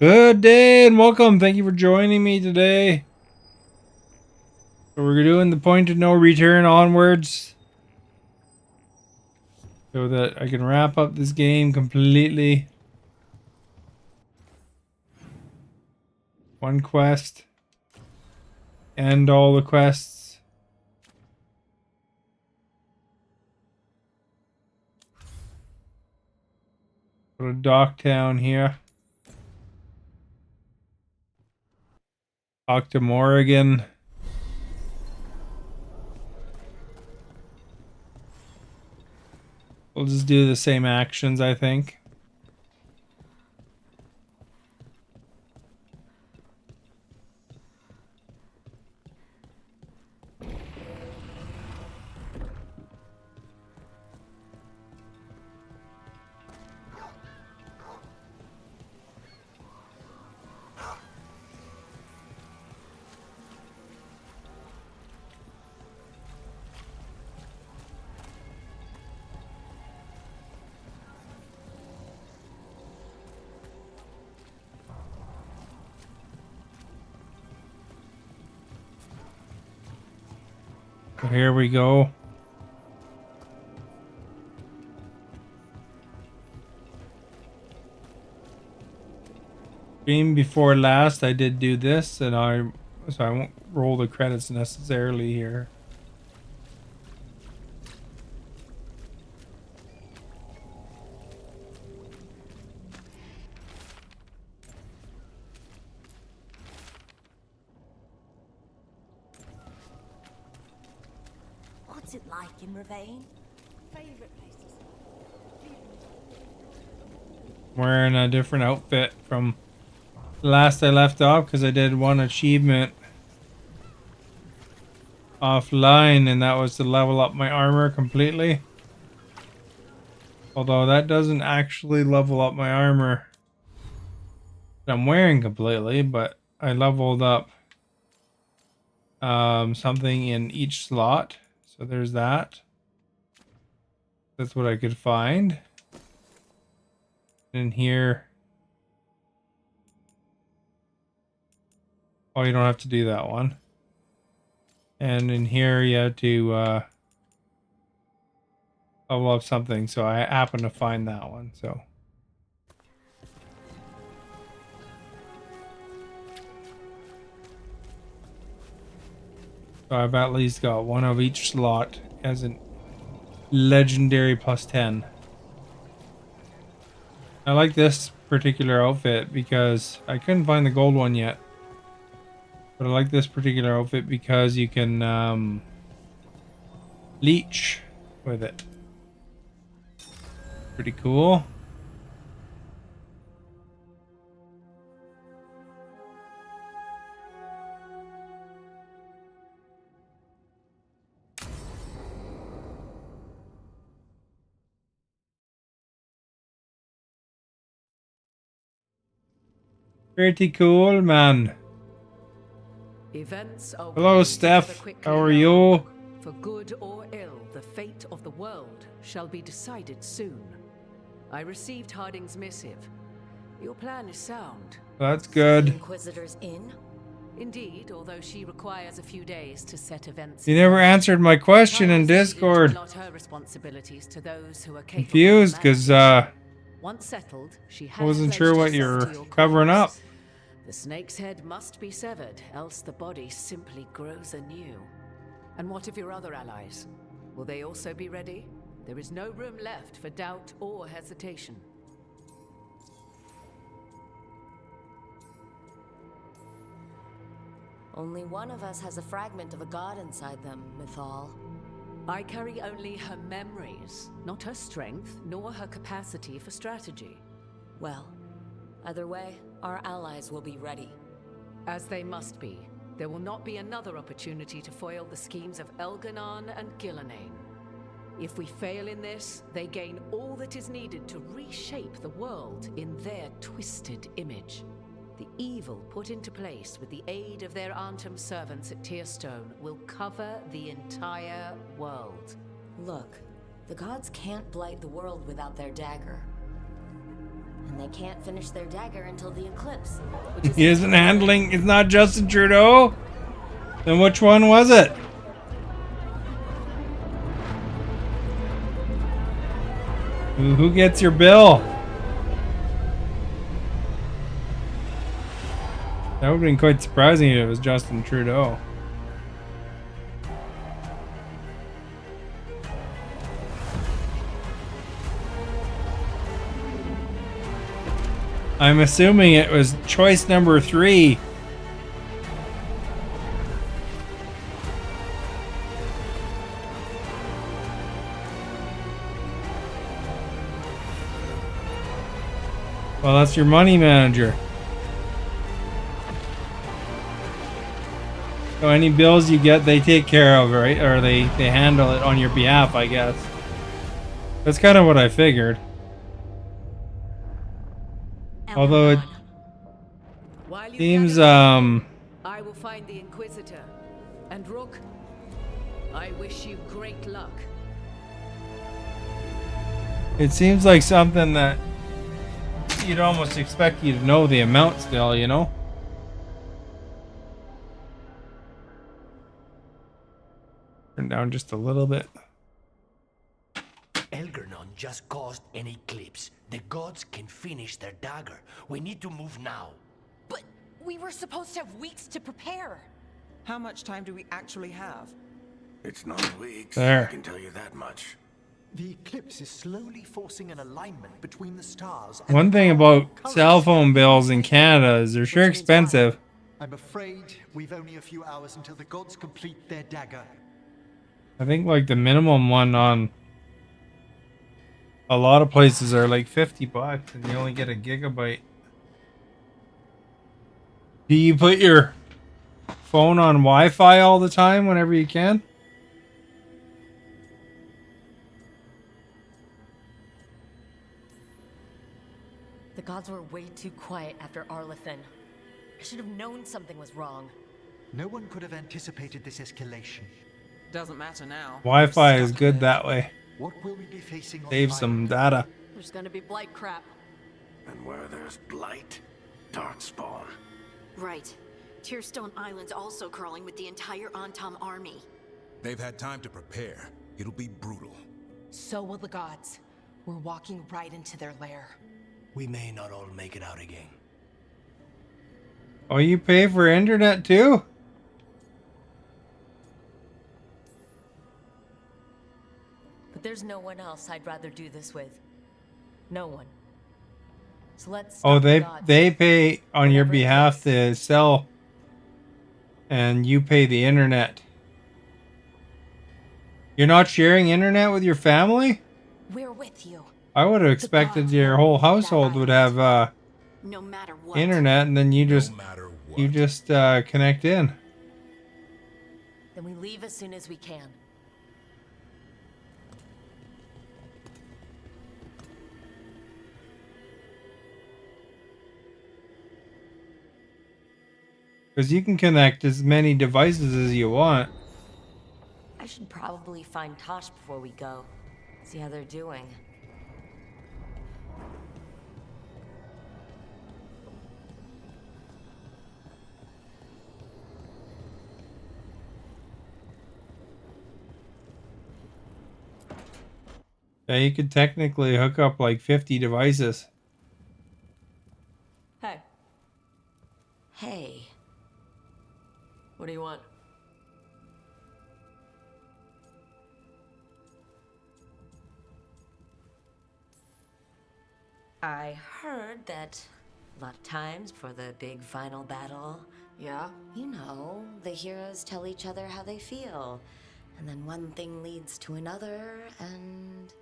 Good day and welcome. Thank you for joining me today. So we're doing the point of no return onwards so that I can wrap up this game completely. One quest. End all the quests. Go to Docktown here. Talk to Morrigan. We'll just do the same actions, I think. So here we go. Stream before last, I did do this, and so I won't roll the credits necessarily here. What's it like in Ravane? Favorite places. Wearing a different outfit from last I left off because I did one achievement offline, and that was to level up my armor completely. Although that doesn't actually level up my armor that I'm wearing completely, but I leveled up something in each slot. So there's that. That's what I could find. In here. Oh, you don't have to do that one. And in here you have to level up something. So I happen to find that one. So I've at least got one of each slot as a legendary +10. I like this particular outfit because I couldn't find the gold one yet. But I like this particular outfit because you can leech with it. Pretty cool. Pretty cool, man. Events are Hello, Steph. How are you? For good or ill, the fate of the world shall be decided soon. I received Harding's missive. Your plan is sound. That's good. The Inquisitor's in? Indeed, although she requires a few days to set events. You never answered my question in Discord. Not her responsibilities to those who are Confused because once settled, she I wasn't sure what you're covering up. The snake's head must be severed, else the body simply grows anew. And what of your other allies? Will they also be ready? There is no room left for doubt or hesitation. Only one of us has a fragment of a god inside them, Mythal. I carry only her memories, not her strength, nor her capacity for strategy. Well, either way, our allies will be ready. As they must be. There will not be another opportunity to foil the schemes of Elganon and Gillenane. If we fail in this, they gain all that is needed to reshape the world in their twisted image. The evil put into place with the aid of their Arnhem servants at Tearstone will cover the entire world. Look, the gods can't blight the world without their dagger. And they can't finish their dagger until the eclipse. Which is He isn't handling. It's not Justin Trudeau. Then which one was it? Who gets your bill? That would have been quite surprising if it was Justin Trudeau. I'm assuming it was choice number 3. Well, that's your money manager. So any bills you get, they take care of, right? Or they handle it on your behalf, I guess. That's kind of what I figured. Although it While you seems, gather, I will find the Inquisitor. And Rook, I wish you great luck. it seems like something that you'd almost expect you to know the amount still, you know? Turn down just a little bit. Elgernon just caused an eclipse. The gods can finish their dagger. We need to move now. But we were supposed to have weeks to prepare. How much time do we actually have? It's not weeks, There. I can tell you that much. The eclipse is slowly forcing an alignment between the stars. One thing about cell phone bills in Canada is they're sure expensive. I'm afraid we've only a few hours until the gods complete their dagger. I think like the minimum one on a lot of places are like $50 and you only get a gigabyte. Do you put your phone on Wi-Fi all the time whenever you can? The gods were way too quiet after Arlathan. I should have known something was wrong. No one could have anticipated this escalation. Doesn't matter now. Wi-Fi We're is stuck good there. that way. What will we be facing on Save the some island? data. There's gonna be blight crap. And where there's blight, dark spawn. Right. Tearstone Island's also crawling with the entire Antom army. They've had time to prepare. It'll be brutal. So will the gods. We're walking right into their lair. We may not all make it out again. Oh, you pay for internet too? But there's no one else I'd rather do this with. No one. So let's Oh, stop the gods. they pay on your Whatever it behalf takes. to sell, and you pay the internet. You're not sharing internet with your family? We're with you. I would have expected gods your will whole lead that household would island. have No matter what. internet, and then you just No matter what. connect in. Then we leave as soon as we can. Because you can connect as many devices as you want. I should probably find Tosh before we go. See how they're doing. Yeah, you could technically hook up like 50 devices. Hey. Hey. What do you want? I heard that a lot of times before the big final battle, Yeah? you know, the heroes tell each other how they feel. And then one thing leads to another, and...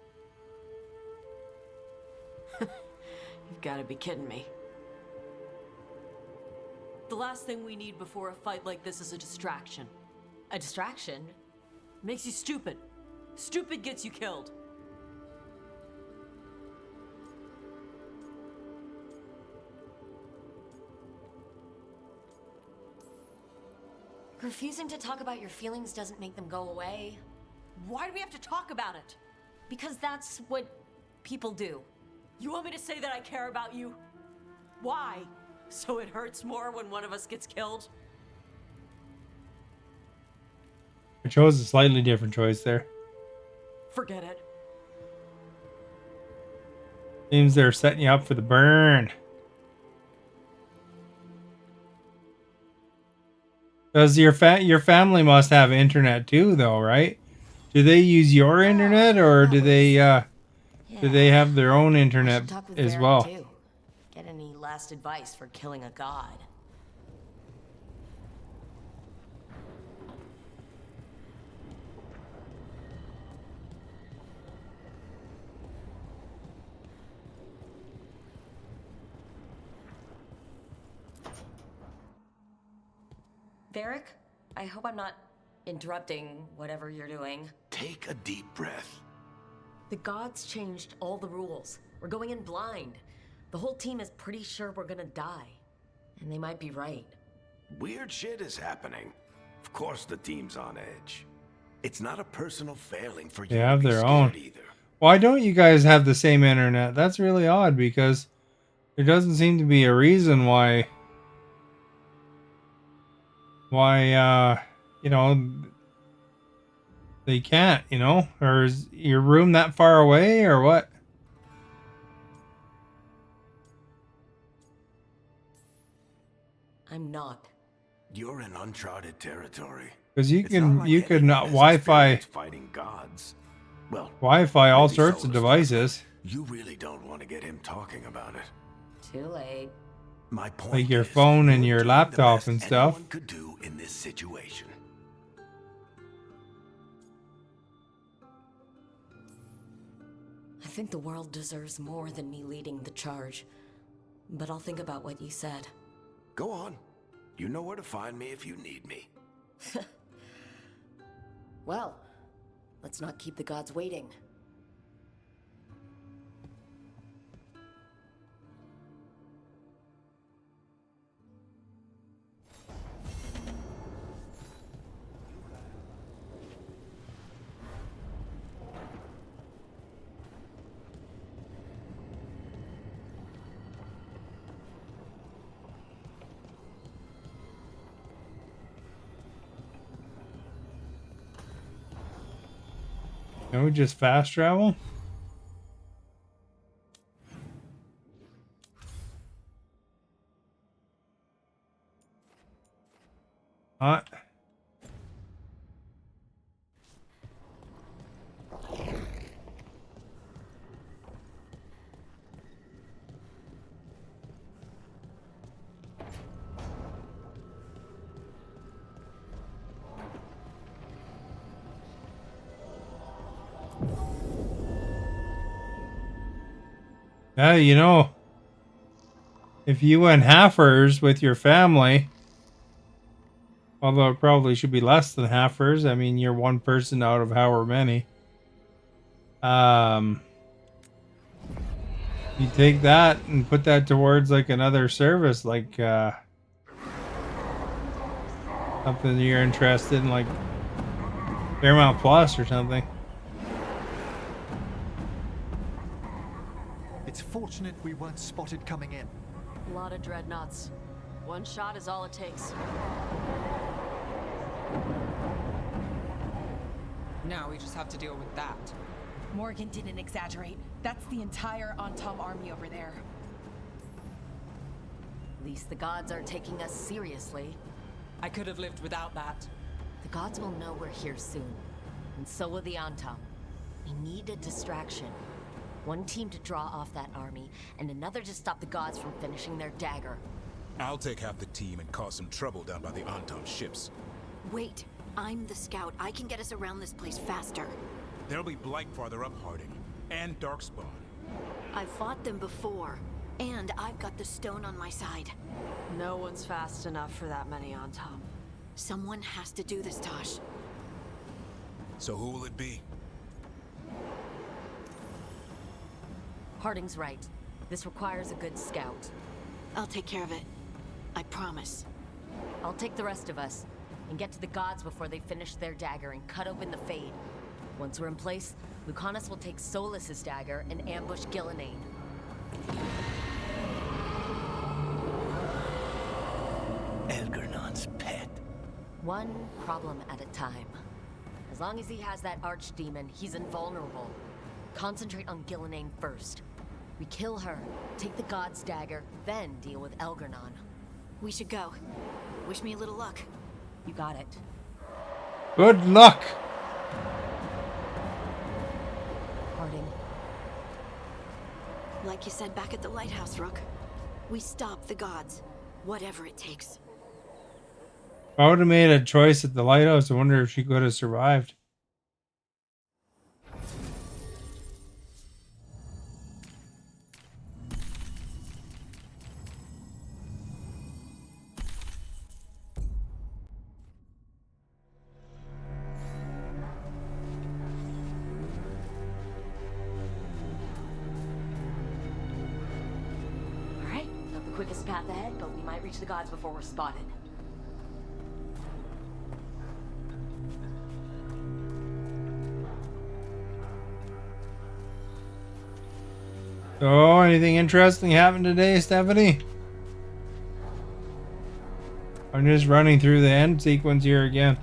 You've got to be kidding me. The last thing we need before a fight like this is a distraction. A distraction? Makes you stupid. Stupid gets you killed. Refusing to talk about your feelings doesn't make them go away. Why do we have to talk about it? Because that's what people do. You want me to say that I care about you? Why? So it hurts more when one of us gets killed? I chose a slightly different choice there. Forget it. Seems they're setting you up for the burn. Does your family must have internet too, though, right? Do they use your internet, or do they have their own I internet should talk with as Varric, well? too. Get any last advice for killing a god? Varric, I hope I'm not interrupting whatever you're doing. Take a deep breath. The gods changed all the rules. We're going in blind. The whole team is pretty sure we're gonna die. And they might be right. Weird shit is happening. Of course the team's on edge. It's not a personal failing for you They to have be their scared own. either. Why don't you guys have the same internet? That's really odd, because there doesn't seem to be a reason why you know, they can't, you know? Or is your room that far away, or what? I'm not. You're in uncharted territory. Because you It's not can like you could anyone not has Wi-Fi experience fighting gods. Well, Wi-Fi all maybe sorts of Solar devices. Star, but you really don't want to get him talking about it. Too late. My point Like your is, phone and you're your doing the laptop best and stuff. anyone could do in this situation. I think the world deserves more than me leading the charge. But I'll think about what you said. Go on. You know where to find me if you need me. Well, let's not keep the gods waiting. Can we just fast travel? Hot. Yeah, you know, if you went halfers with your family, although it probably should be less than halfers. I mean, you're one person out of however many. You take that and put that towards like another service, like something you're interested in, like Paramount Plus or something. It's fortunate we weren't spotted coming in. A lot of dreadnoughts. One shot is all it takes. Now we just have to deal with that. Morgan didn't exaggerate. That's the entire Antom army over there. At least the gods are taking us seriously. I could have lived without that. The gods will know we're here soon. And so will the Antom. We need a distraction. One team to draw off that army, and another to stop the gods from finishing their dagger. I'll take half the team and cause some trouble down by the Antom ships. Wait, I'm the scout. I can get us around this place faster. There'll be Blight farther up, Harding, and Darkspawn. I've fought them before, and I've got the stone on my side. No one's fast enough for that many on top. Someone has to do this, Tosh. So who will it be? Harding's right. This requires a good scout. I'll take care of it. I promise. I'll take the rest of us and get to the gods before they finish their dagger and cut open the Fade. Once we're in place, Lucanus will take Solas's dagger and ambush Gillenane. Elgernon's pet. One problem at a time. As long as he has that archdemon, he's invulnerable. Concentrate on Gillenane first. We kill her, take the God's dagger, then deal with Elgernon. We should go. Wish me a little luck. You got it. Good luck. Harding. Like you said back at the lighthouse, Rook. We stop the gods. Whatever it takes. If I would have made a choice at the lighthouse, I wonder if she could have survived. Alright, not the quickest path ahead, but we might reach the gods before we're spotted. So, anything interesting happened today, Stephanie? I'm just running through the end sequence here again.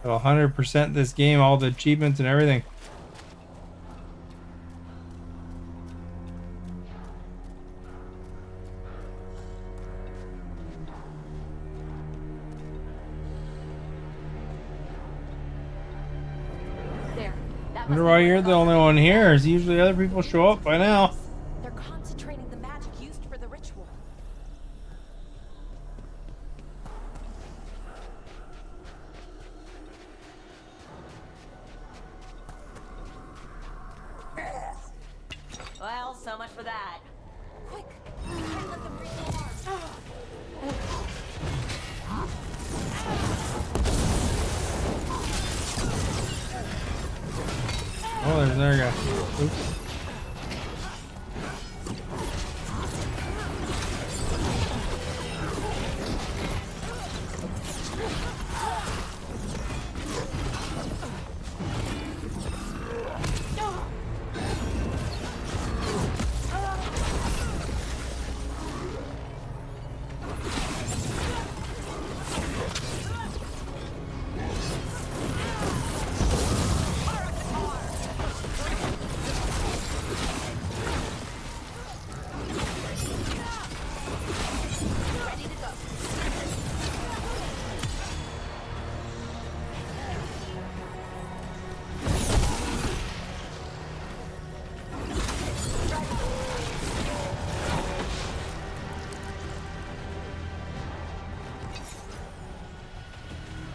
I'll 100% this game, all the achievements and everything. I wonder why you're the only one here. Usually other people show up by now. They're concentrating the magic used for the ritual. Well, so much for that. Quick! We can't let them reach the alarm. Oh, there's another guy. Oops.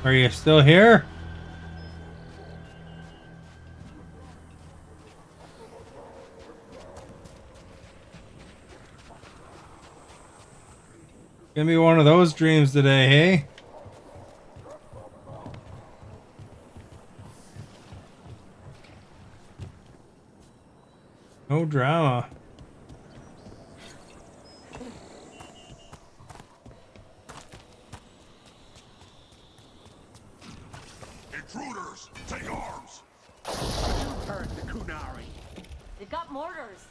Are you still here? Gonna be one of those dreams today, hey? No drama. Intruders, take arms! You heard the Kunari. They've got mortars.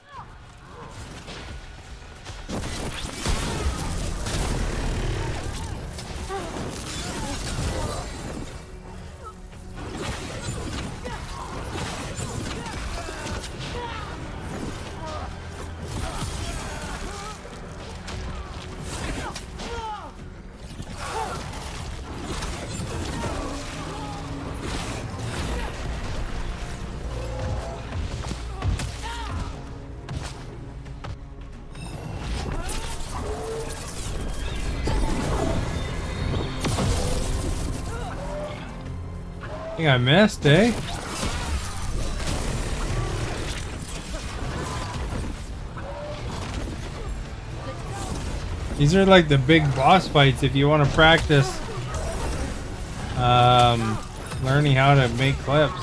I think I missed, eh? These are like the big boss fights if you want to practice learning how to make clips.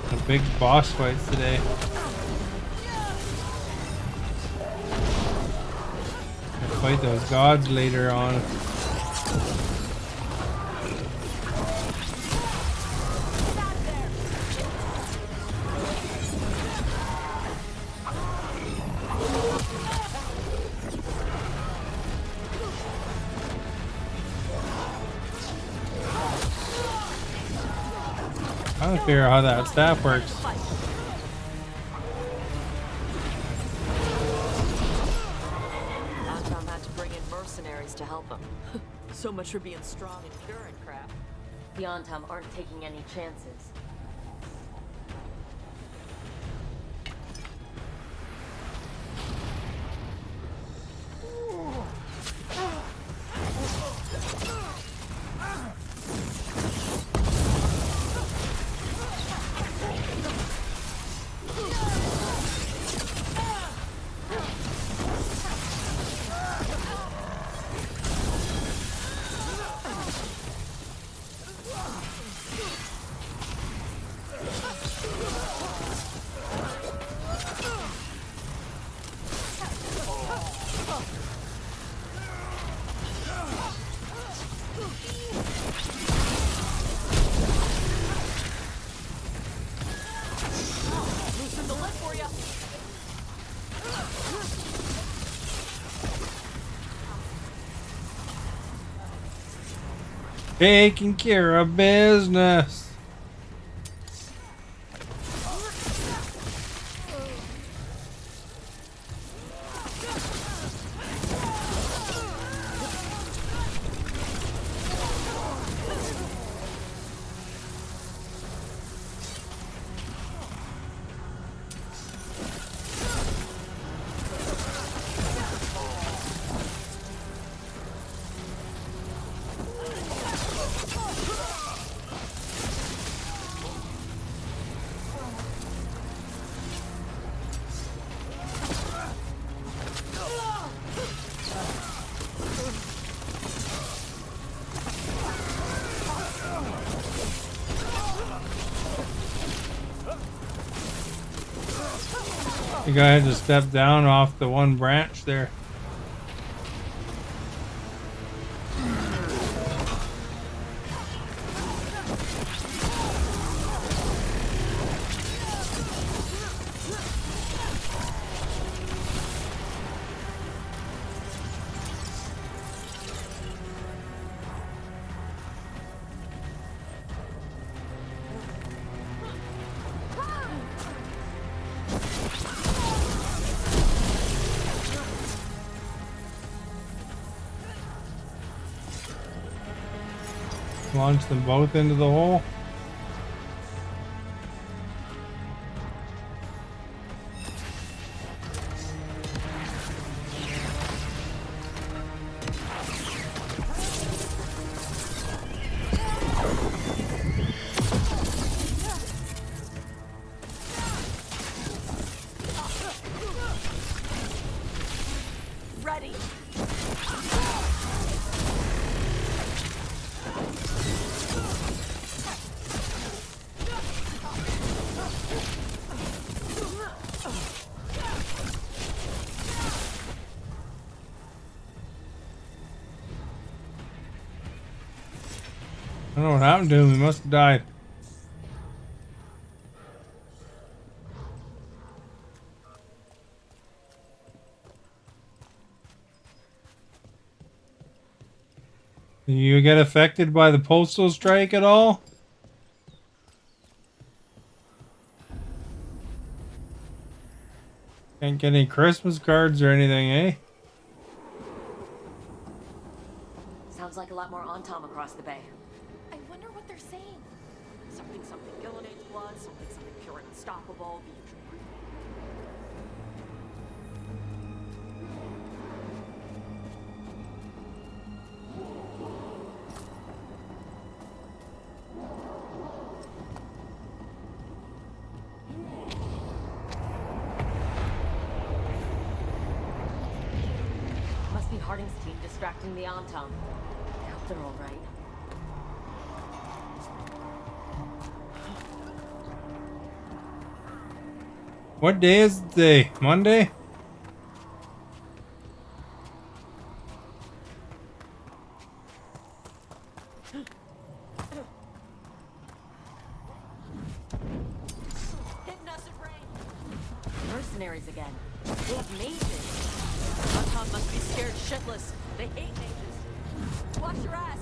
The big boss fights today. I'll fight those gods later on. don't figure out how that staff works. Anton had to bring in mercenaries to help him. So much for being strong and pure and crap. The Antom aren't taking any chances. Loosen the lid for you. Taking care of business. The guy had to step down off the one branch there. Launch them both into the hole. Ready. I don't know what happened to him. He must have died. Do you get affected by the postal strike at all? Can't get any Christmas cards or anything, eh? Sounds like a lot more Antom across the bay. I wonder what they're saying. Something, Gillenaine's blood, something, pure and unstoppable. Must be Harding's team distracting the Antom. I hope they're all right. What day is it today? Monday? Hitting us at range. Mercenaries again. They have mages. Anton must be scared shitless. They hate mages. Watch your ass.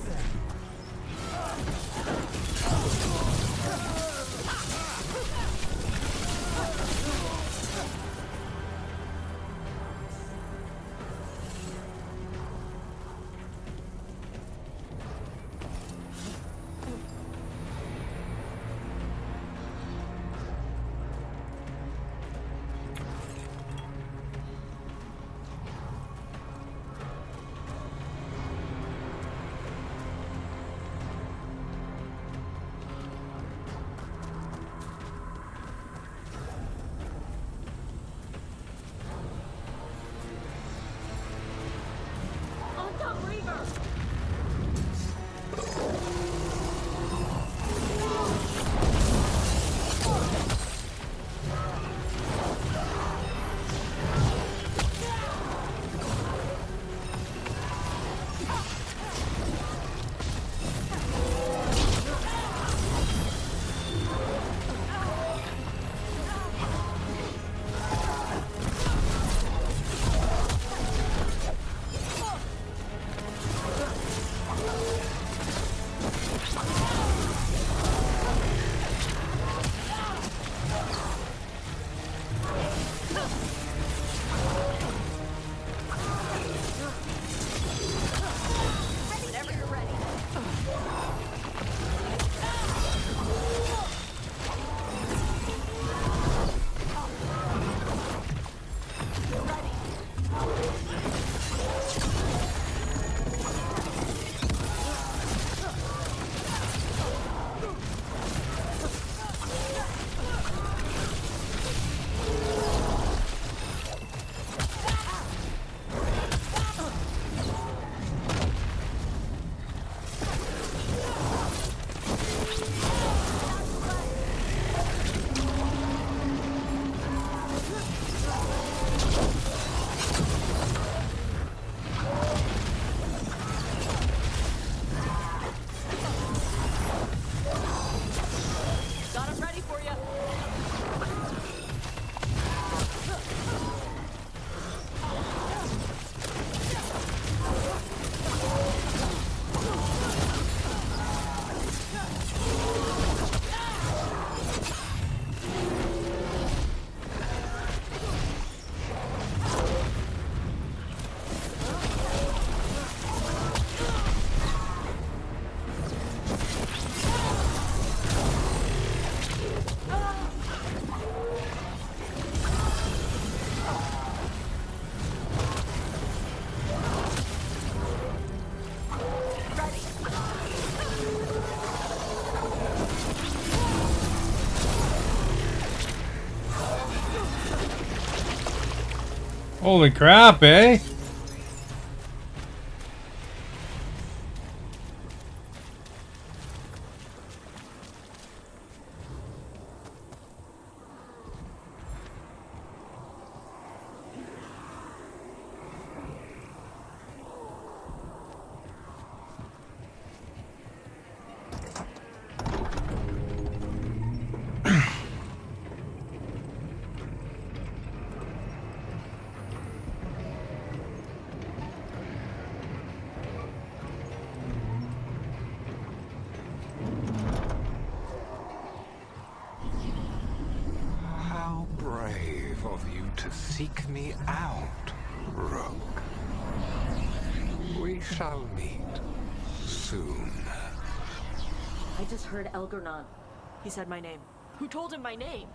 Holy crap, eh? How brave of you to seek me out, Rook. We shall meet soon. I just heard Elgarnon. He said my name. Who told him my name?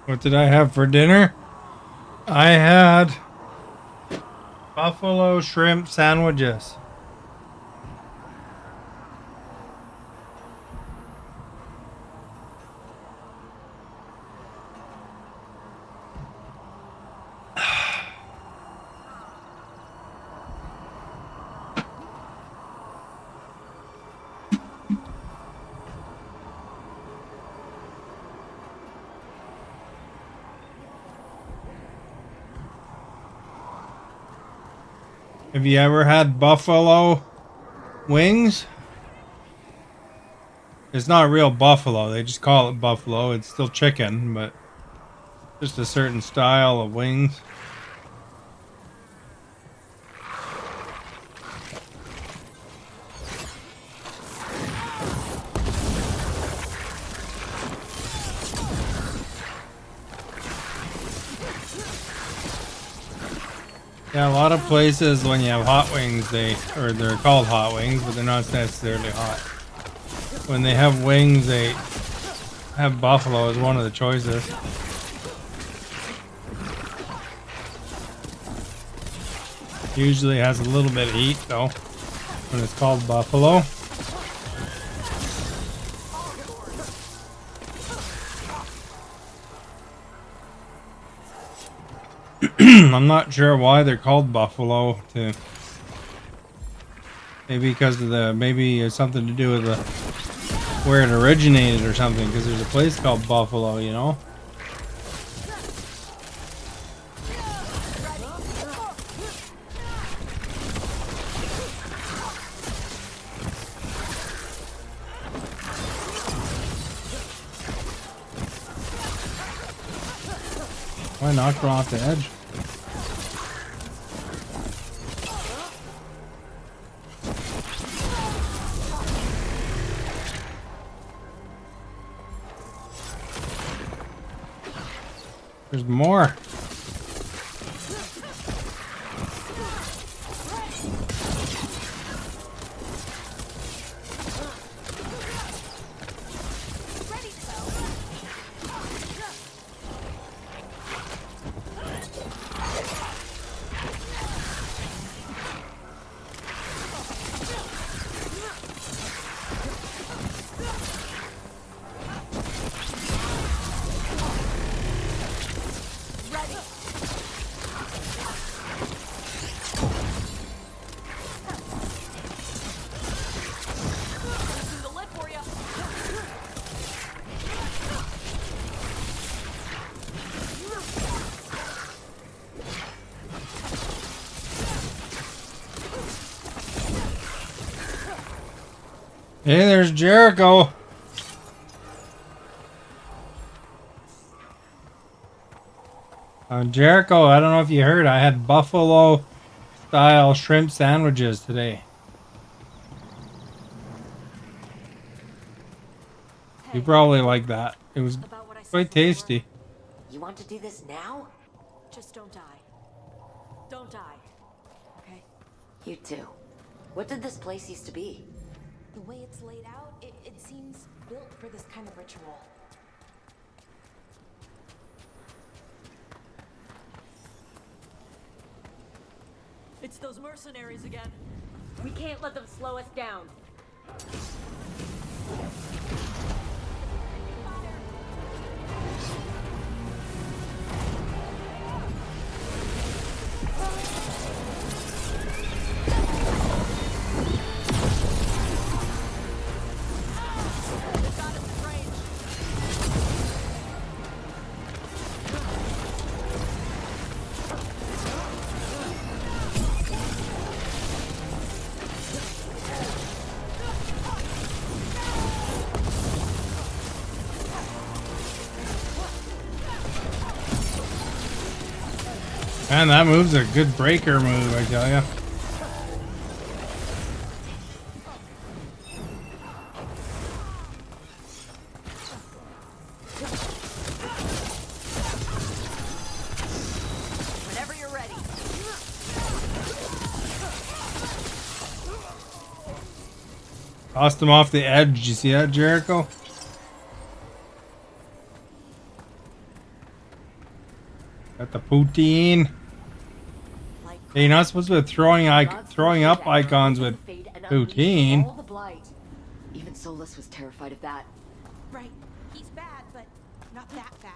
What did I have for dinner? I had buffalo shrimp sandwiches. Have you ever had buffalo wings? It's not real buffalo. They just call it buffalo. It's still chicken, but just a certain style of wings. Yeah, a lot of places when you have hot wings, they're called hot wings, but they're not necessarily hot. When they have wings, they have buffalo as one of the choices. Usually has a little bit of heat though, when it's called buffalo. I'm not sure why they're called buffalo. Maybe because of maybe it's something to do with where it originated or something. Because there's a place called Buffalo, you know. I knocked her off the edge. There's more. Hey, there's Jericho. Jericho, I don't know if you heard, I had buffalo style shrimp sandwiches today. You probably like that. It was quite tasty. You want to do this now? Just don't die. Don't die. Okay? You too. What did this place used to be? The way it's laid out, it seems built for this kind of ritual. It's those mercenaries again. We can't let them slow us down. Man, that move's a good breaker move, I tell ya. Whenever you're ready. Tossed him off the edge. Did you see that, Jericho? Got the poutine. Hey, you're not supposed to be throwing up icons with poutine. All the blight. Even Solus was terrified of that. Right. He's bad, but not that bad.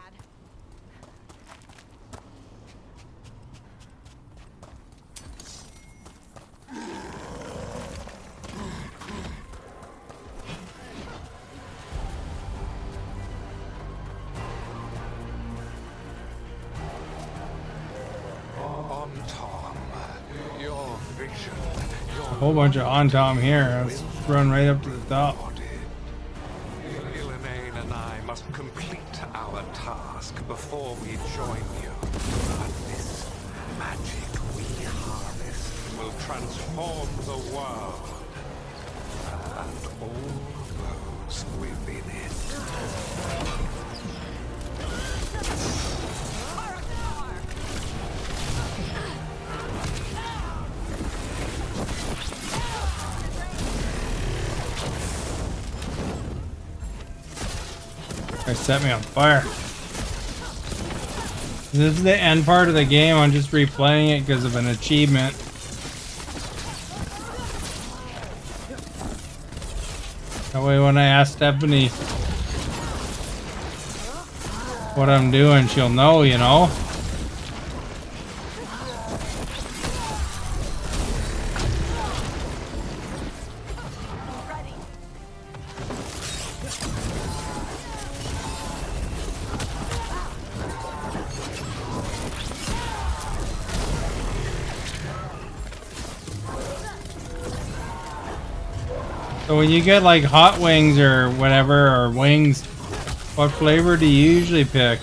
Your vision, your A whole bunch of on Tom here. Let's run right up to the top. Elaine and I must complete our task before we join you. But this magic we harness will transform the world and all those within it. They set me on fire. This is the end part of the game. I'm just replaying it because of an achievement. That way when I ask Stephanie what I'm doing, she'll know, you know? So when you get like hot wings or whatever, or wings, what flavor do you usually pick?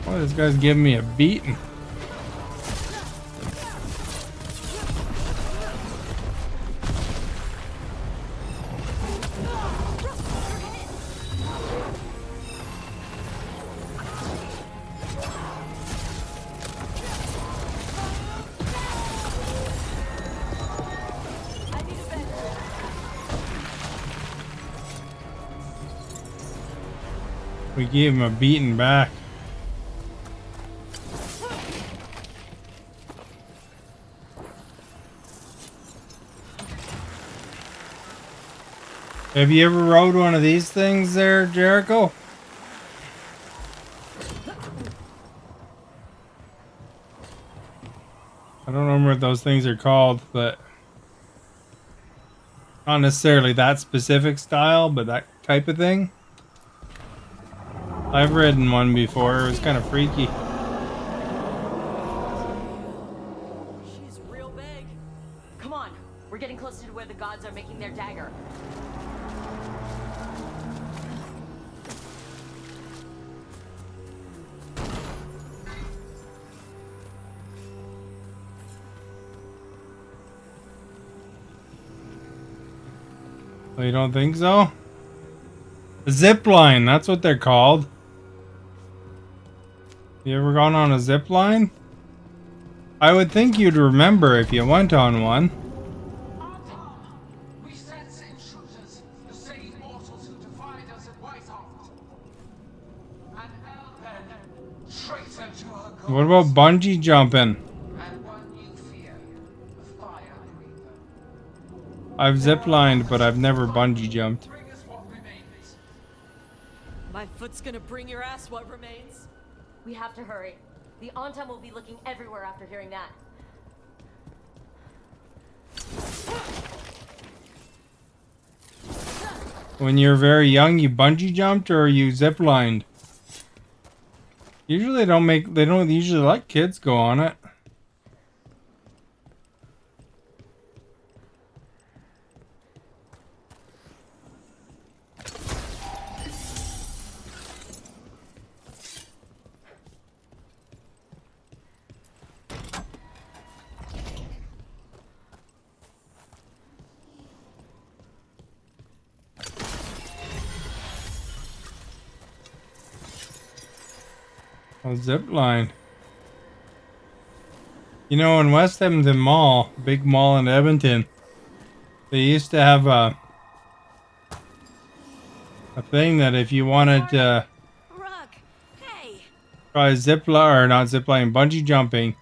Boy, this guy's giving me a beating. We gave him a beating back. Have you ever rode one of these things there, Jericho? I don't remember what those things are called, but not necessarily that specific style, but that type of thing. I've ridden one before. It was kind of freaky. She's real big. Come on, we're getting closer to where the gods are making their dagger. Oh, you don't think so? Zip line, that's what they're called. You ever gone on a zip line? I would think you'd remember if you went on one. We sense intruders, the same mortals who defied us at Whitehall. An Elven, traitor to her gods. What about bungee jumping? And one you fear, the fire breather. I've ziplined, but I've never bungee jumped. Bring us what remains. My foot's gonna bring your ass what remains. We have to hurry. The Ontam will be looking everywhere after hearing that. When you're very young, you bungee jumped or you ziplined? Usually they don't usually let kids go on it. A zip line. You know, in West Edmonton Mall, big mall in Edmonton, they used to have a thing that if you wanted to try zipline, or not zipline, bungee jumping,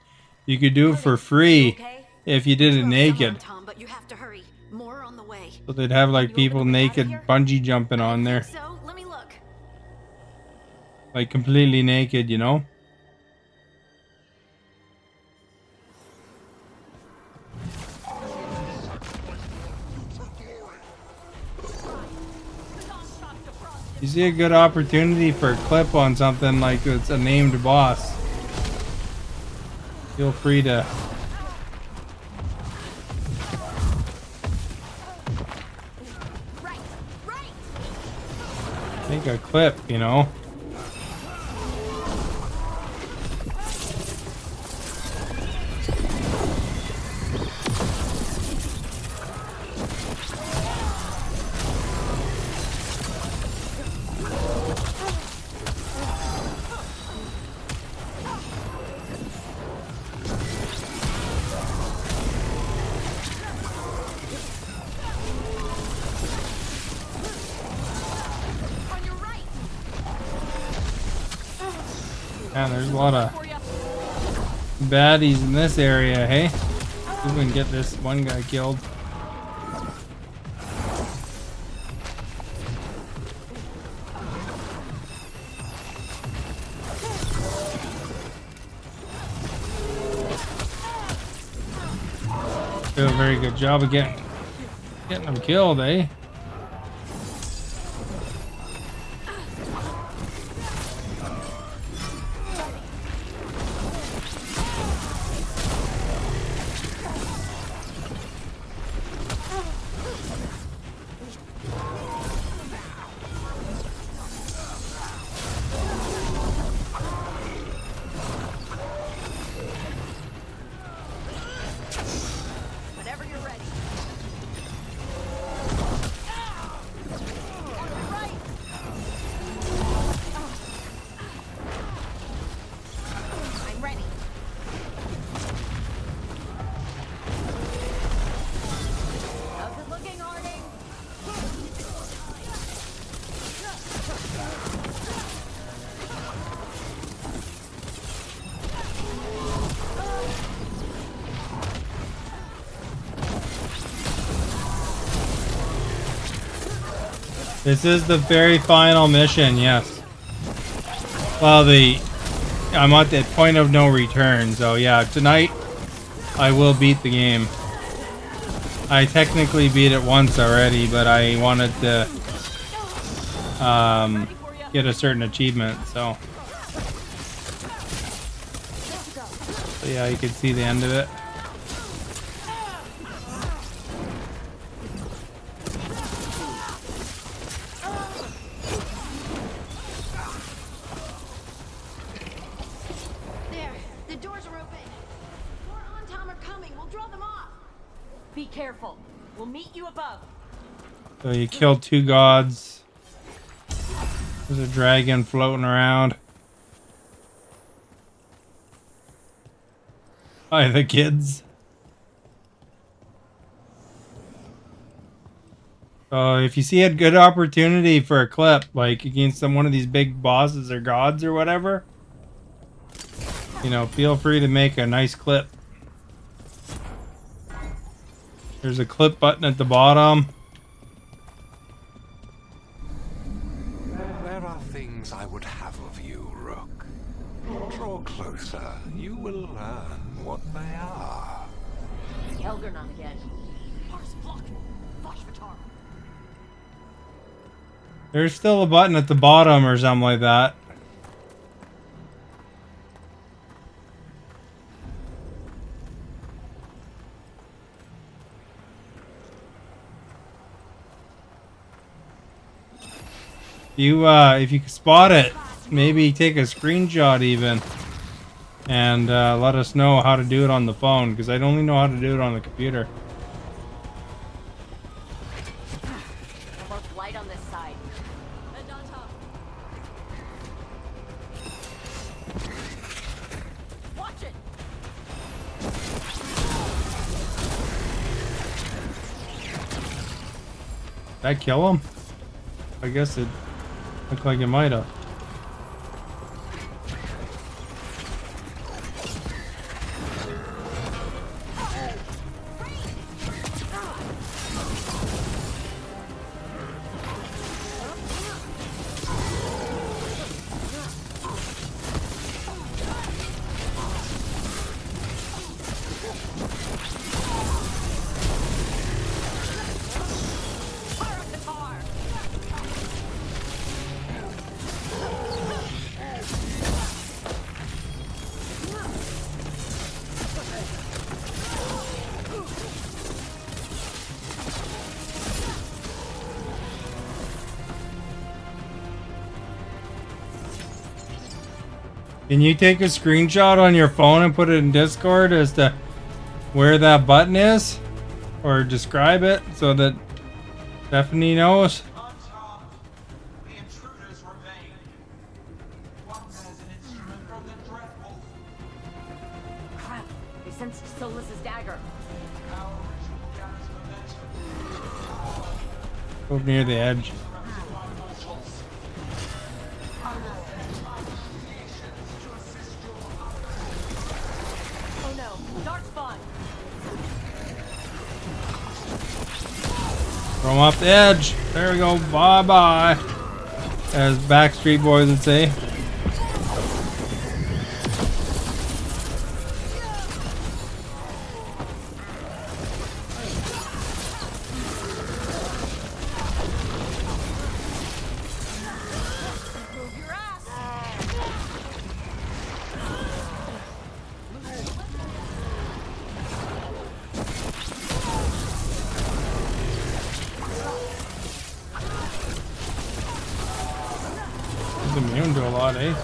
you could do it for free if you did it naked. Tom, but you have to hurry. More on the way. So they'd have like people naked bungee jumping on there. So, let me look. Like completely naked, you know? You see a good opportunity for a clip on something like it's a named boss, feel free to make a clip, you know? Yeah, there's a lot of baddies in this area, hey? See if we can get this one guy killed. Do a very good job of getting them killed, eh? This is the very final mission, yes. Well, I'm at the point of no return, so yeah, tonight I will beat the game. I technically beat it once already, but I wanted to get a certain achievement, so yeah, you can see the end of it. So you killed 2 gods. There's a dragon floating around. Hi, the kids. So if you see a good opportunity for a clip, like against one of these big bosses or gods or whatever, you know, feel free to make a nice clip. There's a clip button at the bottom. There are things I would have of you, Rook. Draw closer. You will learn what they are. Elgarnon again. There's still a button at the bottom or something like that. If you spot it, maybe take a screenshot even, and let us know how to do it on the phone, because I only know how to do it on the computer. Almost light on this side. And on top. Watch it. Did I kill him? I guess it looked like it might have. Can you take a screenshot on your phone and put it in Discord as to where that button is? Or describe it so that Stephanie knows? Crap, they sensed Solas's dagger. Over near the edge. Oh no, dark spawn. Throw him off the edge. There we go. Bye bye. As Backstreet Boys would say. He's immune to a lot, eh?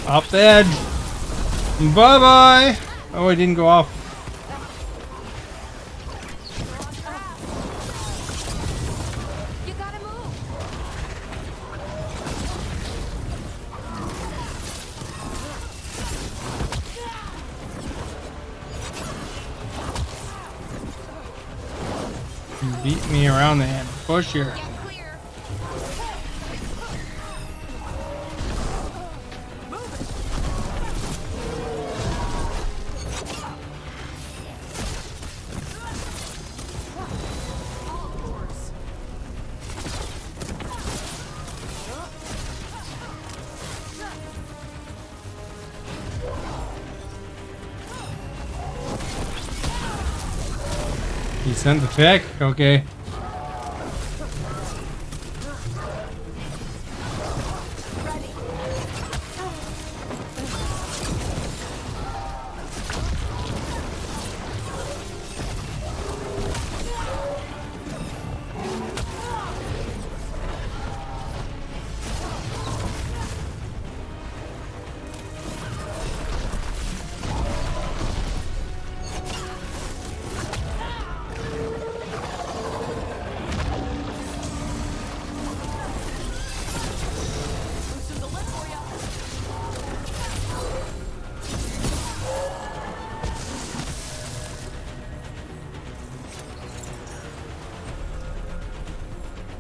Off the edge. Bye bye. Oh, it didn't go off. You gotta move. You beat me around the bush here. He sent the pick? Okay.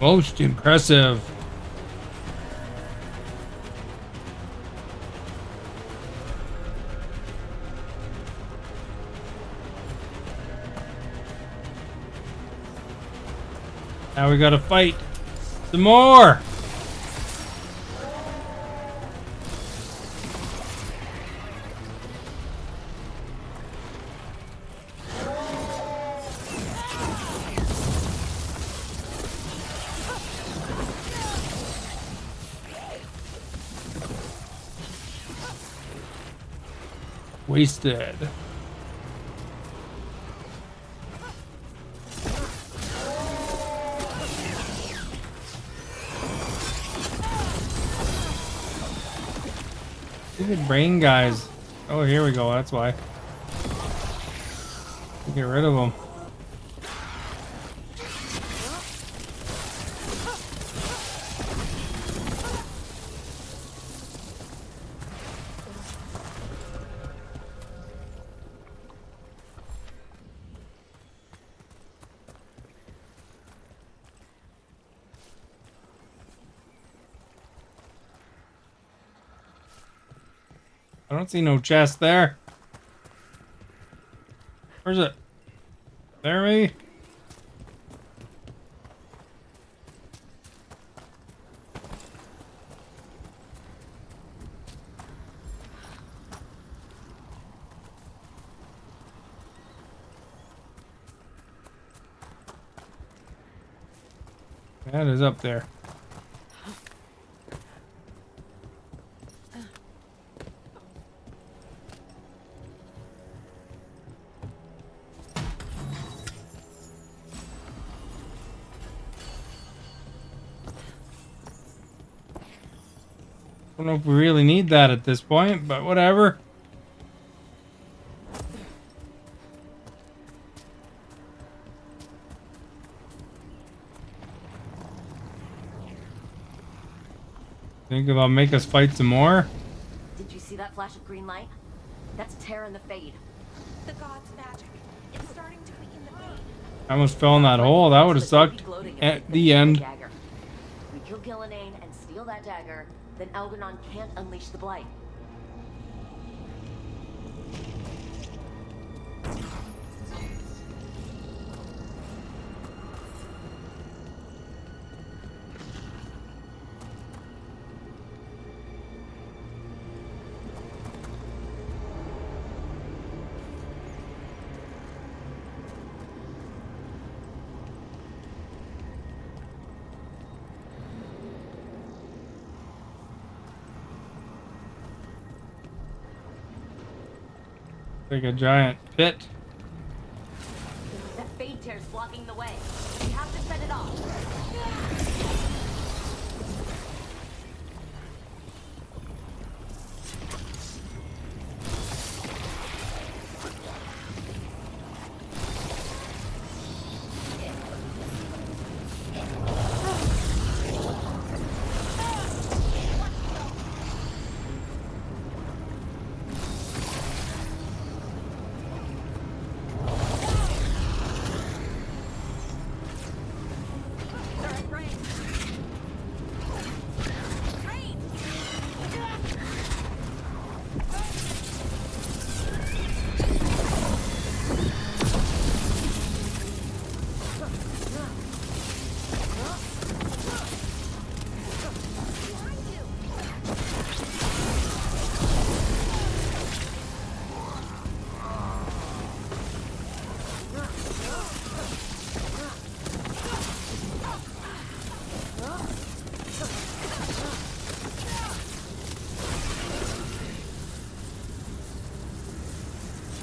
Most impressive. Now we gotta fight some more. Wasted. Stupid brain guys. Oh, here we go. That's why. Get rid of them. I don't see no chest there. Where's it? There, maybe? That is up there. Don't know if we really need that at this point, but whatever. Think about make us fight some more? Did you see that flash of green light? That's Terra in the Fade. The god's magic. It's starting to weaken the Fade. I almost fell in that hole. That would have sucked at the end. We kill Gillenane and steal that dagger, then Algernon can't unleash the Blight. Like a giant pit. That Fade Tear's blocking the way. We have to set it off.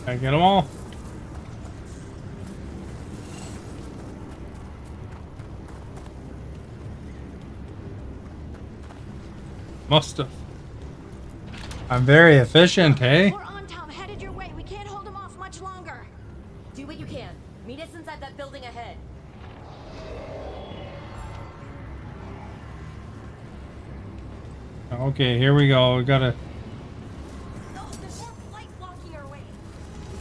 I get them all. Must have. I'm very efficient, hey? We're on, Tom. Headed your way. We can't hold him off much longer. Do what you can. Meet us inside that building ahead. Okay, here we go. We gotta. Oh, there's more Blight blocking our way.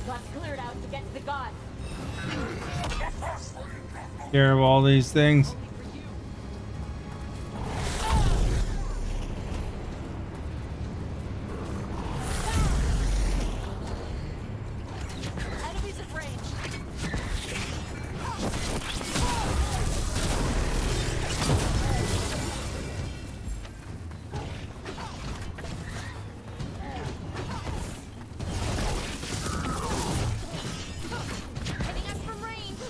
Got cleared out to get to the gods. Care of all these things. Enemies at range. Hitting us from range.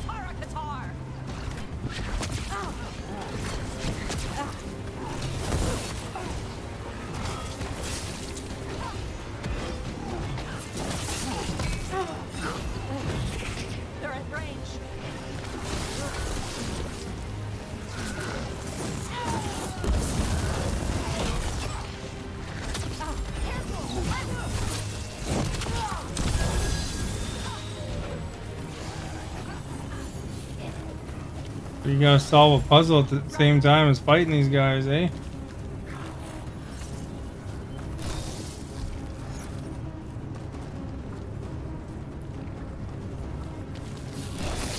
Tara Qatar! They're at range. You gotta solve a puzzle at the same time as fighting these guys, eh?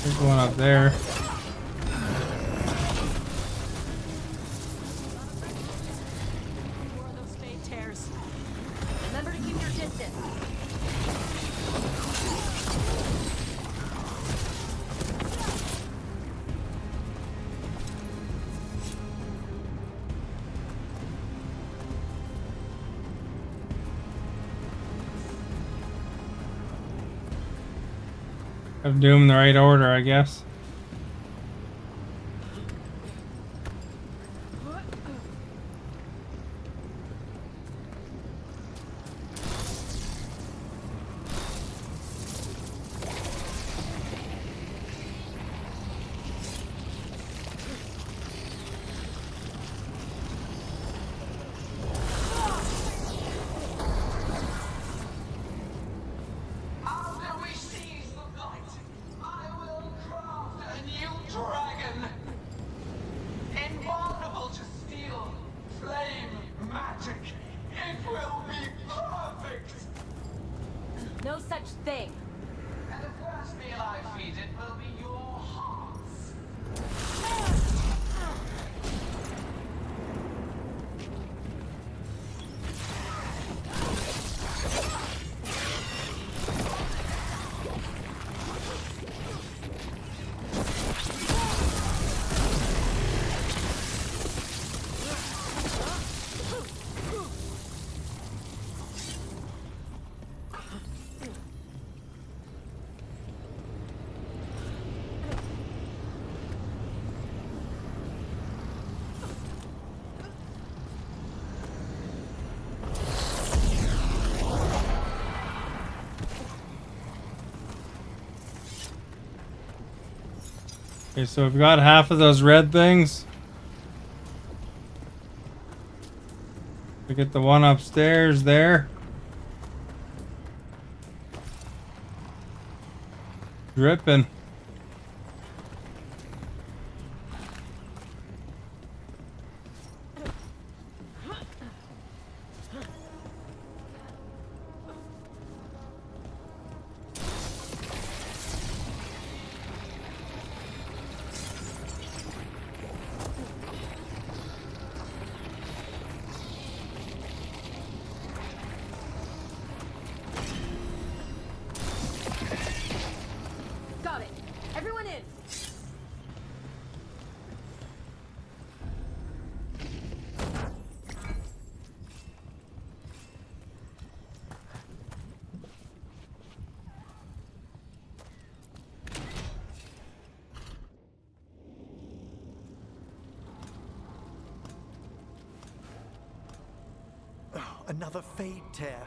There's one up there. Have Doom in the right order, I guess. After we seize the light, I will craft a new dragon. Invulnerable to steel, flame, magic. It will be perfect. No such thing. And the first meal I feed it will be your hearts. Okay, so we've got half of those red things. We get the one upstairs there. Dripping. Got it. Everyone in. Another Fade Tear.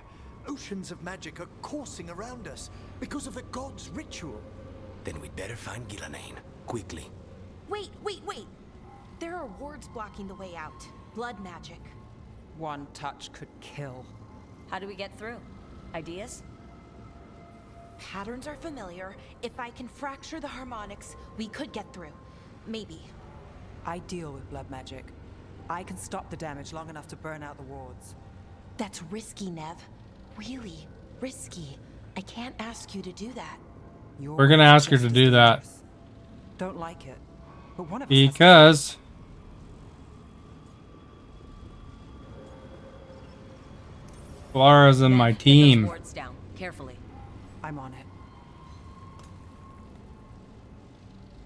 Oceans of magic are coursing around us because of the gods' ritual. Then we'd better find Gillenane, quickly. Wait. There are wards blocking the way out. Blood magic. One touch could kill. How do we get through? Ideas? Patterns are familiar. If I can fracture the harmonics, we could get through. Maybe. I deal with blood magic. I can stop the damage long enough to burn out the wards. That's risky, Nev. Really risky. I can't ask you to do that. We're gonna ask her to do that. Don't like it. But one of us Because Clara's in my team. Wards down. Carefully. I'm on it.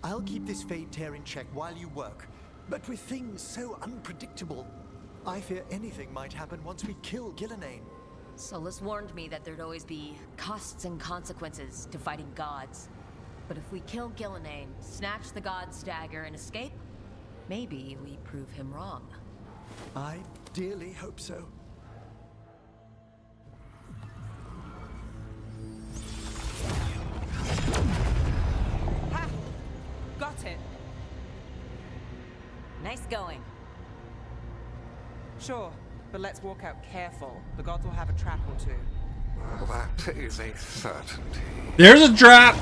I'll keep this Fade Tear in check while you work. But with things so unpredictable, I fear anything might happen once we kill Gillenane. Solus warned me that there'd always be costs and consequences to fighting gods. But if we kill Gillenane, snatch the god's dagger, and escape, maybe we prove him wrong. I dearly hope so. Ha! Got it. Nice going. Sure, but let's walk out careful. The gods will have a trap or two. Well, that is a certainty. There's a trap!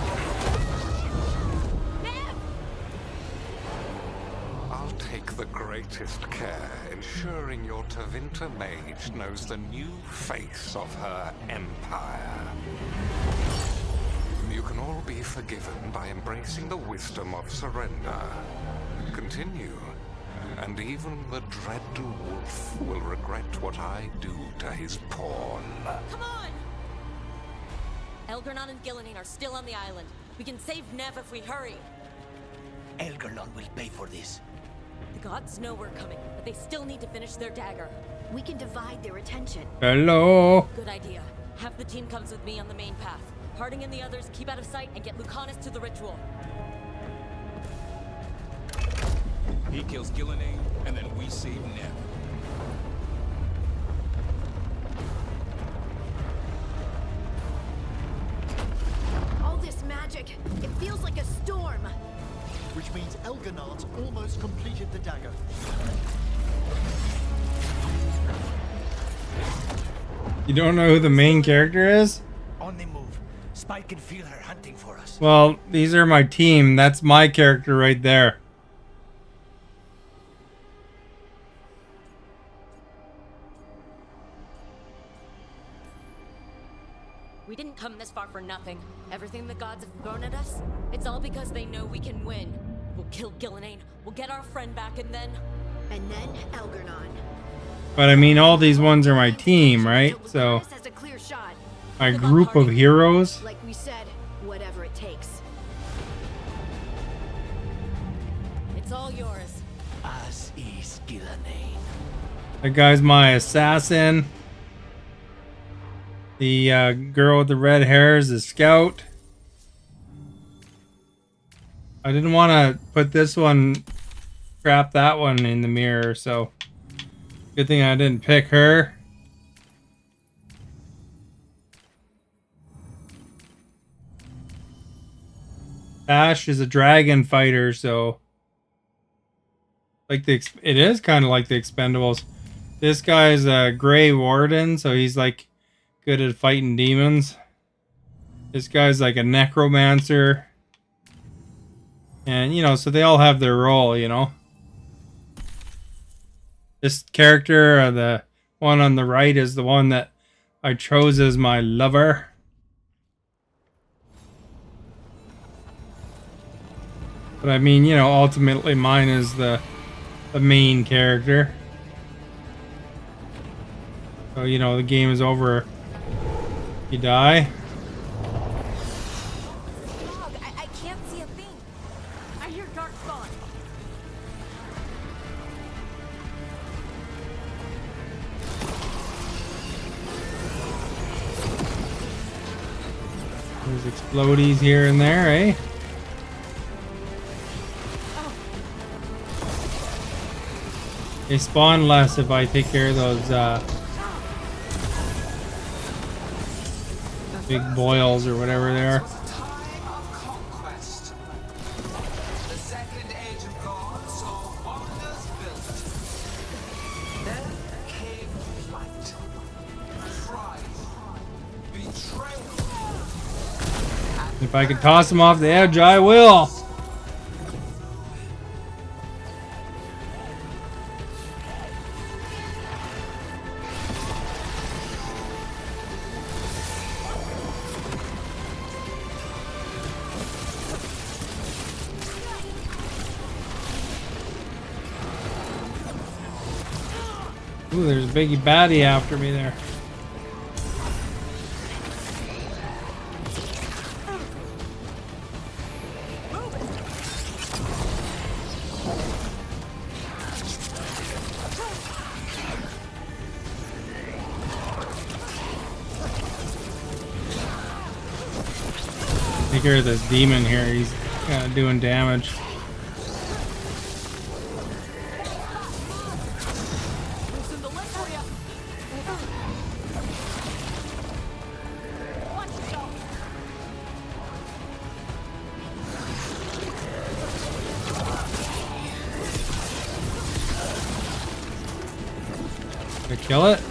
I'll take the greatest care, ensuring your Tevinter mage knows the new face of her empire. You can all be forgiven by embracing the wisdom of surrender. Continue, and even the dread wolf will regret what I do to his pawn. Come on! Elgernon and Gillenane are still on the island. We can save Nev if we hurry. Elgernon will pay for this. The gods know we're coming, but they still need to finish their dagger. We can divide their attention. Hello. Good idea. Half the team comes with me on the main path. Harding and the others keep out of sight and get Lucanus to the ritual. He kills Gillenane, and then we save Neb. All this magic, it feels like a storm. Which means Elganar's almost completed the dagger. You don't know who the main character is? On the move. Spy can feel her hunting for us. Well, these are my team. That's my character right there. We didn't come this far for nothing. Everything the gods have thrown at us, it's all because they know we can win. We'll kill Gillenane, we'll get our friend back, and then... And then Elgarnon. But I mean, all these ones are my team, right? So, Has a clear shot. my group of heroes. Like we said, whatever it takes. It's all yours. As is Gillenane. That guy's my assassin. The girl with the red hair is a scout. I didn't want to put this one, crap that one in the mirror, so good thing I didn't pick her. Ash is a dragon fighter, so like it is kind of like the Expendables. This guy's a gray warden, so he's like good at fighting demons. This guy's like a necromancer. And, you know, so they all have their role, you know. This character, the one on the right, is the one that I chose as my lover. But I mean, you know, ultimately mine is the main character. So, you know, the game is over. You die. I can't see a thing. I hear dark spawn. There's explodies here and there, eh? They spawn less if I take care of those big boils or whatever they are. The second age of God saw wonders built. Then came flight, pride, betrayal. If I could toss them off the edge, I will. Ooh, there's a biggie baddie after me there. Take care of this demon here. He's doing damage. Did I kill it?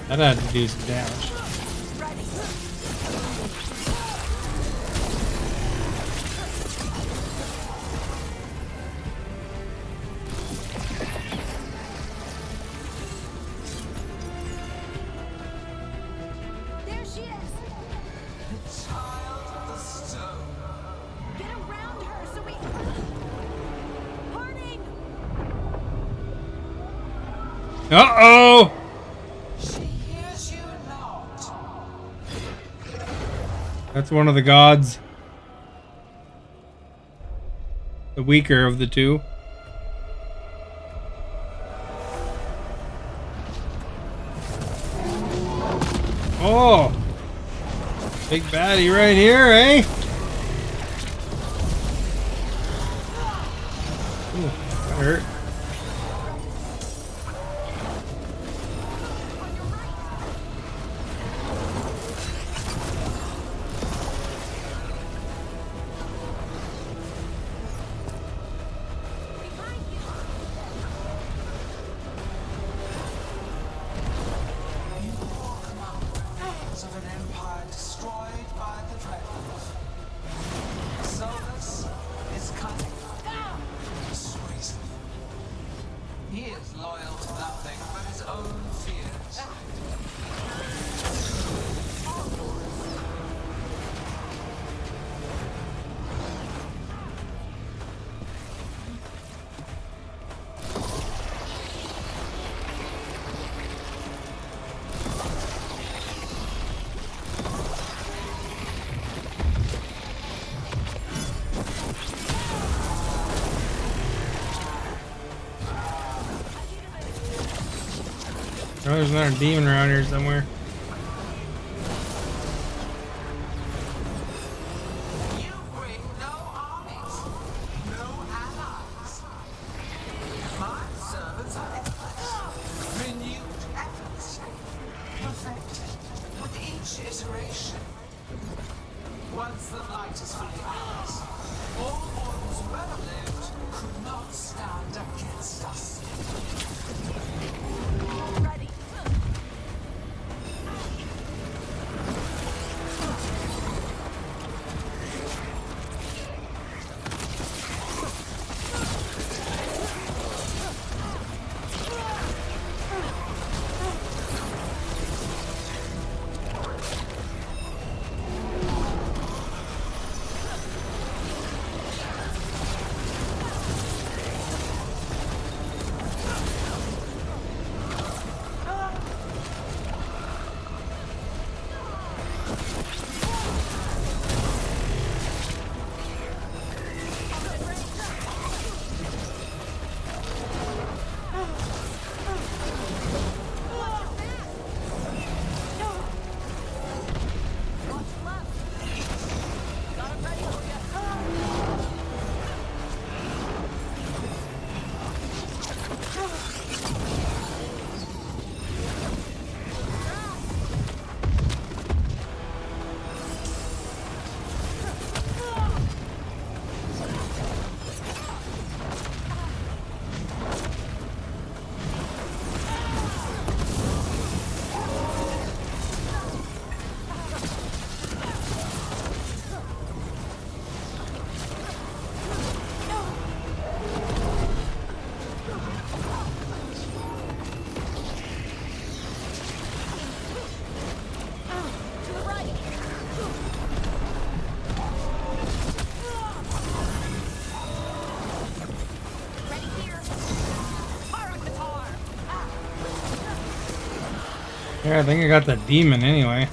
That had to do some damage. There she is. The child of the stone. Get around her so we. Harding! Uh-oh! She hears you not. That's one of the gods. The weaker of the two. Oh! Big baddie right here, eh? Ooh, that hurt. Of an empire destroyed by the dragons. Solus is cunning. Persuasive. He is loyal to nothing but his own fears. Oh, there's another demon around here somewhere. You bring no armies, no allies. My servants are effortless, renewed effortlessly, perfected with each iteration. Once the light is fully ours, all mortals well lived could not stand against us. Ready. Yeah, I think I got the demon anyway.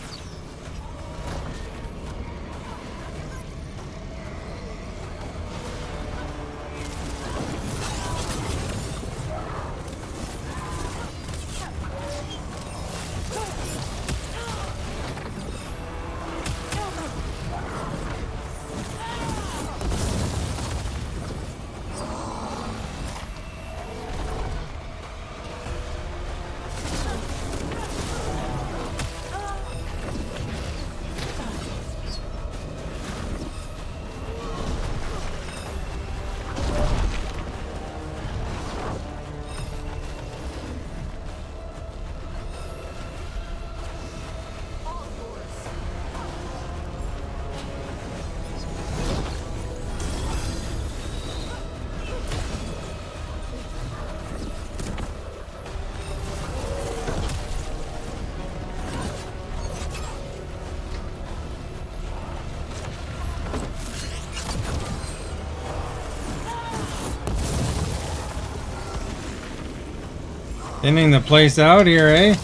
Thinning the place out here, eh?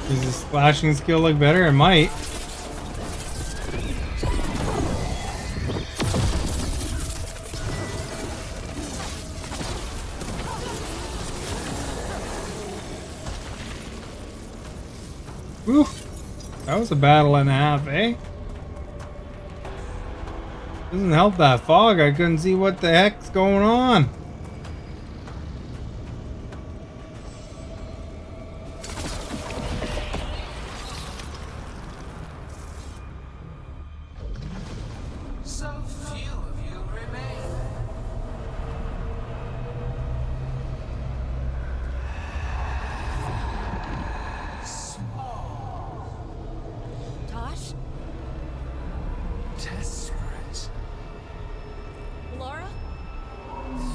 Does his slashing skill look better? It might. Whew. That was a battle and a half, eh? Doesn't help that fog. I couldn't see what the heck's going on. So few of you remain. Small. Tosh? Desperate. Laura?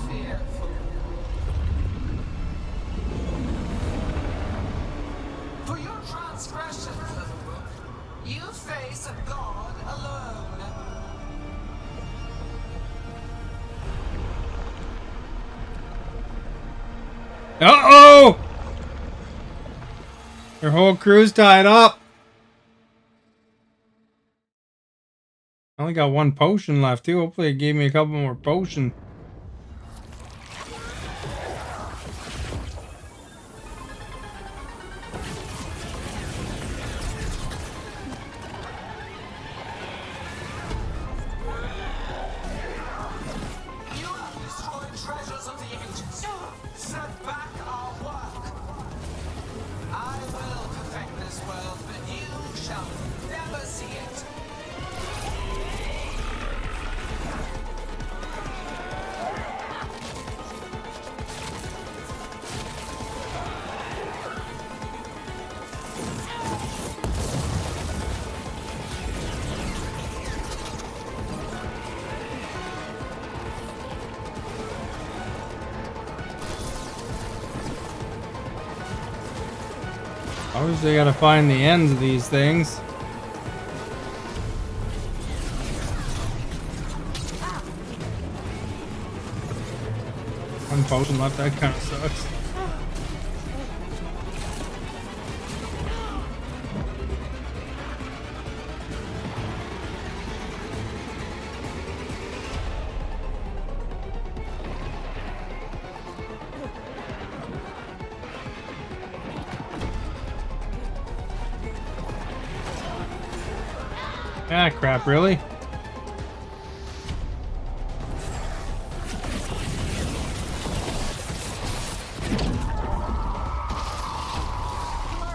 Fearful. For your transgressions, little book, you face a god alone. Uh-oh! Your whole crew's tied up. I only got one potion left too. Hopefully it gave me a couple more potion. You have destroyed treasures of the ancients. Set back our work. I will perfect this world, but you shall never see it. Obviously, gotta find the ends of these things. One potion left, that kind of sucks. Ah, crap, really?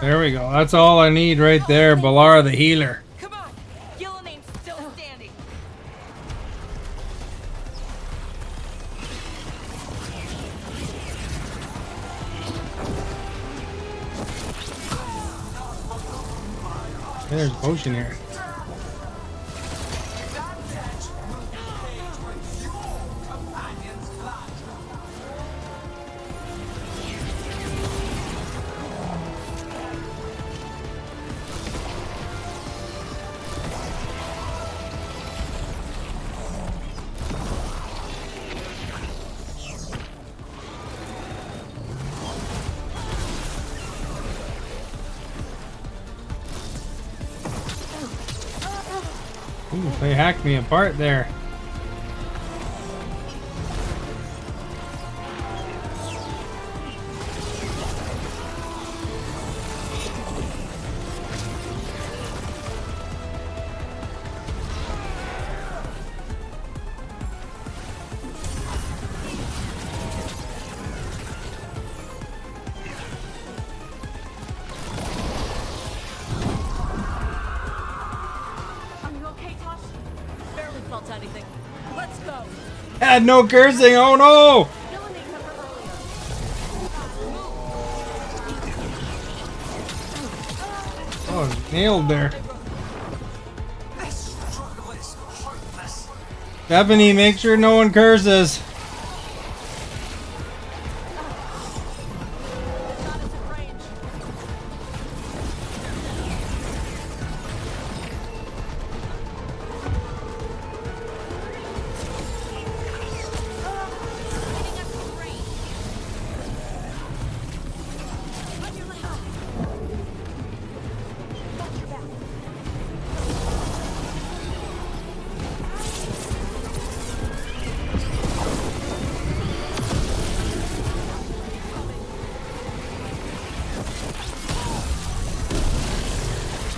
There we go. That's all I need right there. Balara the healer. Come on! Gilline's still standing. Hey, there's a potion here. Ooh, they hacked me apart there. Anything. Let's go. Had no cursing. Oh no! Oh, nailed there. Stephanie, make sure no one curses.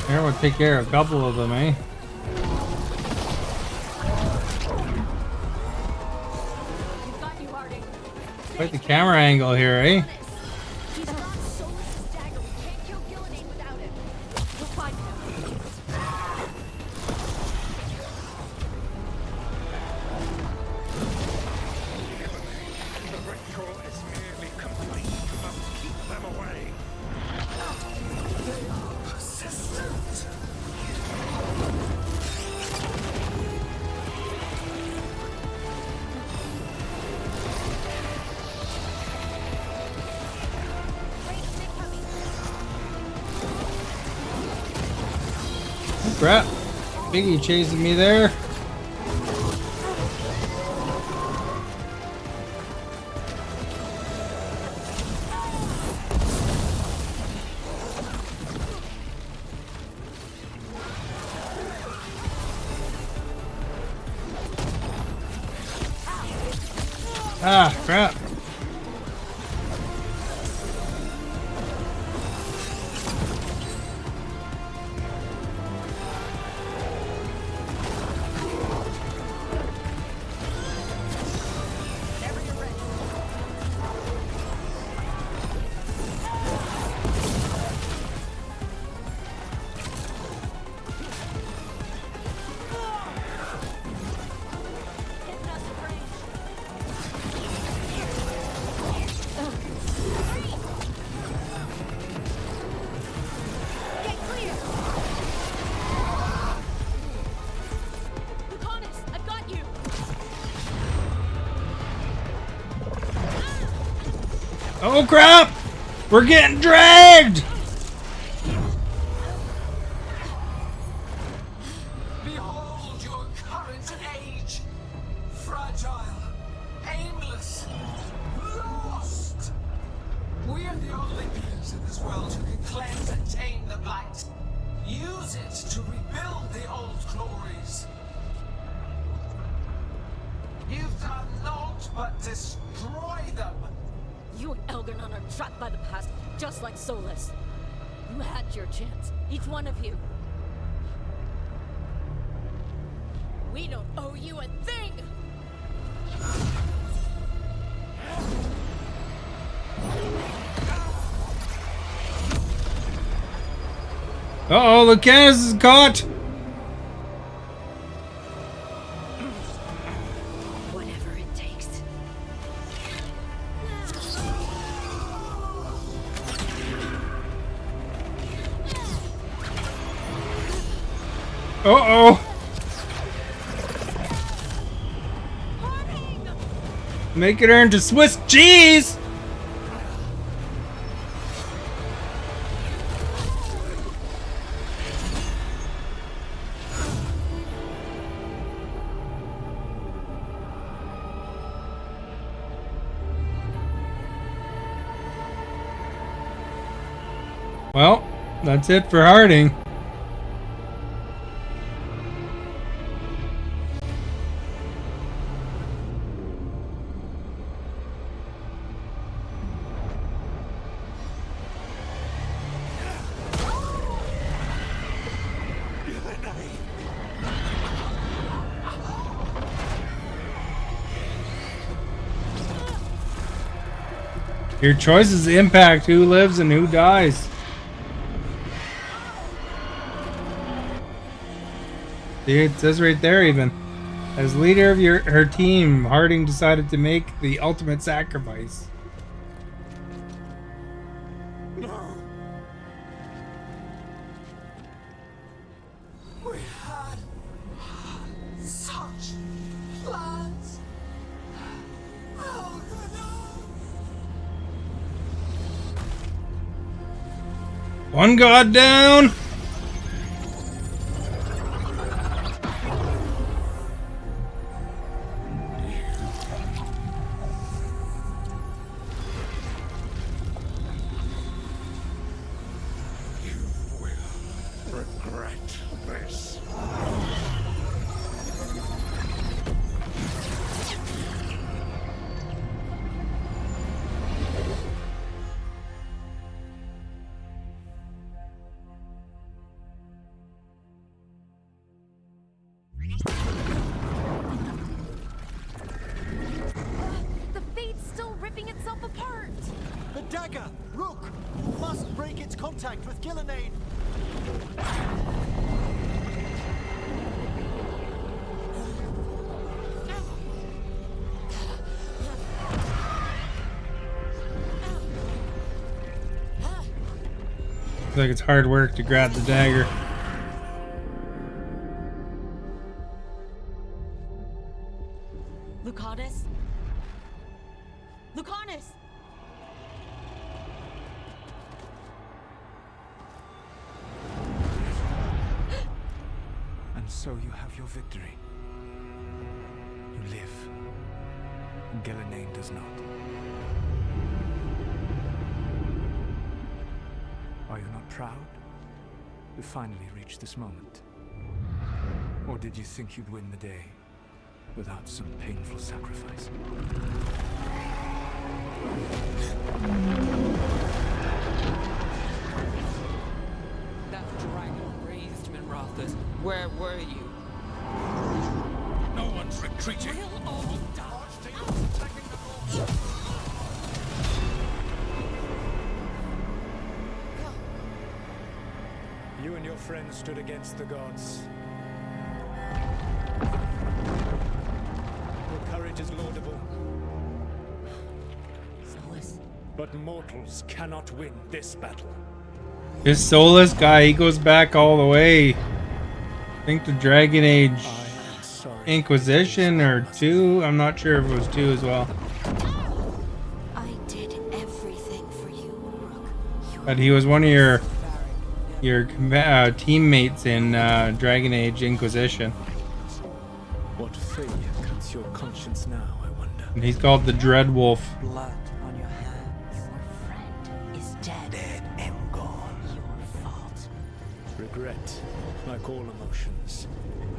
Here, we'll take care of a couple of them, eh? Quite the camera angle here, eh? He's got Solus's dagger. We can't kill Gillenane without it. We'll find him. The ritual is nearly complete. We must keep them away. They are persistent. Oh, crap. Biggie chasing me there. Ah, crap. Oh crap! We're getting dragged! Behold your current age. Fragile, aimless, lost. We are the only beings in this world who can cleanse and tame the blight. Use it to rebuild the old glories. You've done naught but destroy them. You and Elganon are trapped by the past, just like Solus. You had your chance, each one of you. We don't owe you a thing! Uh-oh, Lucanus is caught! Whatever it takes. Uh-oh! Making her into Swiss cheese! Well, that's it for Harding. Your choices impact who lives and who dies. See, it says right there even. As leader of her team, Harding decided to make the ultimate sacrifice. No. We had such plans. Oh, One god down! Regret this. dagger! Rook! You must break its contact with Gillenane! Looks like it's hard work to grab the dagger. Lucanus? Lucanus! And so you have your victory. You live. Gillenane does not. Are you not proud to finally reach this moment? Or did you think you'd win the day without some painful sacrifice? That dragon raised Minrathus. Where were you? No one's retreating. We'll all die. You and your friends stood against the gods. Your courage is laudable. Solus. But mortals cannot win this battle. This Solus guy, he goes back all the way. I think the Dragon Age Inquisition or 2. I'm not sure if it was 2 as well. I did everything for you, Rook. But he was one of your teammates in Dragon Age Inquisition. What failure cuts your conscience now, I wonder? And he's called the Dread Wolf. Blood on your hands. Your friend is dead. Dead and gone. Your fault. Regret, like all emotions,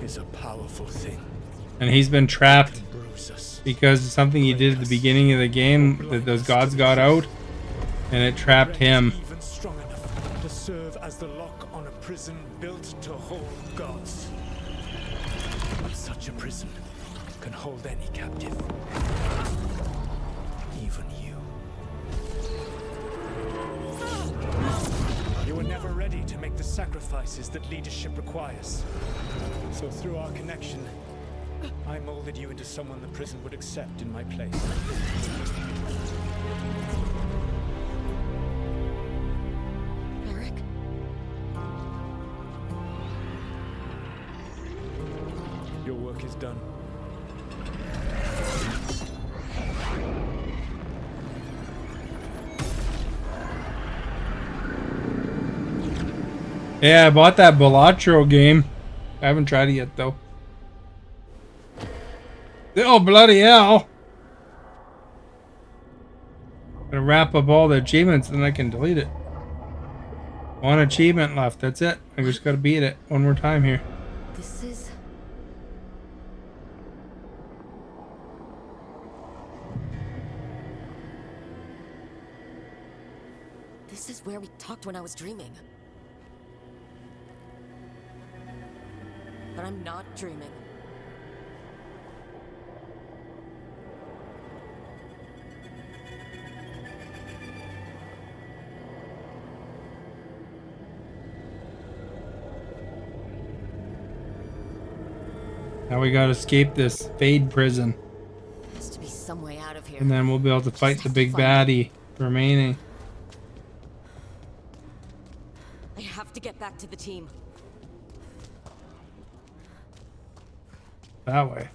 is a powerful thing. And he's been trapped Bruise us. because of something he did at the beginning of the game, that those gods got out, and it trapped him. Even strong enough to serve as the lock on a prison built to hold gods. But such a prison can hold any captive. Even you. You were never ready to make the sacrifices that leadership requires. So through our connection, I molded you into someone the prison would accept in my place. Eric? Your work is done. Yeah, I bought that Balatro game. I haven't tried it yet though. Oh, bloody hell. Gonna wrap up all the achievements, then I can delete it. One achievement left, that's it. I just gotta beat it one more time here. This is... This is where we talked when I was dreaming. But I'm not dreaming. Now we gotta escape this Fade prison. There has to be some way out of here. And then we'll be able to fight the big baddie remaining. I have to get back to the team. That way.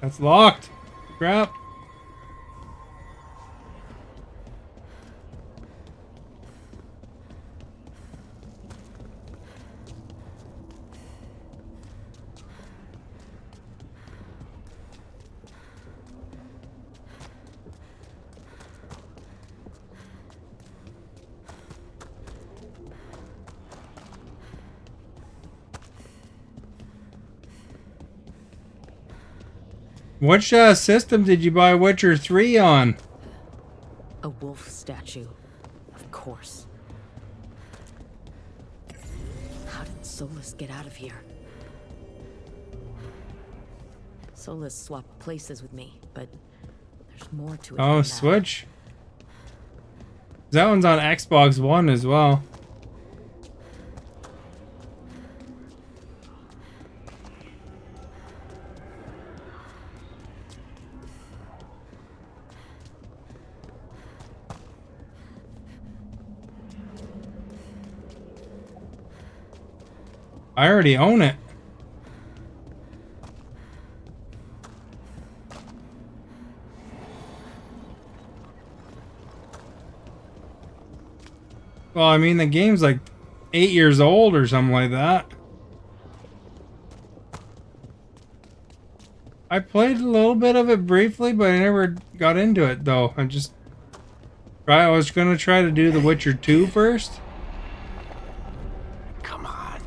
That's locked. Crap. Which system did you buy Witcher 3 on? A wolf statue, of course. How did Solus get out of here? Solus swapped places with me, but there's more to it. Oh, Switch? That one's on Xbox One as well. I already own it. Well, I mean, the game's like 8 years old or something like that. I played a little bit of it briefly, but I never got into it, though. I was gonna try to do The Witcher 2 first. Come on.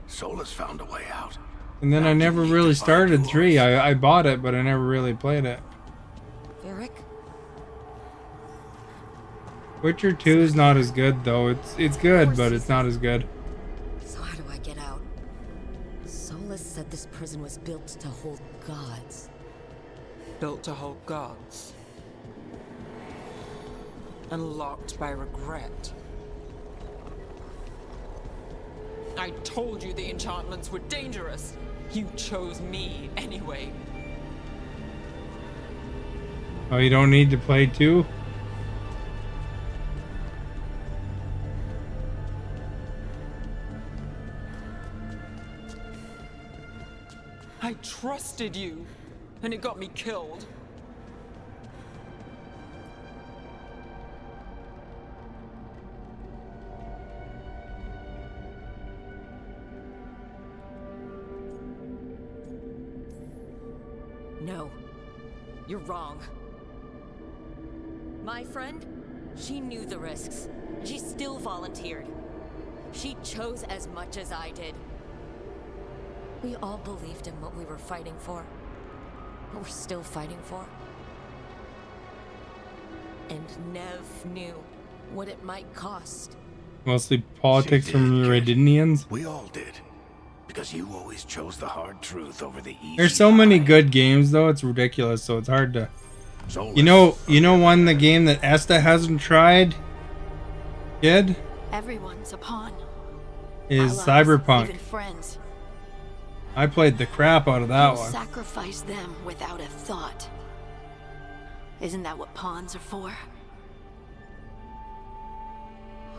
Solus found a way out. And then I never really started 3. I bought it, but I never really played it. Varric? Witcher 2 is not as good, though. It's good, but it's not as good. So how do I get out? Solus said this prison was built to hold gods. Built to hold gods. And locked by regret. I told you the enchantments were dangerous. You chose me anyway. Oh, you don't need to play 2? I trusted you, and it got me killed. No, you're wrong. My friend, she knew the risks. She still volunteered. She chose as much as I did. We all believed in what we were fighting for. What we're still fighting for. And Nev knew what it might cost. Mostly politics from the Redinians. We all did. Because you always chose the hard truth over the easy. There's so many good games, though. It's ridiculous, so it's hard to... Solus. You know one, the game that Esta hasn't tried, kid? Everyone's a pawn. Is Allies, Cyberpunk. even friends. I played the crap out of that You'll one. sacrifice them without a thought. Isn't that what pawns are for?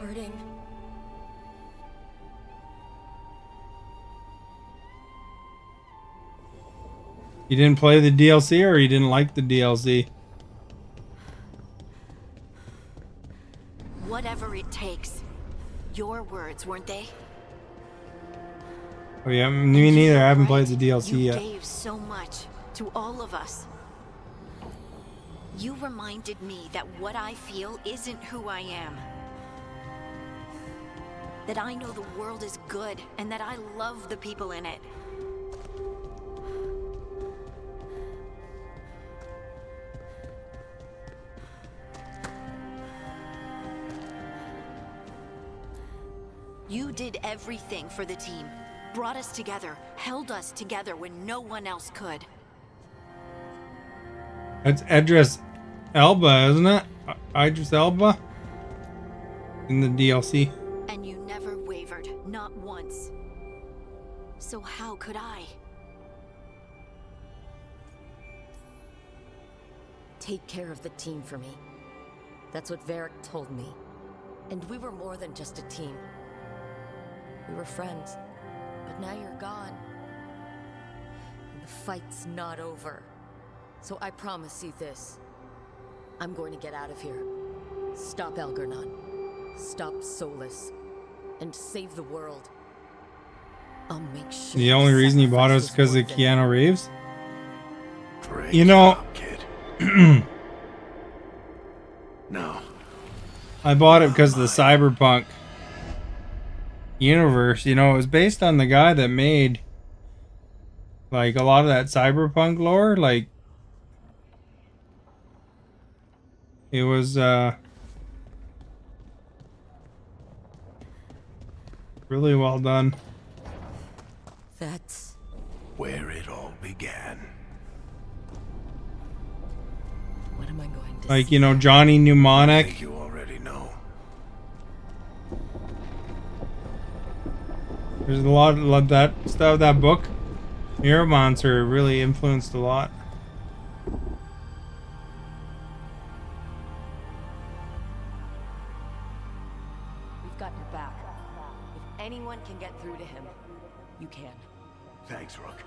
Hurting. You didn't play the DLC, or you didn't like the DLC? Whatever it takes. Your words, weren't they? Oh yeah, me neither. I haven't played the DLC You yet. gave so much to all of us. You reminded me that what I feel isn't who I am. That I know the world is good and that I love the people in it. You did everything for the team. Brought us together, held us together when no one else could. That's Idris Elba, isn't it? Idris Elba? In the DLC. And you never wavered, not once. So how could I? Take care of the team for me. That's what Varric told me. And we were more than just a team. We were friends. But now you're gone. And the fight's not over. So I promise you this. I'm going to get out of here. Stop Elgar'nan. Stop Solus. And save the world. I'll make sure. The only reason you bought it was because of Keanu Reeves? Great You know... job, kid. No. I bought it because of the Cyberpunk universe. You know, it was based on the guy that made like a lot of that Cyberpunk lore. Like it was really well done. That's where it all began. Like, you know, Johnny Mnemonic. You already know. There's a lot of that stuff. That book, Mirror Monster, really influenced a lot. We've got your back. If anyone can get through to him, you can. Thanks, Rook.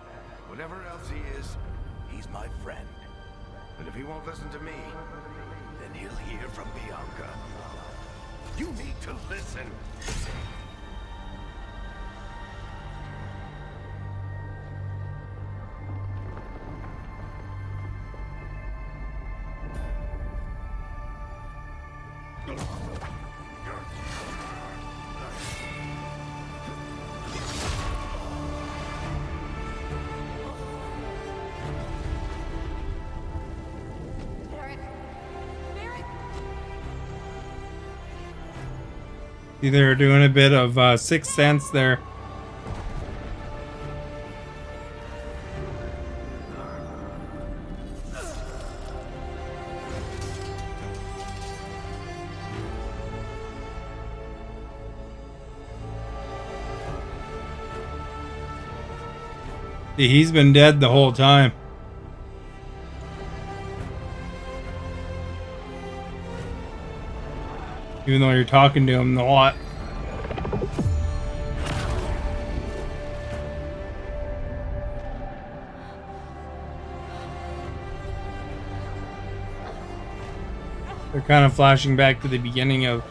Whatever else he is, he's my friend. And if he won't listen to me, then he'll hear from Bianca. You need to listen. They're doing a bit of Sixth Sense there. See, he's been dead the whole time. Even though you're talking to him a lot. They're kind of flashing back to the beginning of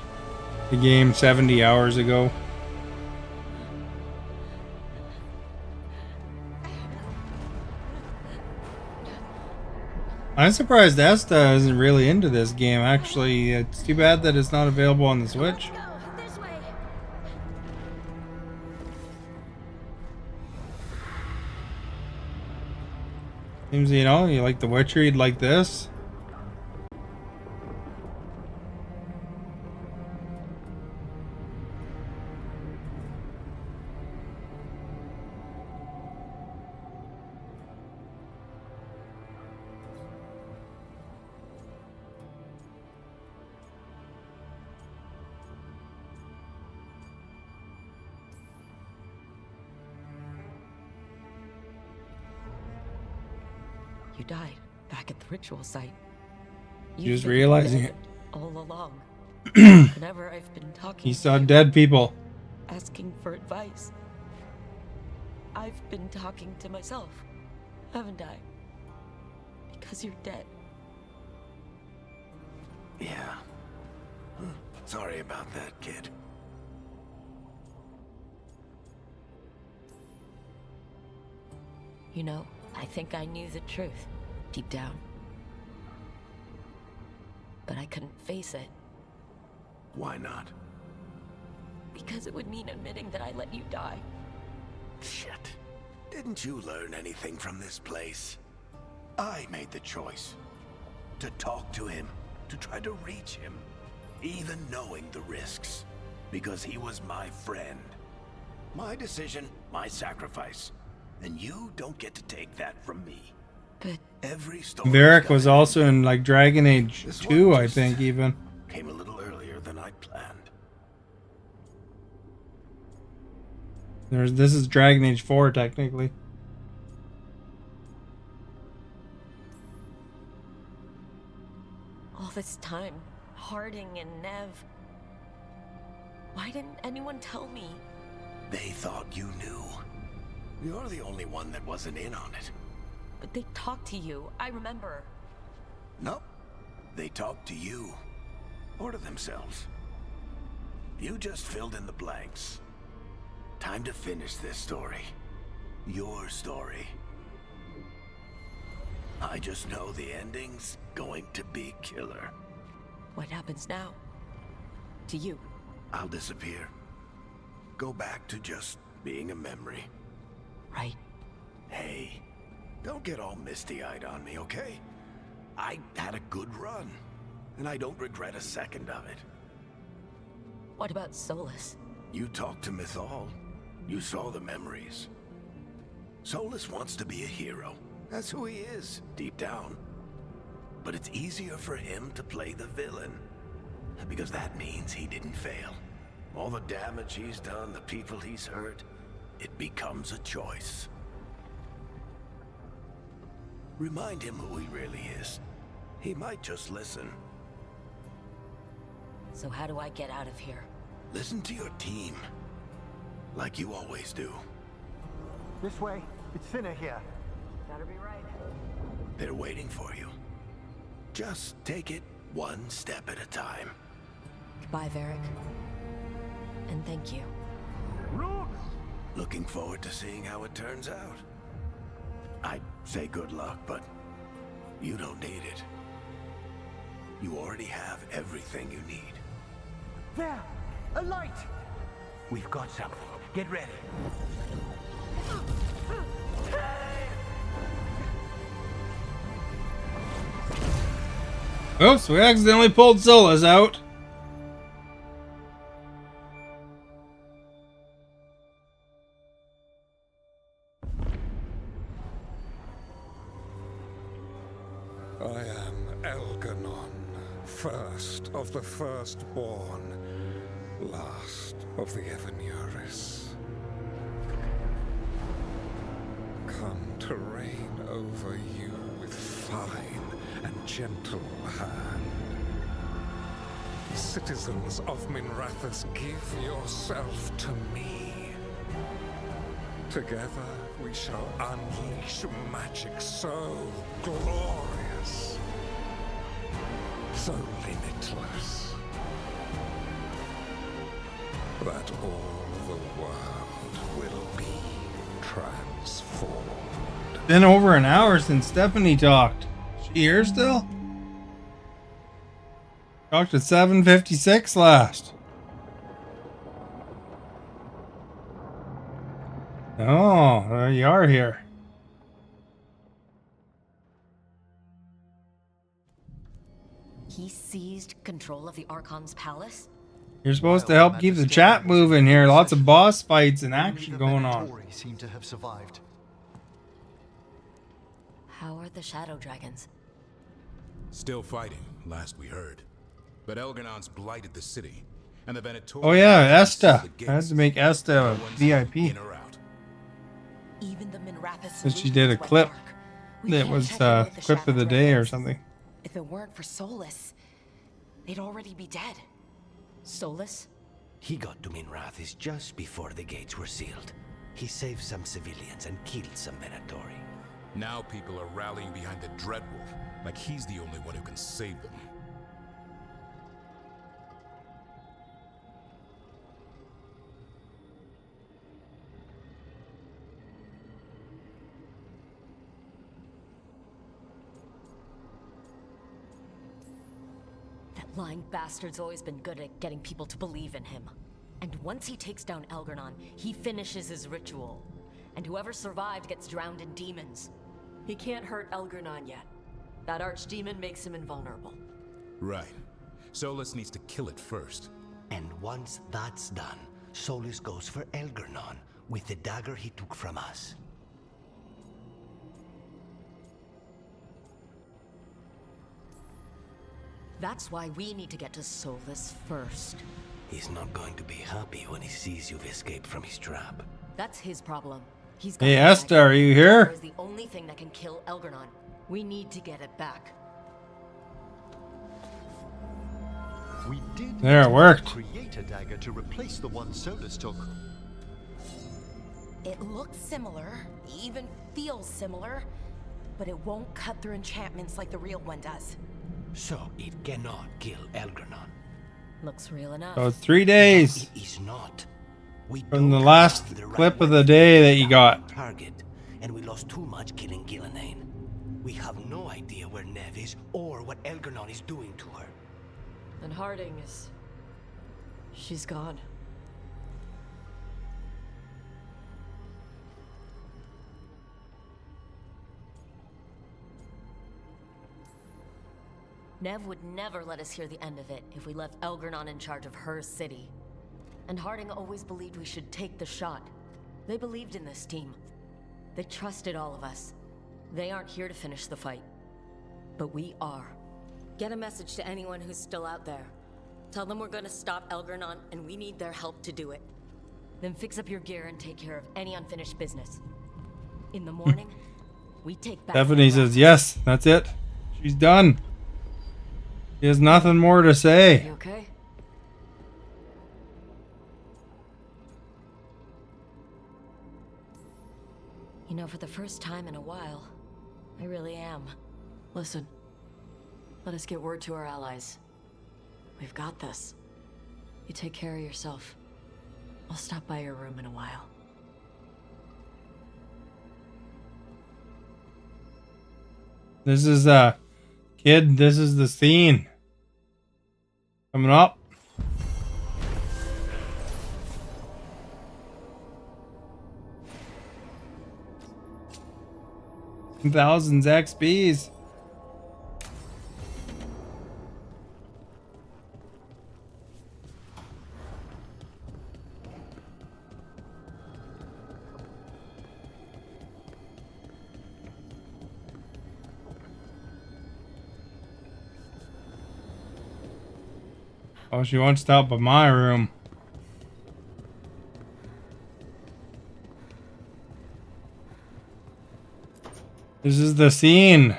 the game 70 hours ago. I'm surprised Esta isn't really into this game, actually. It's too bad that it's not available on the Switch. Seems, you know, you like The Witcher, you'd like this. You died back at the ritual site. Just realizing it. All along. Whenever I've been talking, He saw dead people. asking for advice, I've been talking to myself, haven't I? Because you're dead. Yeah. Sorry about that, kid. You know, I think I knew the truth, deep down. But I couldn't face it. Why not? Because it would mean admitting that I let you die. Shit. Didn't you learn anything from this place? I made the choice. To talk to him, to try to reach him, even knowing the risks. Because he was my friend. My decision, my sacrifice. And you don't get to take that from me. But every story Varric was also in like Dragon Age 2, I think, even. Came a little earlier than I'd planned. This is Dragon Age 4, technically. all this time, Harding and Nev, why didn't anyone tell me? They thought you knew. You're the only one that wasn't in on it. But they talked to you, I remember. Nope. They talked to you. Or to themselves. You just filled in the blanks. Time to finish this story. Your story. I just know the ending's going to be killer. What happens now? To you? I'll disappear. Go back to just being a memory. Right. Hey, don't get all misty-eyed on me, okay? I had a good run, and I don't regret a second of it. What about Solus? You talked to Mythal. You saw the memories. Solus wants to be a hero. That's who he is, deep down. but it's easier for him to play the villain. Because that means he didn't fail. All the damage he's done, the people he's hurt, it becomes a choice. Remind him who he really is. He might just listen. So how do I get out of here? Listen to your team. Like you always do. This way. It's thinner here. Better be right. They're waiting for you. Just take it one step at a time. Goodbye, Varric. And thank you. Looking forward to seeing how it turns out. I'd say good luck, but you don't need it. You already have everything you need. There! A light! We've got something. Get ready. Oops, we accidentally pulled Solus out. I am Elganon, first of the firstborn, last of the Evanuris. Come to reign over you with fine and gentle hand. Citizens of Minrathous, give yourself to me. Together we shall unleash magic so glorious, so limitless, that all the world will be transformed. Been over an hour since Stephanie talked. She here still? Talked at 7:56 last. Oh, there you are here. He seized control of the Archon's palace? You're supposed to help keep the chat moving here. Lots of boss fights and action going on. Seem to have survived. How are the Shadow Dragons? Still fighting, last we heard. But Elganon's blighted the city, and the Venatorians... Oh yeah, Esta. I had to make Esta a VIP. In or out. Even the Minrathous But she did a clip that was clip of the day or something. If it weren't for Solus, they'd already be dead. Solus? He got to Minrathous just before the gates were sealed. He saved some civilians and killed some Venatori. Now people are rallying behind the Dreadwolf, like he's the only one who can save them. That lying bastard's always been good at getting people to believe in him. And once he takes down Elganon, he finishes his ritual. And whoever survived gets drowned in demons. He can't hurt Elganon yet. That archdemon makes him invulnerable. Right. Solus needs to kill it first. And once that's done, Solus goes for Elganon with the dagger he took from us. That's why we need to get to Solus first. He's not going to be happy when he sees you've escaped from his trap. That's his problem. He's Hey Esta, are you here? Is the only thing that can kill Elganon. We need to get it back. We did There, it worked. create a dagger to replace the one Solus took. It looks similar, even feels similar, but it won't cut through enchantments like the real one does. So it cannot kill Elganon. Looks real enough. So it's 3 days It is not. We from the don't last have the clip right of the day that you got. target, and we lost too much killing Gillenane. We have no idea where Nev is or what Elganon is doing to her. And Harding is... she's gone. Nev would never let us hear the end of it if we left Elganon in charge of her city. And Harding always believed we should take the shot. They believed in this team. They trusted all of us. They aren't here to finish the fight. but we are. Get a message to anyone who's still out there. Tell them we're gonna stop Elgranon, and we need their help to do it. Then fix up your gear and take care of any unfinished business. In the morning, we take back. Stephanie says, yes, that's it. She's done. She has nothing more to say. You okay? You know, for the first time in a while, I really am. Listen, let us get word to our allies. We've got this. You take care of yourself. I'll stop by your room in a while. This is kid, this is the scene. Coming up. 1000s XPs. Oh, she won't stop by my room. This is the scene.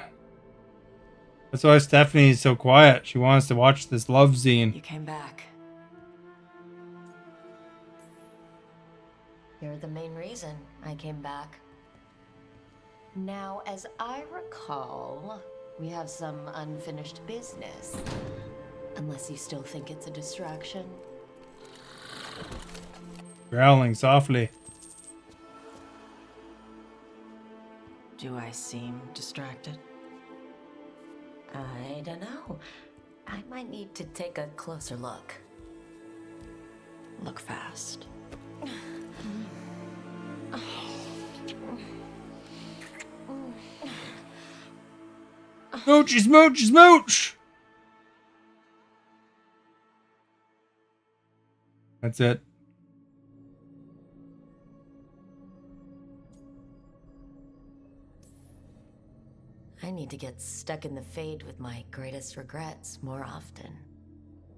That's why Stephanie's so quiet. She wants to watch this love scene. You came back. You're the main reason I came back. Now, as I recall, we have some unfinished business. Unless you still think it's a distraction. Growling softly. Do I seem distracted? I don't know. I might need to take a closer look. Look fast. Smoochy, smoochy, smooch! That's it. I need to get stuck in the Fade with my greatest regrets more often.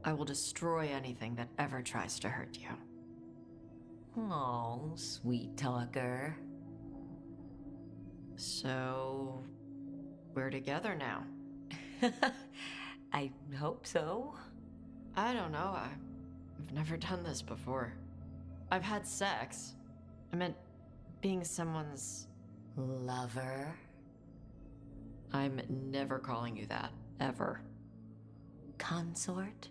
I will destroy anything that ever tries to hurt you. Oh, sweet talker. So, we're together now. I hope so. I don't know. I've never done this before. I've had sex. I meant being someone's lover. I'm never calling you that, ever. Consort?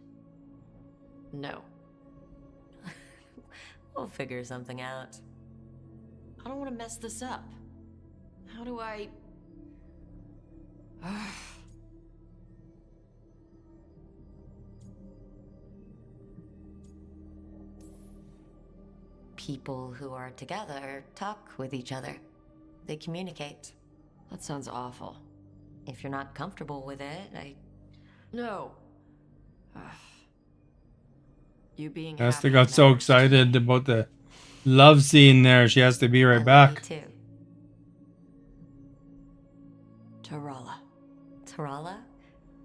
No. We'll figure something out. I don't want to mess this up. How do I... People who are together talk with each other. They communicate. That sounds awful. If you're not comfortable with it, No. You being Esther got so excited about the love scene there, she has to be right back. too. Tarala. Tarala?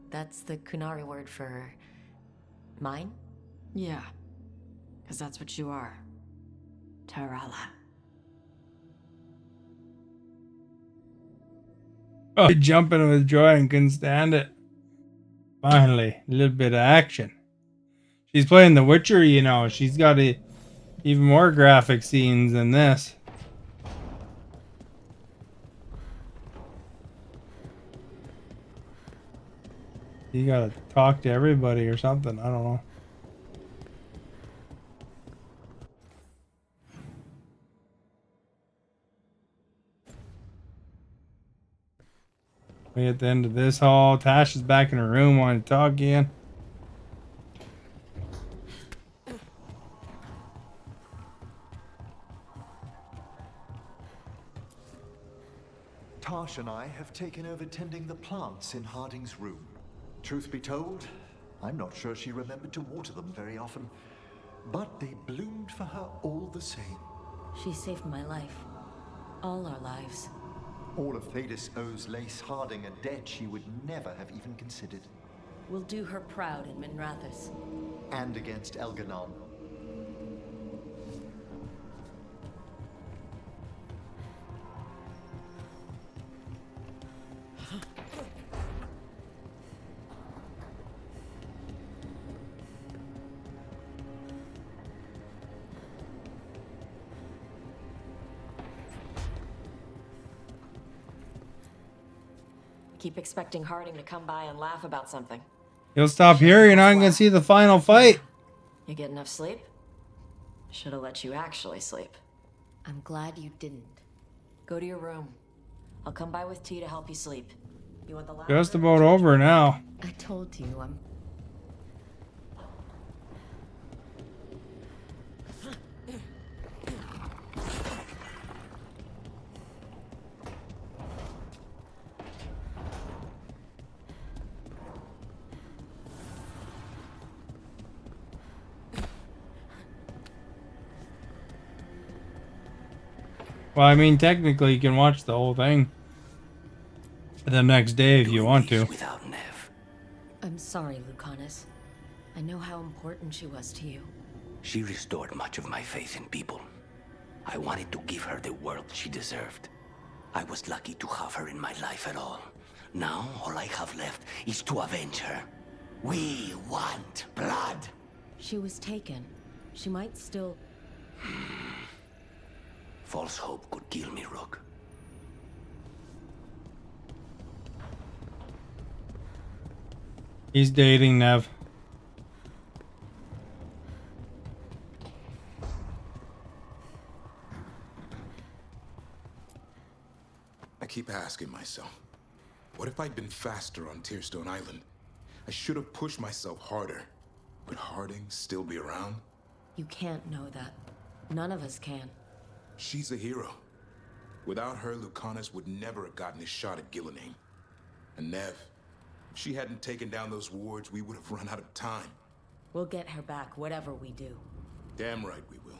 That's the Kunari word for mine? Yeah. Because that's what you are. Tarala. Oh, jumping with joy and couldn't stand it. Finally, a little bit of action. She's playing The Witcher, you know. She's got even more graphic scenes than this. You gotta talk to everybody or something. I don't know. We at the end of this hall. Tash is back in her room wanting to talk again. Tash and I have taken over tending the plants in Harding's room. Truth be told, I'm not sure she remembered to water them very often, but they bloomed for her all the same. She saved my life. All our lives. All of Thedas owes Lace Harding a debt she would never have even considered. We'll do her proud in Minrathous. And against Elganon. Keep expecting Harding to come by and laugh about something. You'll stop here, you're not gonna see the final fight. You get enough sleep? Should have let you actually sleep. I'm glad you didn't. Go to your room. I'll come by with tea to help you sleep. You want the last Just about over now. I told you, I'm... Well, I mean, technically, you can watch the whole thing the next day if you want to. Without Nev. I'm sorry, Lucanus. I know how important she was to you. She restored much of my faith in people. I wanted to give her the world she deserved. I was lucky to have her in my life at all. Now, all I have left is to avenge her. We want blood. She was taken. She might still... False hope could kill me, Rook. He's dating Nev. I keep asking myself, what if I'd been faster on Tearstone Island? I should have pushed myself harder. Would Harding still be around? You can't know that. None of us can. She's a hero. Without her, Lucanus would never have gotten his shot at Gillenane. And Nev, if she hadn't taken down those wards, we would have run out of time. We'll get her back, whatever we do. Damn right we will.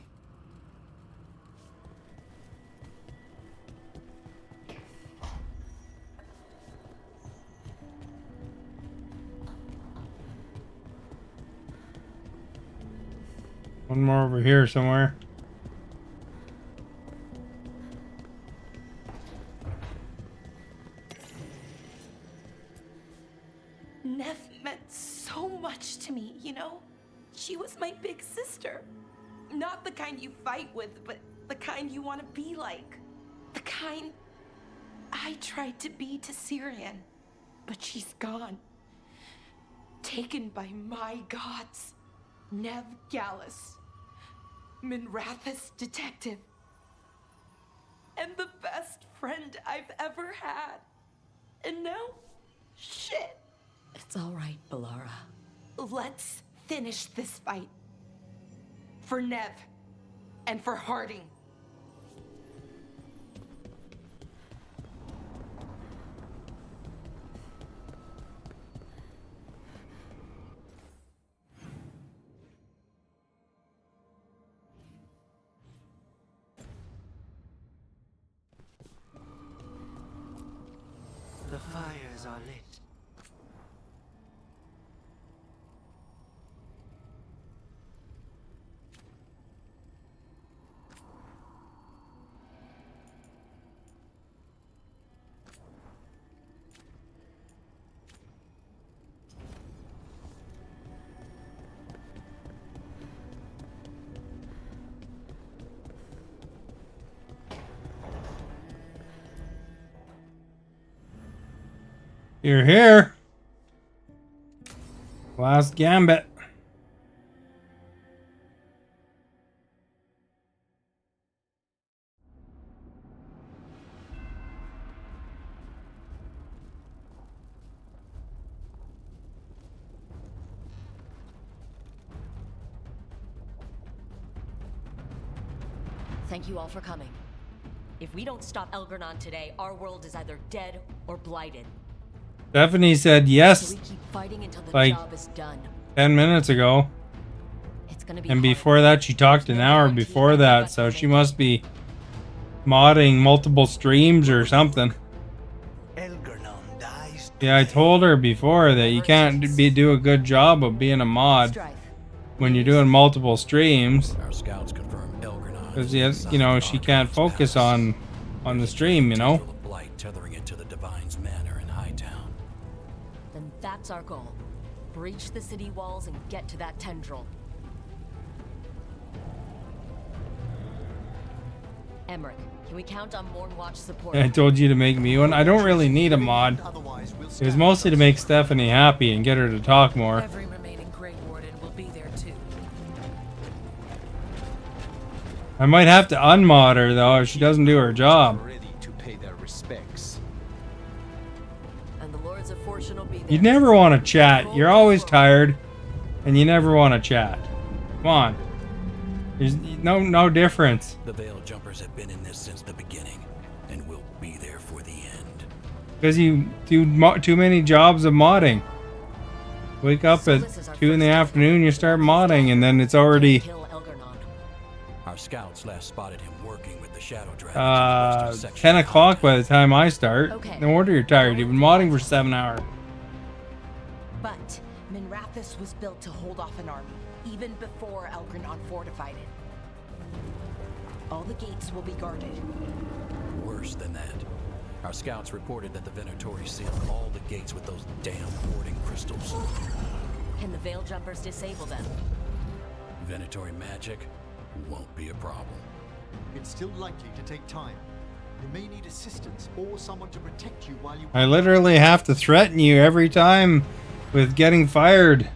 One more over here somewhere. Nev meant so much to me, you know? She was my big sister. Not the kind you fight with, but the kind you want to be like. The kind I tried to be to Syrian. But she's gone. Taken by my gods. Nev Gallus. Minrathous detective. And the best friend I've ever had. And now, shit. It's all right, Bellara. Let's finish this fight. For Nev. And for Harding. The fires are lit. You're here. Last gambit. Thank you all for coming. If we don't stop Elgarnon today, our world is either dead or blighted. Stephanie said yes, So we keep fighting until the like job is done. 10 minutes ago. It's gonna be And hard. before that, she talked an hour before that, so she must be modding multiple streams or something. Yeah, I told her before that you can't do a good job of being a mod when you're doing multiple streams. Our scouts confirm Elgernot. Because you know, she can't focus on the stream, you know. Blight tethering it to the Divine's Manor in Hightown. Then that's our goal. Breach the city walls and get to that tendril. Emmerich, can we count on Mornwatch support? I told you to make me one. I don't really need a mod. It was mostly to make Stephanie happy and get her to talk more. Every remaining Grey Warden will be there too. I might have to unmod her though if she doesn't do her job. Ready to pay their respects. And the Lords of Fortune will be there. You never want to chat. You're always tired, and you never want to chat. Come on. There's no difference. The Veil Jumpers have been in this since the beginning, and will be there for the end. Because you do too many jobs of modding. Wake up at 2 in the afternoon, you start modding, and then it's already Our scouts last spotted him working with the Shadow Dragon. 10 o'clock by the time I start. No wonder you're tired. You've been modding for 7 hours. But Minrathous was built to hold off an army, even before Elgernot fortified it. All the gates will be guarded. Worse than that. Our scouts reported that the Venatori sealed all the gates with those damn hoarding crystals. Can the Veil Jumpers disable them? Venatori magic won't be a problem. It's still likely to take time. You may need assistance or someone to protect you while you... I literally have to threaten you every time with getting fired.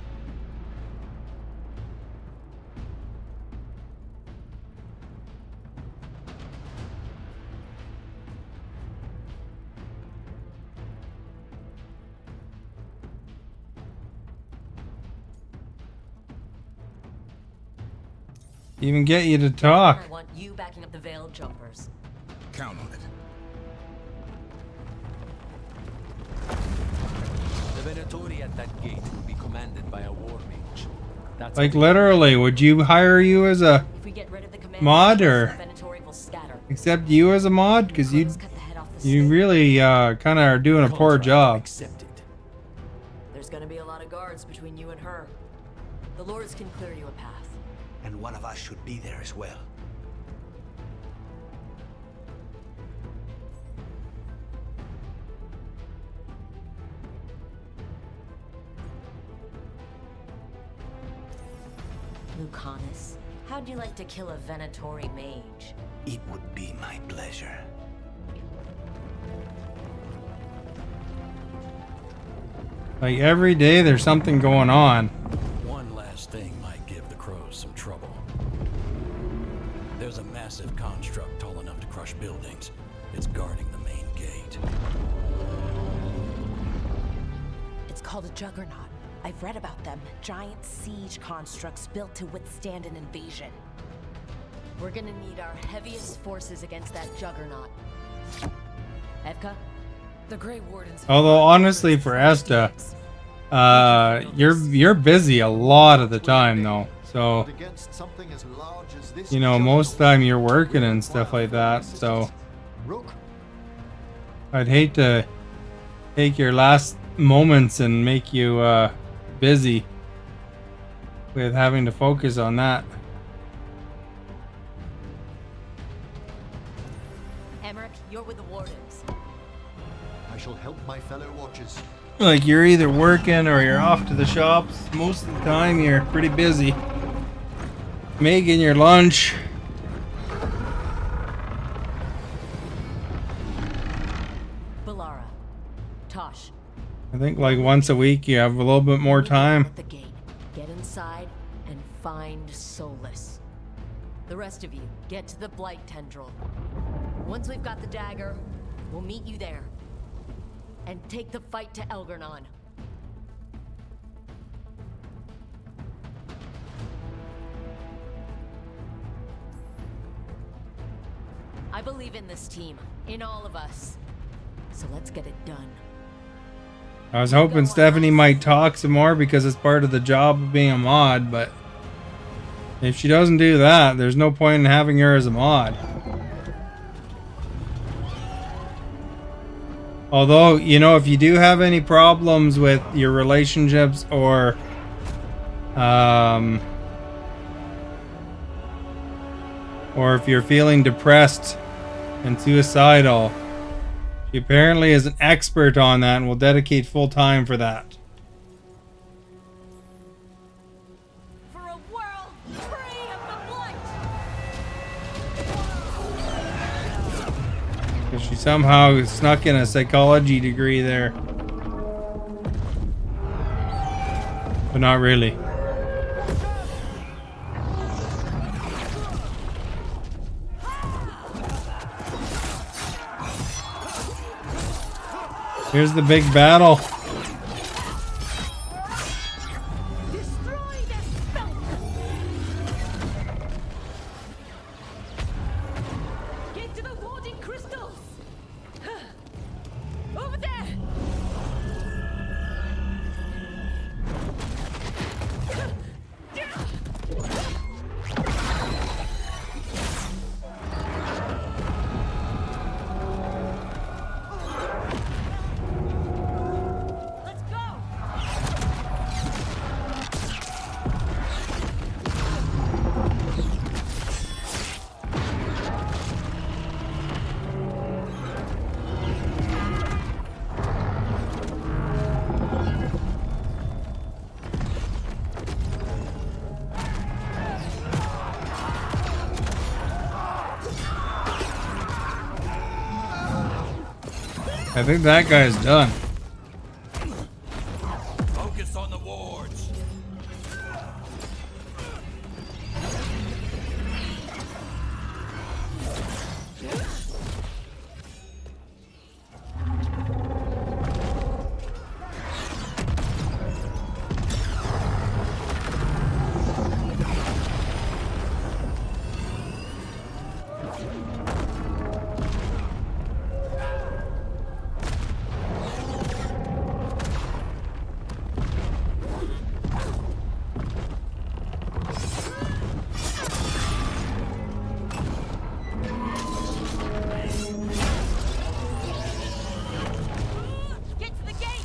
Even get you to talk. I want you backing up the Veil Jumpers. Count on it. The Venatori at that gate will be commanded by a war mage. That's Like literally, would you hire you as a mod or accept you as a mod? Because you really kind of are doing a poor job. There's gonna be a lot of guards between you and her. The Lords can clear you a path. And one of us should be there as well. Lucanus, how'd you like to kill a Venatori mage? It would be my pleasure. Like every day there's something going on. One last thing might give the crows some trouble. There's a massive construct tall enough to crush buildings. It's guarding the main gate. It's called a Juggernaut. I've read about them. Giant siege constructs built to withstand an invasion. We're gonna need our heaviest forces against that Juggernaut. Evka? The Grey Wardens. Although honestly, for Esta, you're busy a lot of the time though. So you know, most of the time you're working and stuff like that. So I'd hate to take your last moments and make you busy with having to focus on that. Emmerich, you're with the Wardens. I shall help my fellow watchers. Like you're either working or you're off to the shops. Most of the time you're pretty busy making your lunch. Balara. Tosh. I think like once a week you have a little bit more time. At the gate. Get inside and find Solus. The rest of you, get to the Blight Tendril. Once we've got the dagger, we'll meet you there. And take the fight to Elgernot. I believe in this team, in all of us. So let's get it done. I was hoping Stephanie might talk some more because it's part of the job of being a mod, but if she doesn't do that, there's no point in having her as a mod. Although, you know, if you do have any problems with your relationships or if you're feeling depressed and suicidal, she apparently is an expert on that and will dedicate full time for that. For a world free of the blight. Because she somehow snuck in a psychology degree there. But not really. Here's the big battle. Get to the warding crystals. Over there. I think that guy's done. Focus on the wards. Get to the gate.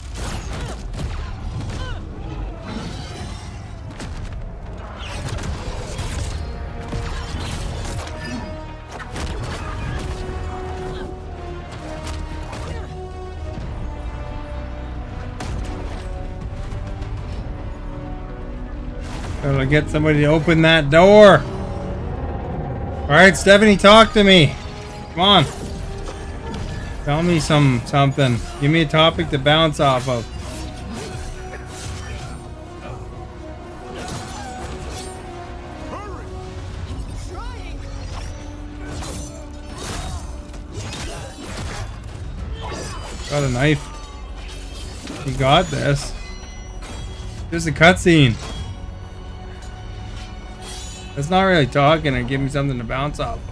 Gotta get somebody to open that door. Alright, Stephanie, talk to me. Come on. Tell me something. Give me a topic to bounce off of. Got a knife. You got this. There's a cutscene. That's not really talking and give me something to bounce off of.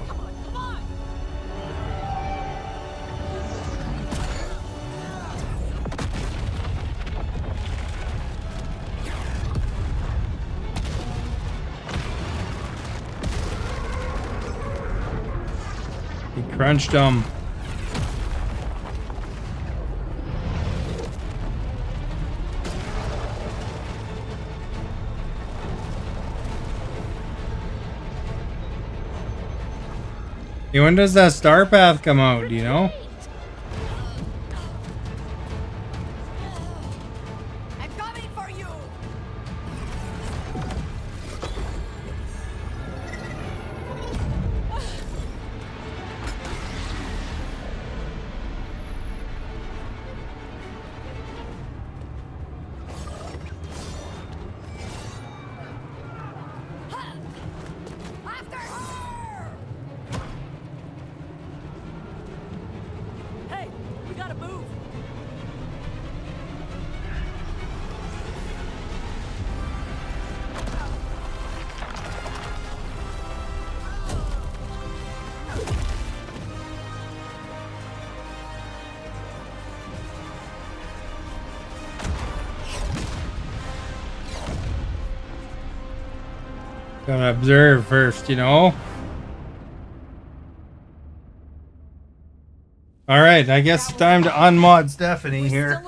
He crunched him. Hey, when does that star path come out, do you know? I'm coming for you. After her! Hey, we gotta move. Gotta observe first, you know? All right, I guess it's time to unmod Stephanie here.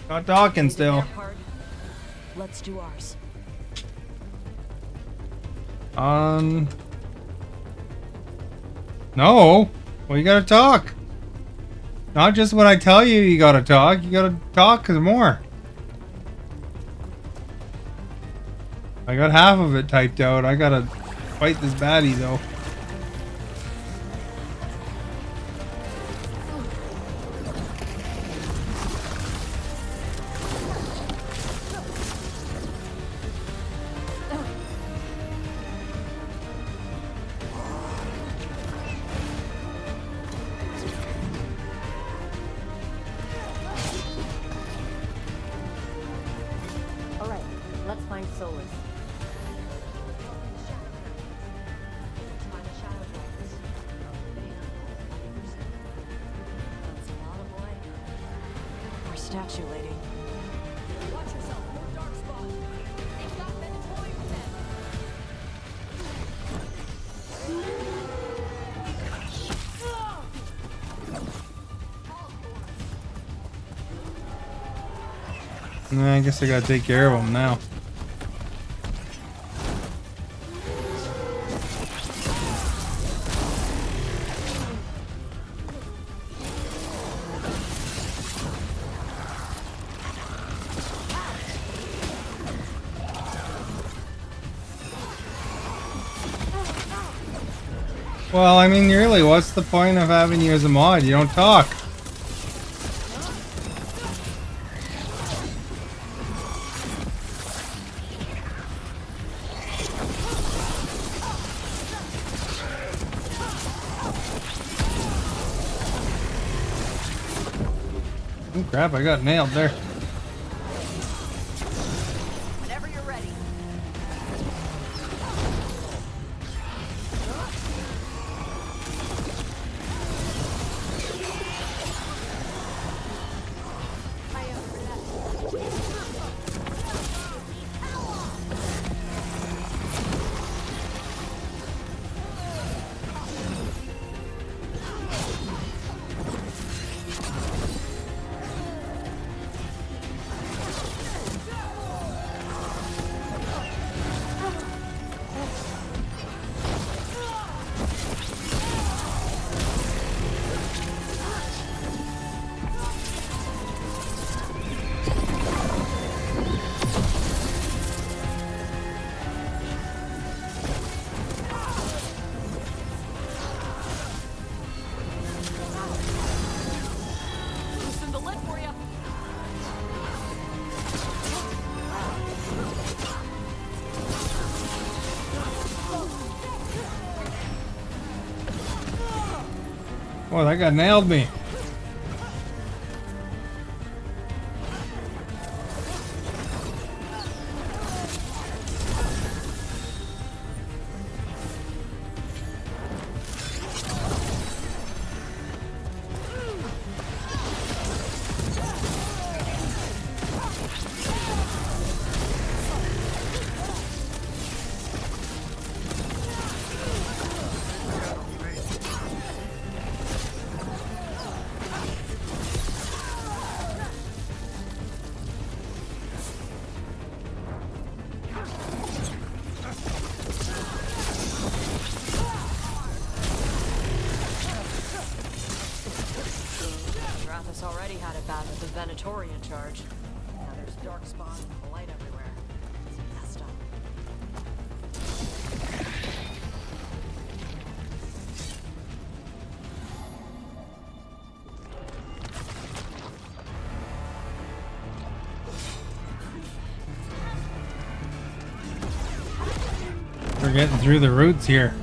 Not talking still. Let's do ours. No. Well, you gotta talk. Not just when I tell you you gotta talk. You gotta talk more. I got half of it typed out. I gotta fight this baddie though. All right, let's find Solus. Our statue lady. Watch yourself, no dark spot. They've got Venatorium then. I guess I gotta take care of him now. Well, I mean, really, what's the point of having you as a mod? You don't talk. Oh crap, I got nailed there. Whenever you're ready. Loosen the lid for you. Boy, that guy nailed me. Drathis already had it bad with the Venatorian charge. Now there's dark spawn and light everywhere. It's messed up. We're getting through the roots here.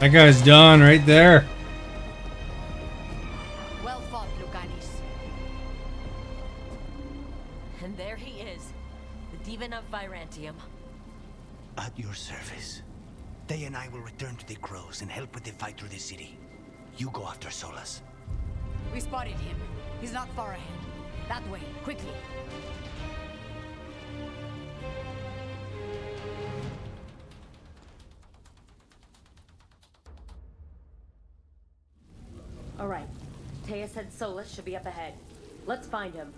That guy's done right there. Well fought, Lucanis. And there he is, the Demon of Virantium. At your service. They and I will return to the Crows and help with the fight through the city. You go after Solus. We spotted him. He's not far ahead. That way, quickly. All right. Taya said Solus should be up ahead. Let's find him.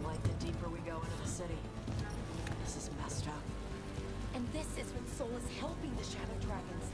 More like the deeper we go into the city. This is messed up. And this is when Solus helping the Shadow Dragons.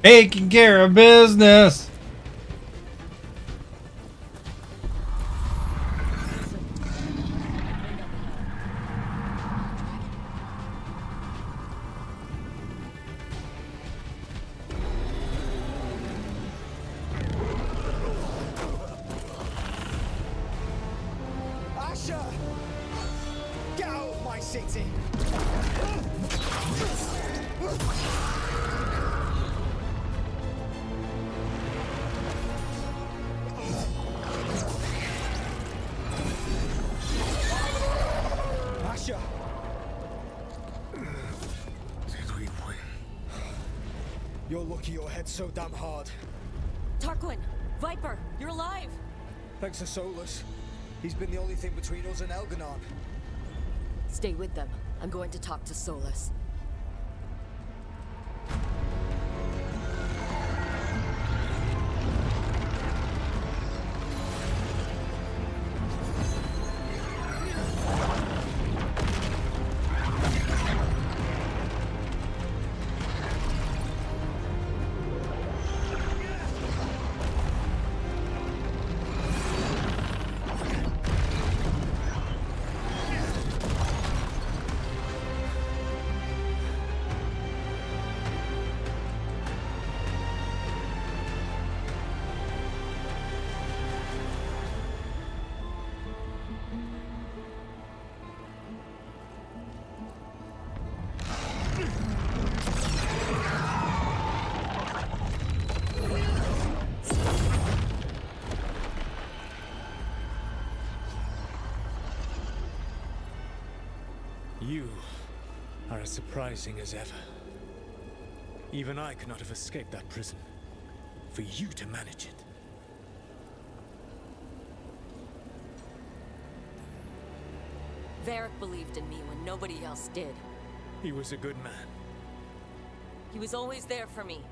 Taking care of business. Asher! Get out of my city! Asher! Did we win? You're lucky your head's so damn hard. Tarquin! Viper! You're alive! Thanks to Solus. He's been the only thing between us and Elganon. Stay with them. I'm going to talk to Solus. You are as surprising as ever. Even I could not have escaped that prison. For you to manage it. Varric believed in me when nobody else did. He was a good man. He was always there for me.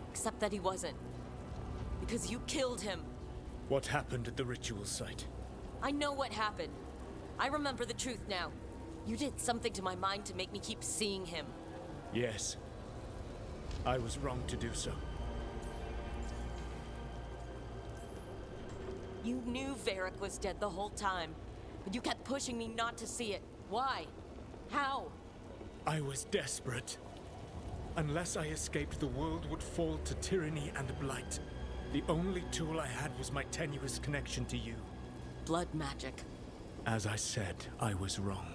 Except that he wasn't. Because you killed him. What happened at the ritual site? I know what happened. I remember the truth now. You did something to my mind to make me keep seeing him. Yes. I was wrong to do so. You knew Varric was dead the whole time, but you kept pushing me not to see it. Why? How? I was desperate. Unless I escaped, the world would fall to tyranny and blight. The only tool I had was my tenuous connection to you. Blood magic. As I said, I was wrong.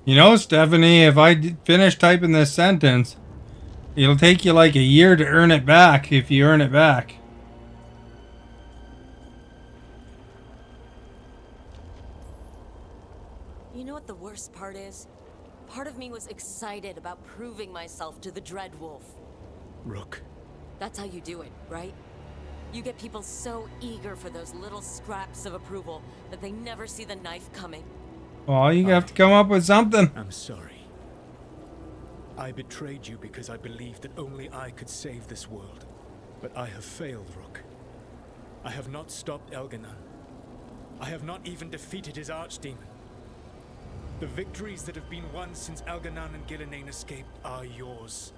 You know, Stephanie, if I finish typing this sentence, it'll take you like a year to earn it back if you earn it back. You know what the worst part is? Part of me was excited about proving myself to the Dreadwolf. Rook. That's how you do it, right? You get people so eager for those little scraps of approval that they never see the knife coming. Well, you have to come up with something. I'm sorry. I betrayed you because I believed that only I could save this world. But I have failed, Rook. I have not stopped Elganon. I have not even defeated his archdemon. The victories that have been won since Elganon and Gillenane escaped are yours,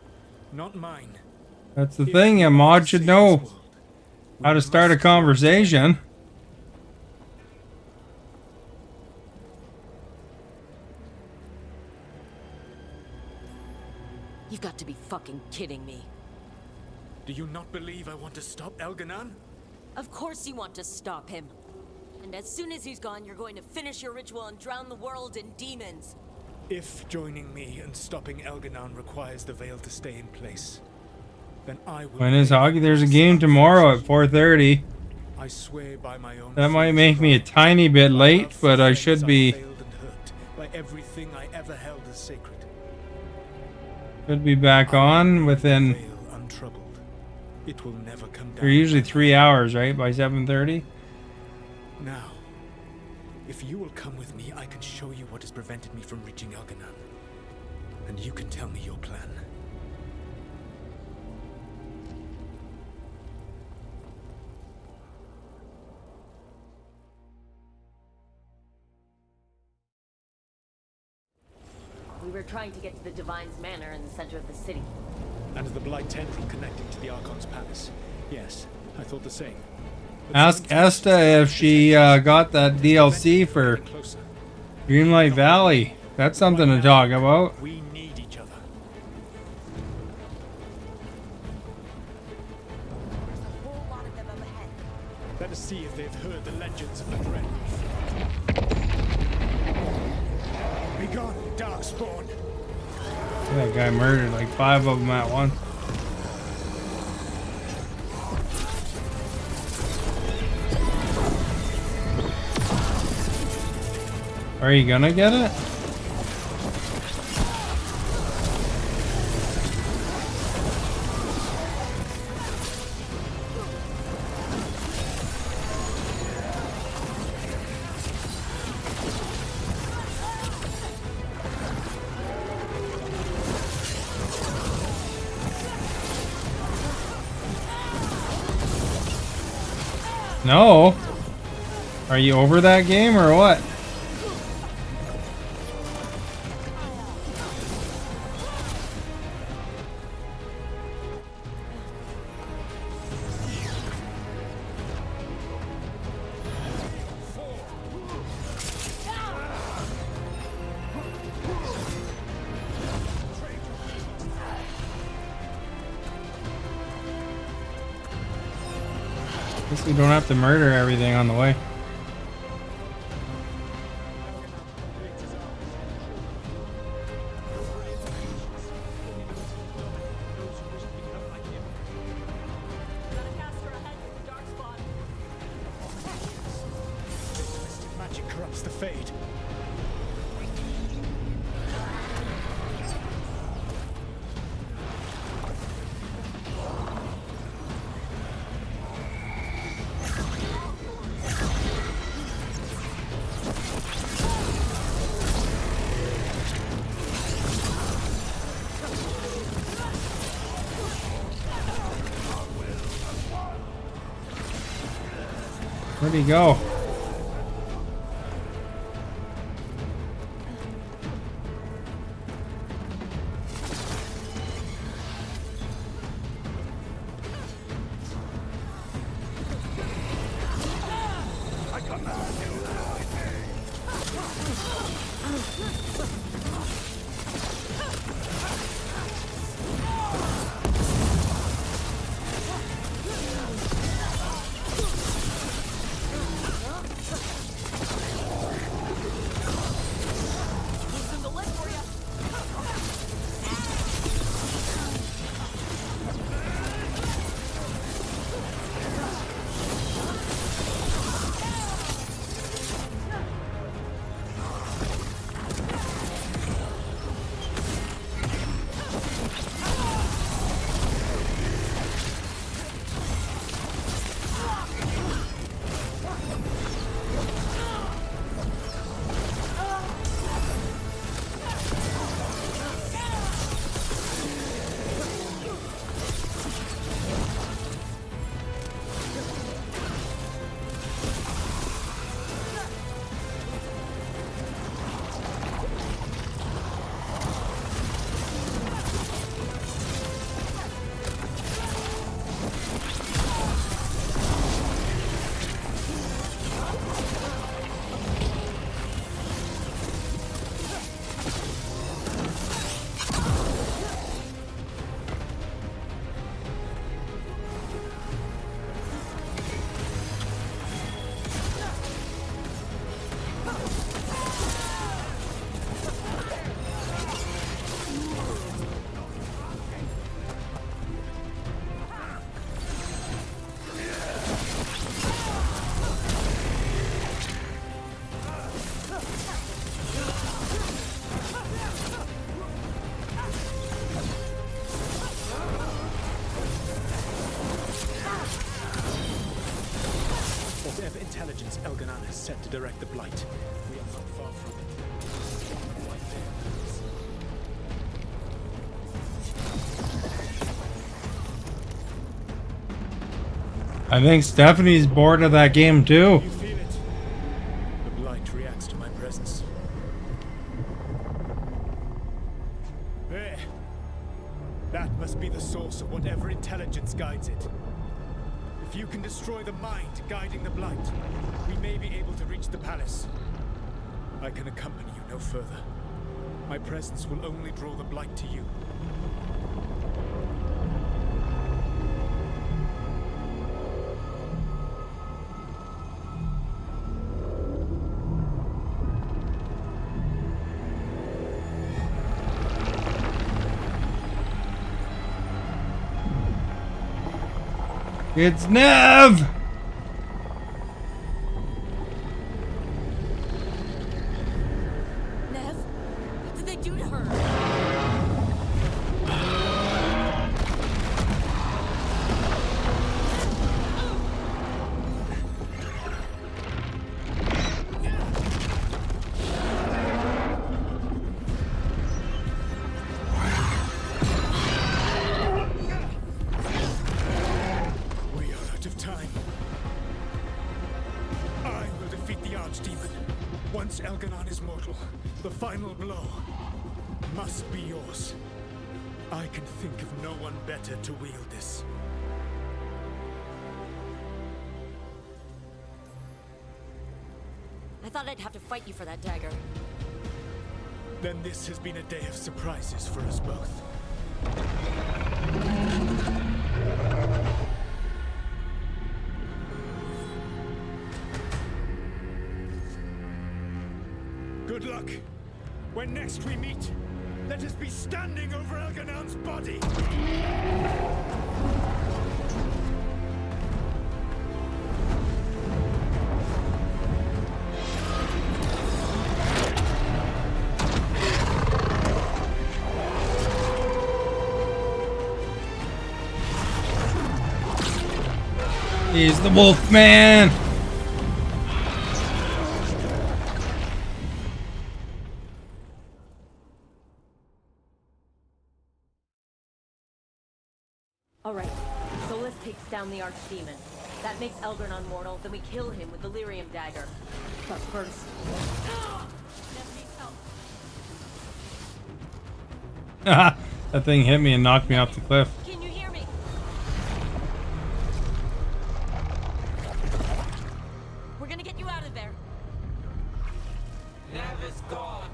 not mine. That's the thing, a mod should know how to start a conversation. You've got to be fucking kidding me. Do you not believe I want to stop Elganon? Of course you want to stop him. And as soon as he's gone, you're going to finish your ritual and drown the world in demons. If joining me and stopping Elganon requires the veil to stay in place, then I will. When is hockey? There's a game tomorrow at 4:30. I swear by my own. That might make me a tiny bit late, but I should be. By everything I ever held as sacred. Should be back on within. It will never come down. They're usually 3 hours, right? By 7:30. Now, if you will come with me, I can show you what has prevented me from reaching Elganon. And you can tell me your plan. We were trying to get to the Divine's Manor in the center of the city. And the Blight Tendril connecting to the Archon's palace. Yes, I thought the same. Ask Esta if she got that DLC for Dreamlight Valley. That's something to talk about. We need each other. There's a whole lot of them up ahead. Let us see if they've heard the legends of the Dreadwolf. Begone, Darkspawn! That guy murdered like 5 of them at once. Are you gonna get it? No. Are you over that game or what? Guess we don't have to murder everything on the way. Magic corrupts the Fade. Where'd he go? intelligence Elganon has set to direct the Blight. We are not far from it. Right there. I think Stephanie's bored of that game too. You feel it? The Blight reacts to my presence. There. That must be the source of whatever intelligence guides it. If you can destroy the mind guiding the Blight, we may be able to reach the palace. I can accompany you no further. My presence will only draw the Blight to you. It's Nev! Nev? What did they do to her? Once Elganon is mortal, the final blow must be yours. I can think of no one better to wield this. I thought I'd have to fight you for that dagger. Then this has been a day of surprises for us both. Good luck. When next we meet, let us be standing over Elganon's body. He's the Wolf Man. Alright, Solus takes down the Archdemon. That makes Elganon mortal, then we kill him with the Lyrium dagger. But first... That thing hit me and knocked me off the cliff. Can you hear me? We're gonna get you out of there. Nev is gone.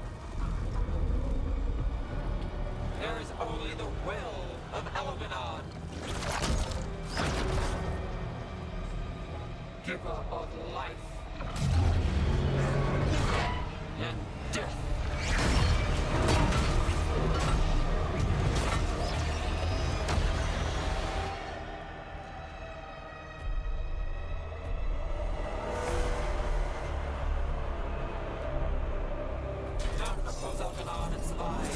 There is only the will of Elganon. Giver of life and death. Not oppose Elganon and survive.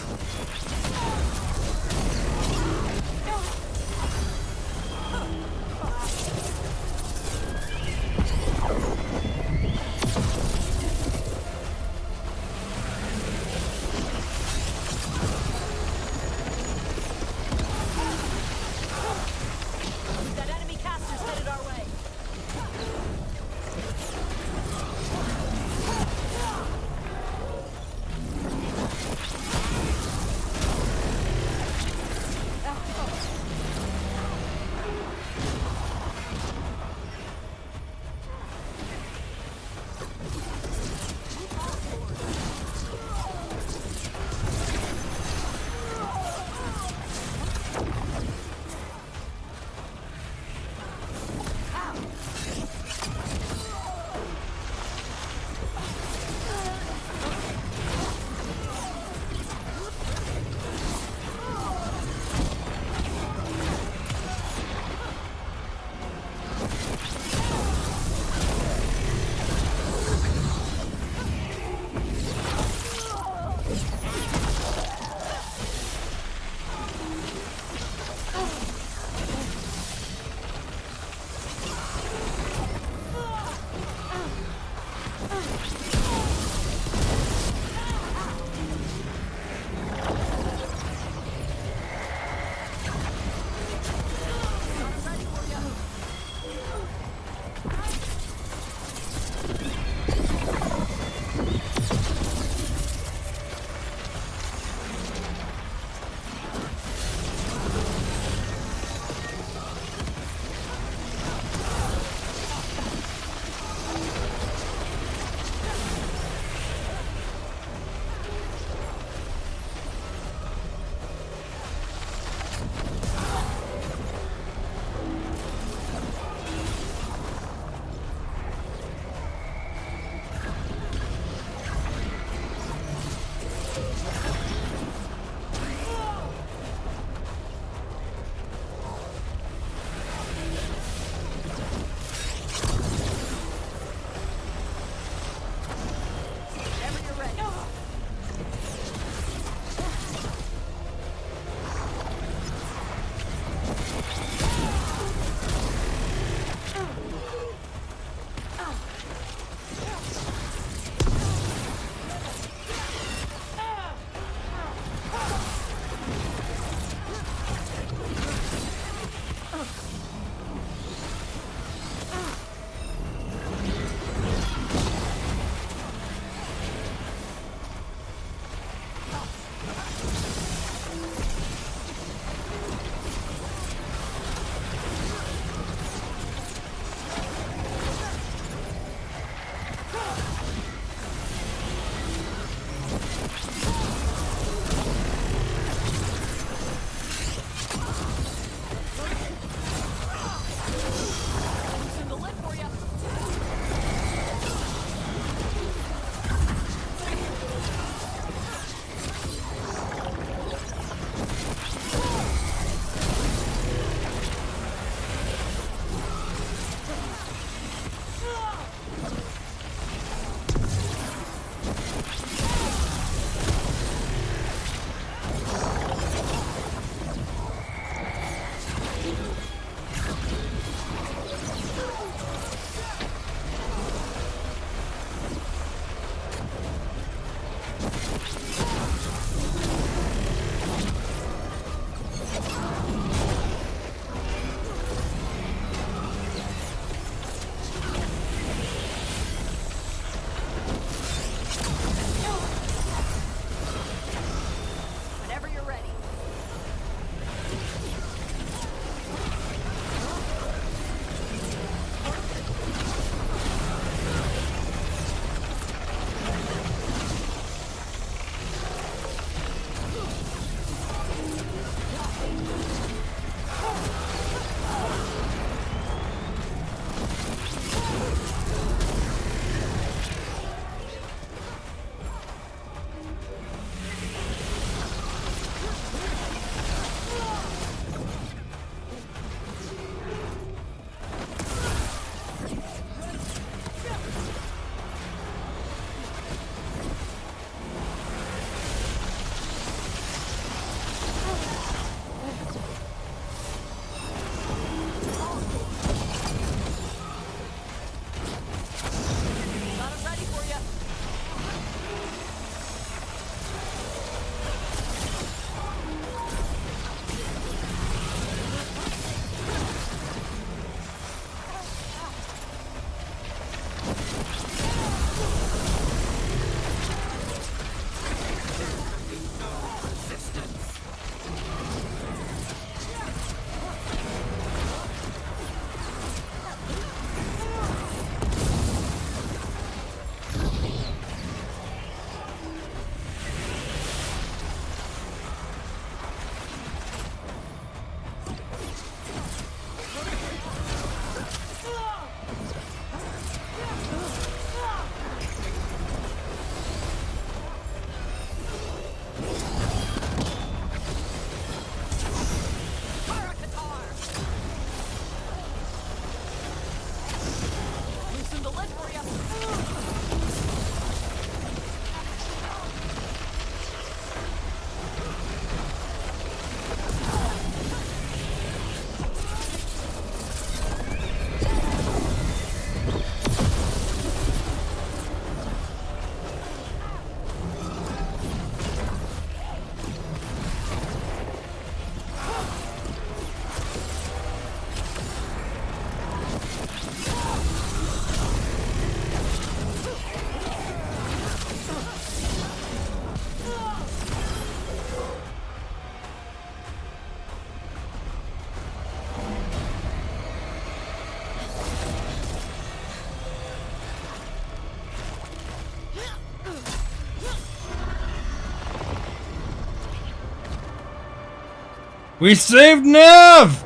We saved Nev!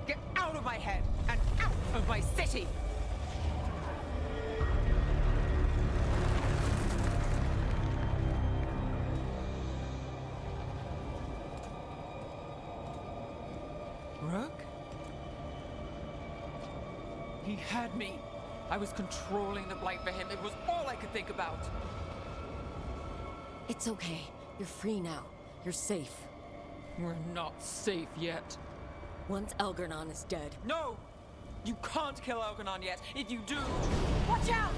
Get out of my head and out of my city! Rook? He had me. I was controlling the blight for him. It was all I could think about. It's okay. You're free now. You're safe. We're not safe yet. Once Elgarnon is dead. No! You can't kill Elgarnon yet. If you do... Watch out!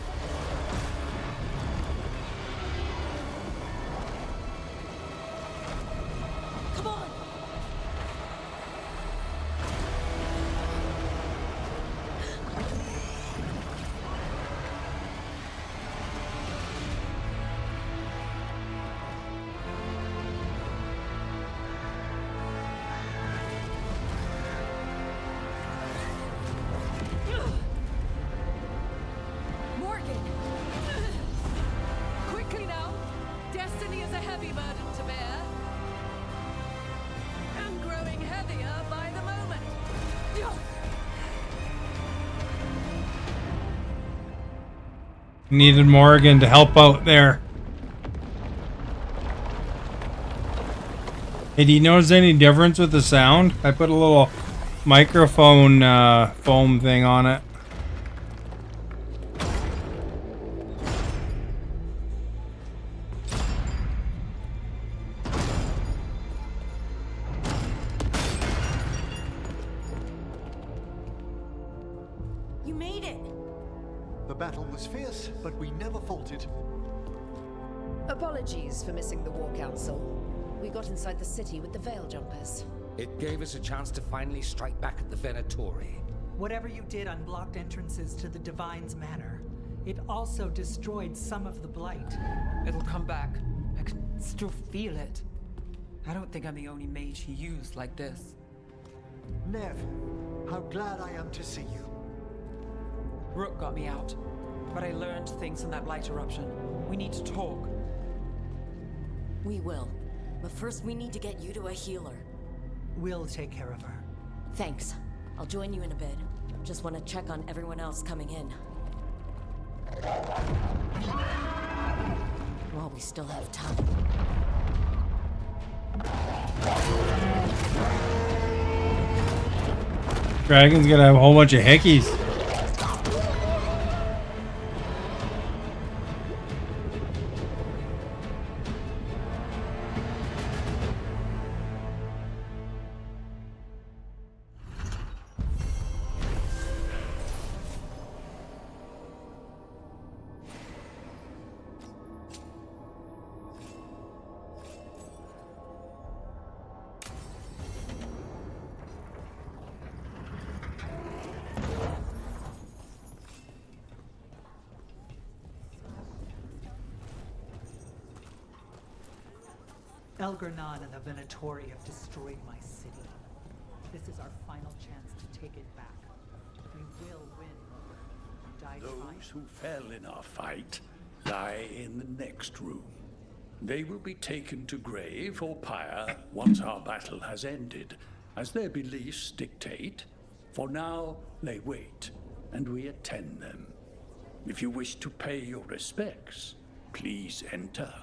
Come on! Morgan! Quickly now! Destiny is a heavy burden to bear. And growing heavier by the moment. Needed Morgan to help out there. Hey, do you notice any difference with the sound? I put a little microphone foam thing on it. You made it! The battle was fierce, but we never faltered. Apologies for missing the War Council. We got inside the city with the Veil Jumpers. It gave us a chance to finally strike back at the Venatori. Whatever you did unblocked entrances to the Divine's Manor. It also destroyed some of the Blight. It'll come back. I can still feel it. I don't think I'm the only mage he used like this. Nev, how glad I am to see you. Rook got me out, but I learned things from that blight eruption. We need to talk. We will. But first we need to get you to a healer. We'll take care of her. Thanks. I'll join you in a bit. Just want to check on everyone else coming in. While we still have time. Dragon's gonna have a whole bunch of hickeys. Elgarnon and the Venatori have destroyed my city. This is our final chance to take it back. We will win, die trying. Those who fell in our fight lie in the next room. They will be taken to grave or pyre once our battle has ended, as their beliefs dictate. For now, they wait, and we attend them. If you wish to pay your respects, please enter.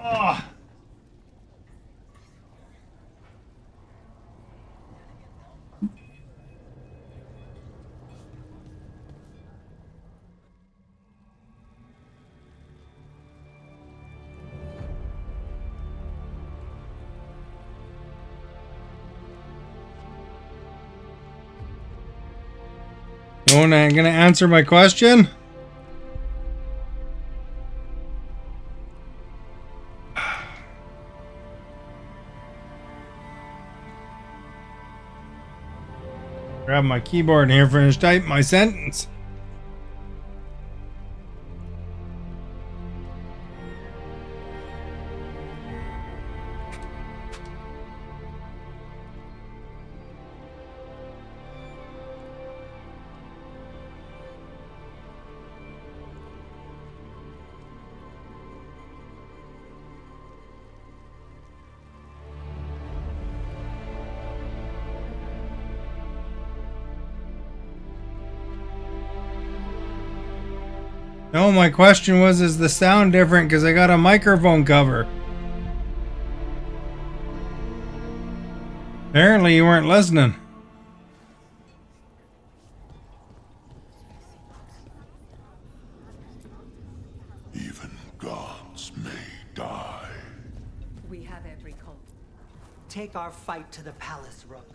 Oh. No one gonna answer my question? Grab my keyboard here, finish type my sentence. No, my question was, is the sound different because I got a microphone cover? Apparently you weren't listening. Even gods may die. We have every confidence. Take our fight to the palace, Rook.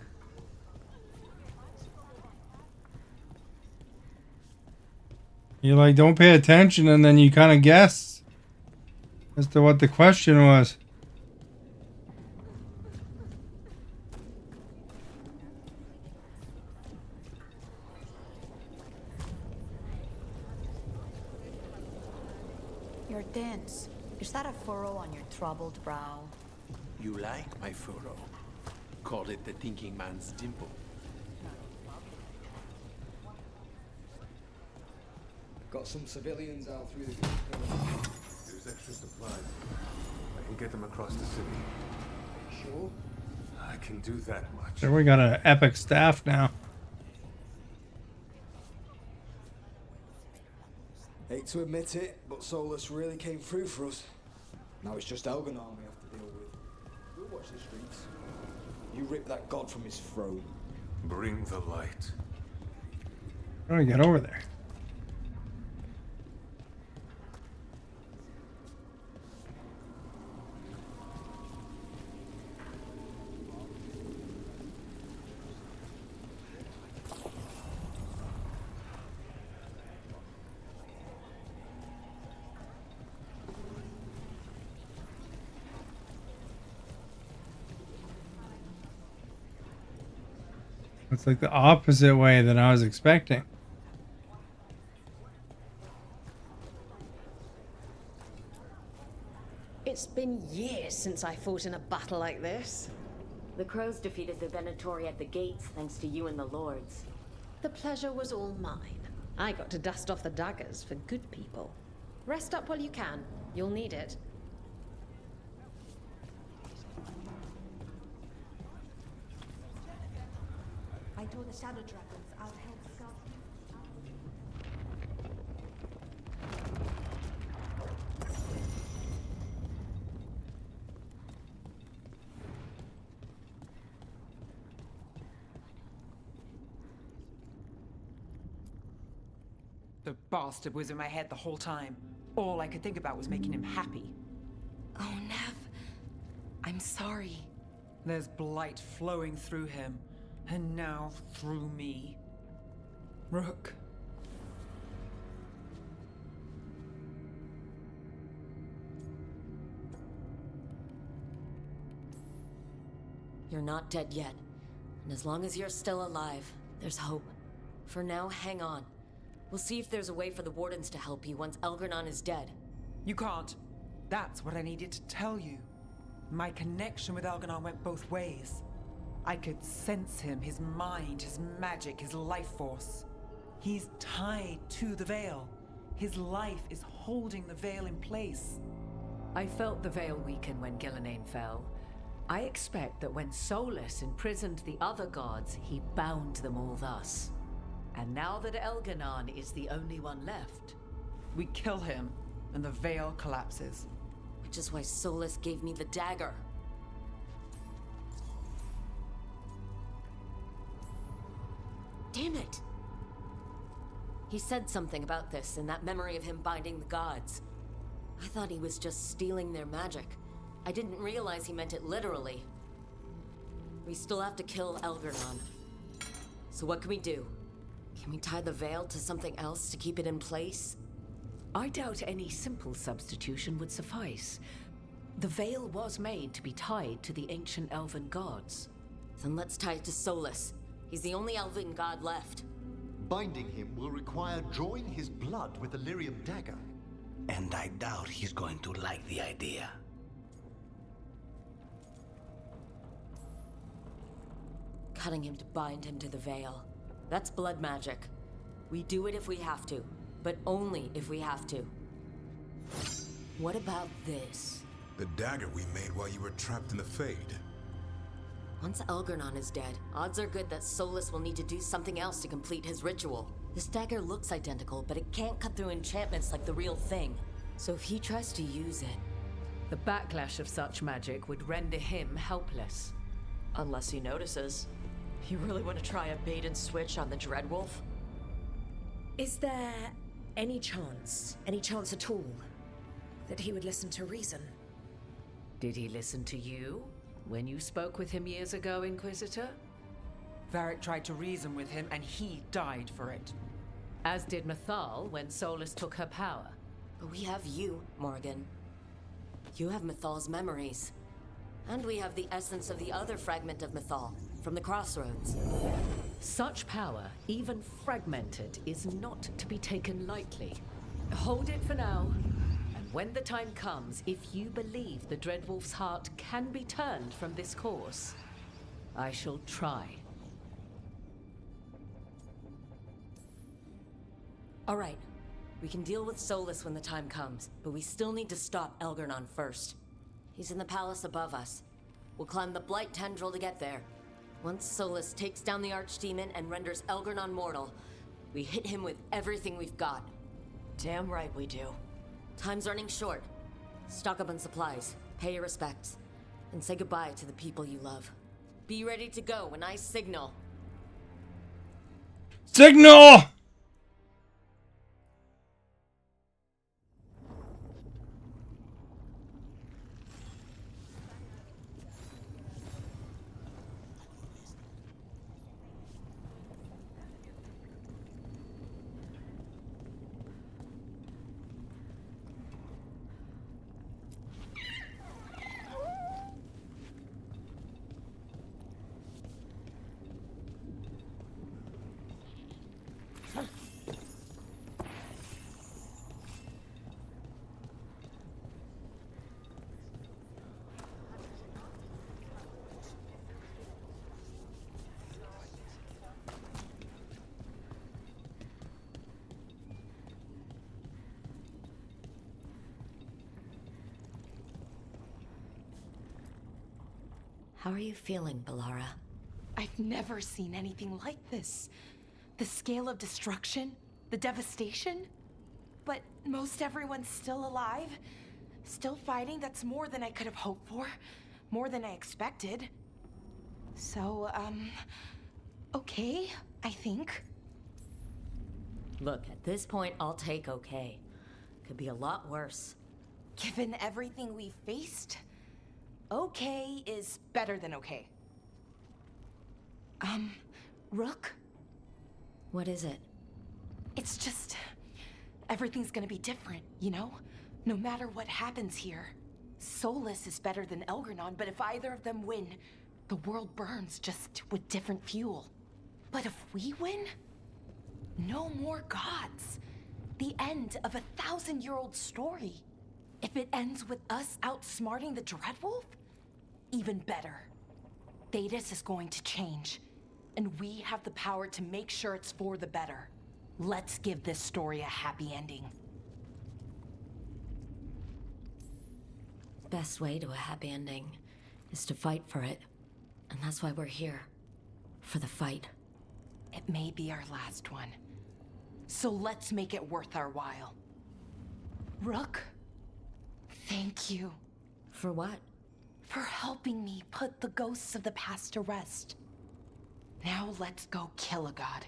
You like don't pay attention and then you kind of guess as to what the question was. You're dense. Is that a furrow on your troubled brow? You like my furrow. Call it the thinking man's dimple. Got some civilians out through the... There's extra supplies. I can get them across the city. Sure? I can do that much. So we got an epic staff now. Hate to admit it, but Solus really came through for us. Now it's just Elganon we have to deal with. We'll watch the streets. You rip that god from his throne. Bring the light. How do we get over there? It's like the opposite way than I was expecting. It's been years since I fought in a battle like this. The Crows defeated the Venatori at the gates thanks to you and the Lords. The pleasure was all mine. I got to dust off the daggers for good people. Rest up while you can. You'll need it. I told the Shadow Dragons I'll help scout. The bastard was in my head the whole time. All I could think about was making him happy. Oh, Nev. I'm sorry. There's blight flowing through him, and now through me. Rook. You're not dead yet. And as long as you're still alive, there's hope. For now, hang on. We'll see if there's a way for the Wardens to help you once Elgranon is dead. You can't. That's what I needed to tell you. My connection with Elganon went both ways. I could sense him, his mind, his magic, his life force. He's tied to the Veil. His life is holding the Veil in place. I felt the Veil weaken when Gillenane fell. I expect that when Solus imprisoned the other gods, he bound them all thus. And now that Elganon is the only one left... We kill him, and the Veil collapses. which is why Solus gave me the dagger. Damn it! He said something about this in that memory of him binding the gods. I thought he was just stealing their magic. I didn't realize he meant it literally. We still have to kill Elgarnon. So what can we do? Can we tie the veil to something else to keep it in place? I doubt any simple substitution would suffice. The veil was made to be tied to the ancient elven gods. Then let's tie it to Solus. He's the only elven god left. Binding him will require drawing his blood with the lyrium dagger. And I doubt he's going to like the idea. Cutting him to bind him to the veil. That's blood magic. We do it if we have to, but only if we have to. What about this? The dagger we made while you were trapped in the Fade. Once Elgarnon is dead, odds are good that Solus will need to do something else to complete his ritual. This dagger looks identical, but it can't cut through enchantments like the real thing. So if he tries to use it... The backlash of such magic would render him helpless. Unless he notices. You really want to try a bait and switch on the Dreadwolf? Is there any chance at all, that he would listen to reason? Did he listen to you when you spoke with him years ago, Inquisitor? Varric tried to reason with him, and he died for it. As did Mythal when Solus took her power. But we have you, Morgan. You have Mythal's memories. And we have the essence of the other fragment of Mythal, from the Crossroads. Such power, even fragmented, is not to be taken lightly. Hold it for now. And when the time comes, if you believe the Dreadwolf's heart can be turned from this course, I shall try. All right. We can deal with Solus when the time comes, but we still need to stop Elgarnon first. He's in the palace above us. We'll climb the Blight Tendril to get there. Once Solus takes down the Archdemon and renders Elgarnon mortal, we hit him with everything we've got. Damn right we do. Time's running short. Stock up on supplies, pay your respects, and say goodbye to the people you love. Be ready to go when I signal. Signal! How are you feeling, Bellara? I've never seen anything like this. The scale of destruction, the devastation. But most everyone's still alive, still fighting. That's more than I could have hoped for, more than I expected. So, okay, I think. Look, at this point, I'll take okay. Could be a lot worse. Given everything we faced, okay is better than okay. Rook? What is it? It's just... everything's gonna be different, you know? No matter what happens here. Solus is better than Elgarnon, but if either of them win, the world burns just with different fuel. But if we win, no more gods. The end of a 1,000-year-old story. If it ends with us outsmarting the Dreadwolf, even better. Thedas is going to change, and we have the power to make sure it's for the better. Let's give this story a happy ending. Best way to a happy ending is to fight for it. And that's why we're here. For the fight. It may be our last one. So let's make it worth our while. Rook, thank you. For what? For helping me put the ghosts of the past to rest. Now let's go kill a god.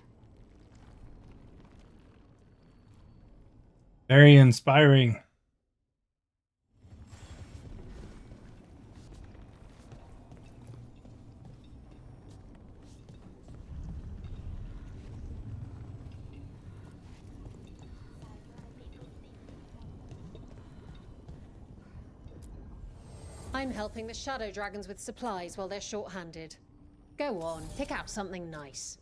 Very inspiring. I'm helping the Shadow Dragons with supplies while they're short-handed. Go on, pick out something nice.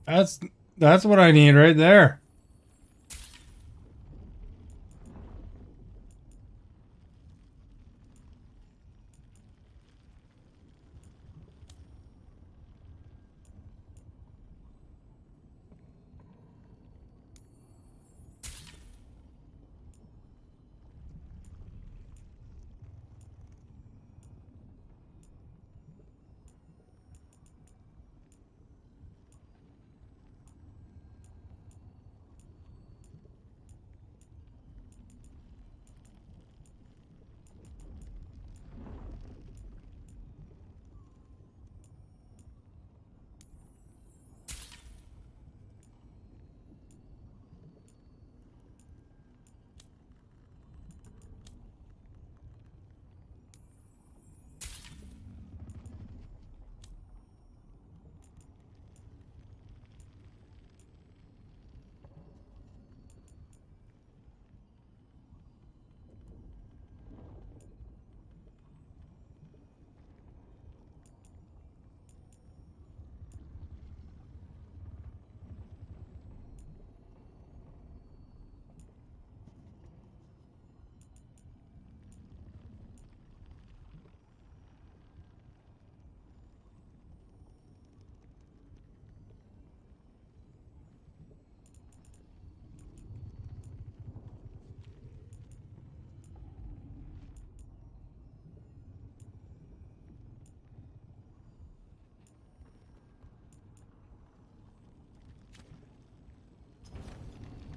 That's what I need right there.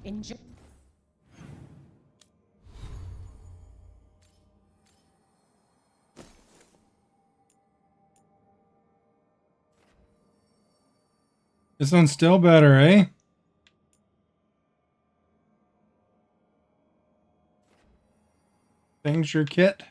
Enjoy. This one's still better, eh? Things your kit.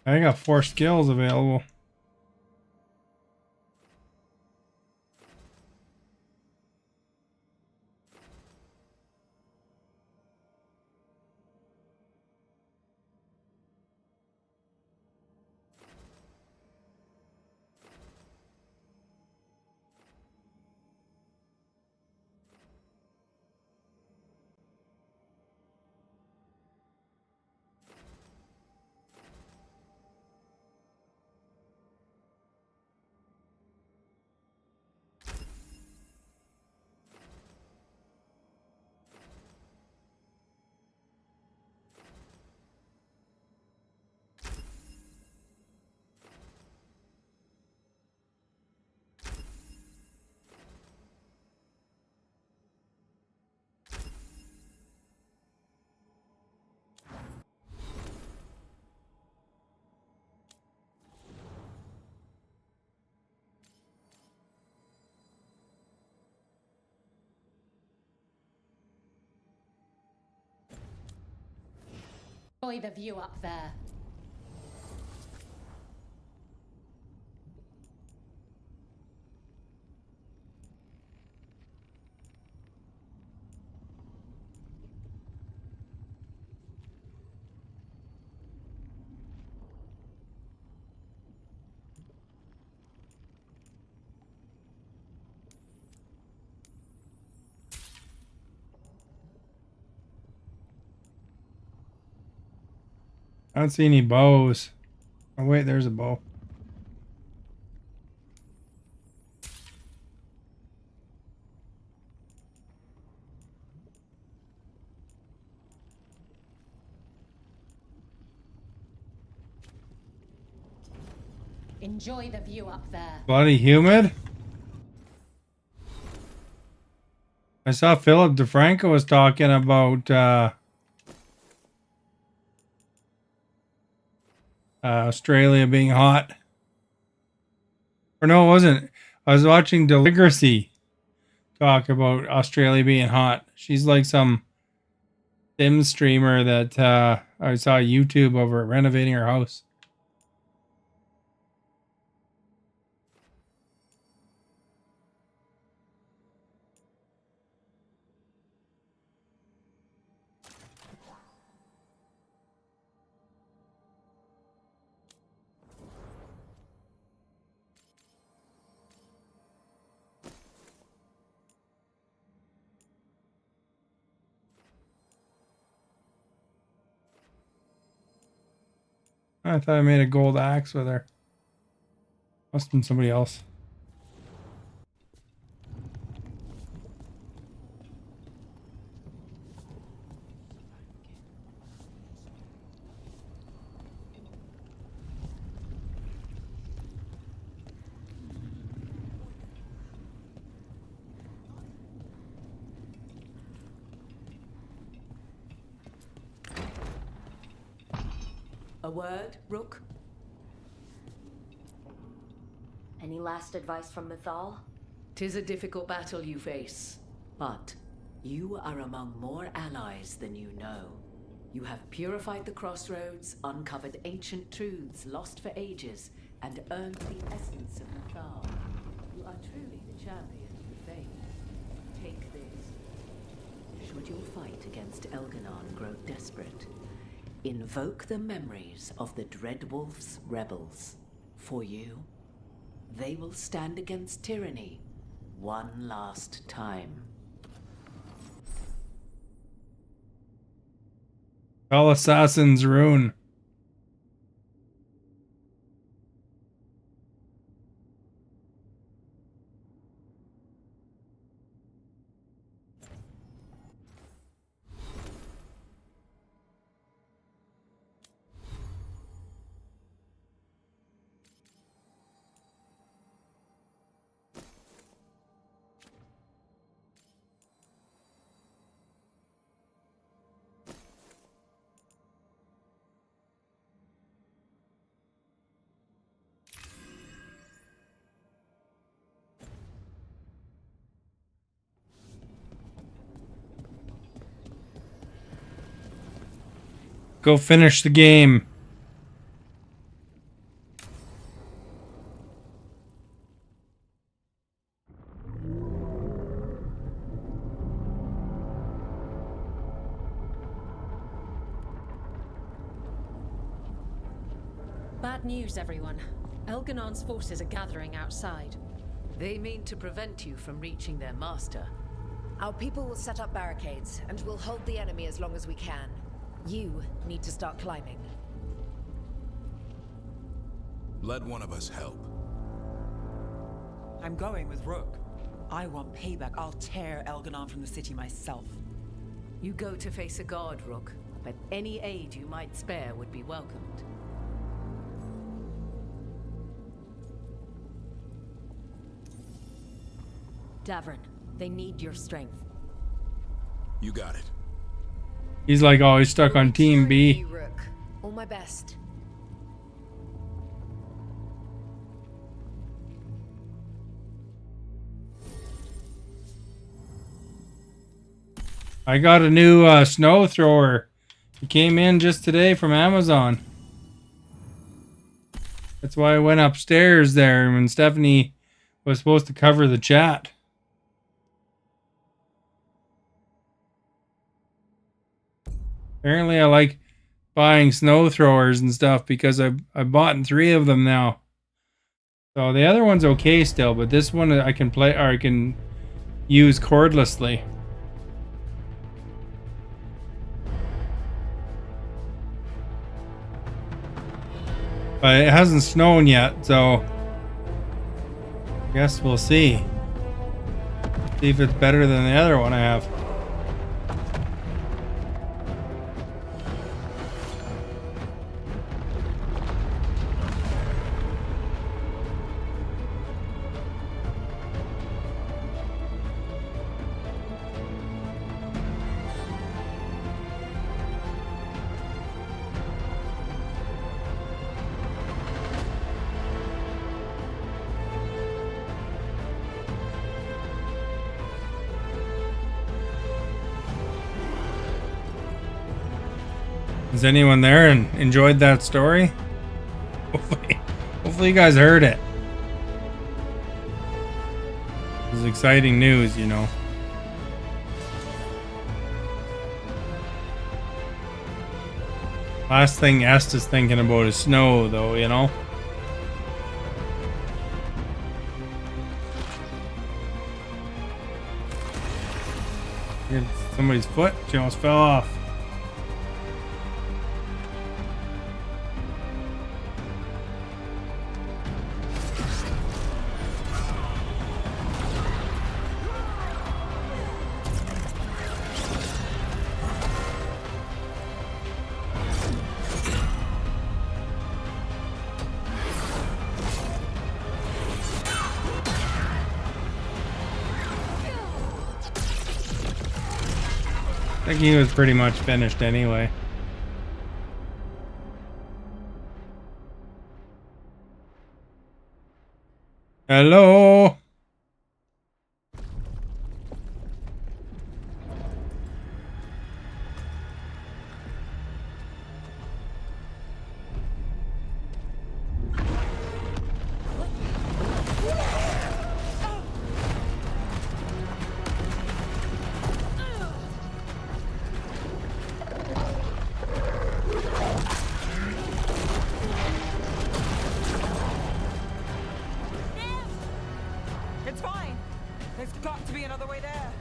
I got 4 skills available. Enjoy the view up there. I don't see any bows. Oh wait, there's a bow. Enjoy the view up there. Bloody humid. I saw Philip DeFranco was talking about Australia being hot. Or no, it wasn't. I was watching Deligracy talk about Australia being hot. She's like some sim streamer that I saw YouTube of her renovating her house. I thought I made a gold axe with her. Must have been somebody else. A word, Rook? Any last advice from Mythal? 'Tis a difficult battle you face, but you are among more allies than you know. You have purified the crossroads, uncovered ancient truths lost for ages, and earned the essence of Mythal. You are truly the champion of the faith. Take this. Should your fight against Elganon grow desperate, invoke the memories of the Dreadwolf's rebels. For you, they will stand against tyranny one last time. All Assassin's Rune. Go finish the game. Bad news, everyone. Elganon's forces are gathering outside. They mean to prevent you from reaching their master. Our people will set up barricades, and we'll hold the enemy as long as we can. You need to start climbing. Let one of us help. I'm going with Rook. I want payback. I'll tear Elganon from the city myself. You go to face a guard, Rook, but any aid you might spare would be welcomed. Davrin, they need your strength. You got it. He's like always stuck on Team B. Rook. All my best. I got a new snow thrower. It came in just today from Amazon. That's why I went upstairs there when Stephanie was supposed to cover the chat. Apparently I like buying snow throwers and stuff because I bought 3 of them now. So the other one's okay still, but this one I can play, or I can use cordlessly. But it hasn't snowed yet, so I guess we'll see. See if it's better than the other one I have. Is anyone there and enjoyed that story? Hopefully you guys heard it. This is exciting news, you know. Last thing Estes thinking about is snow, though, you know. Hit somebody's foot. She almost fell off. I think he was pretty much finished anyway. Hello? It's fine. There's got to be another way there.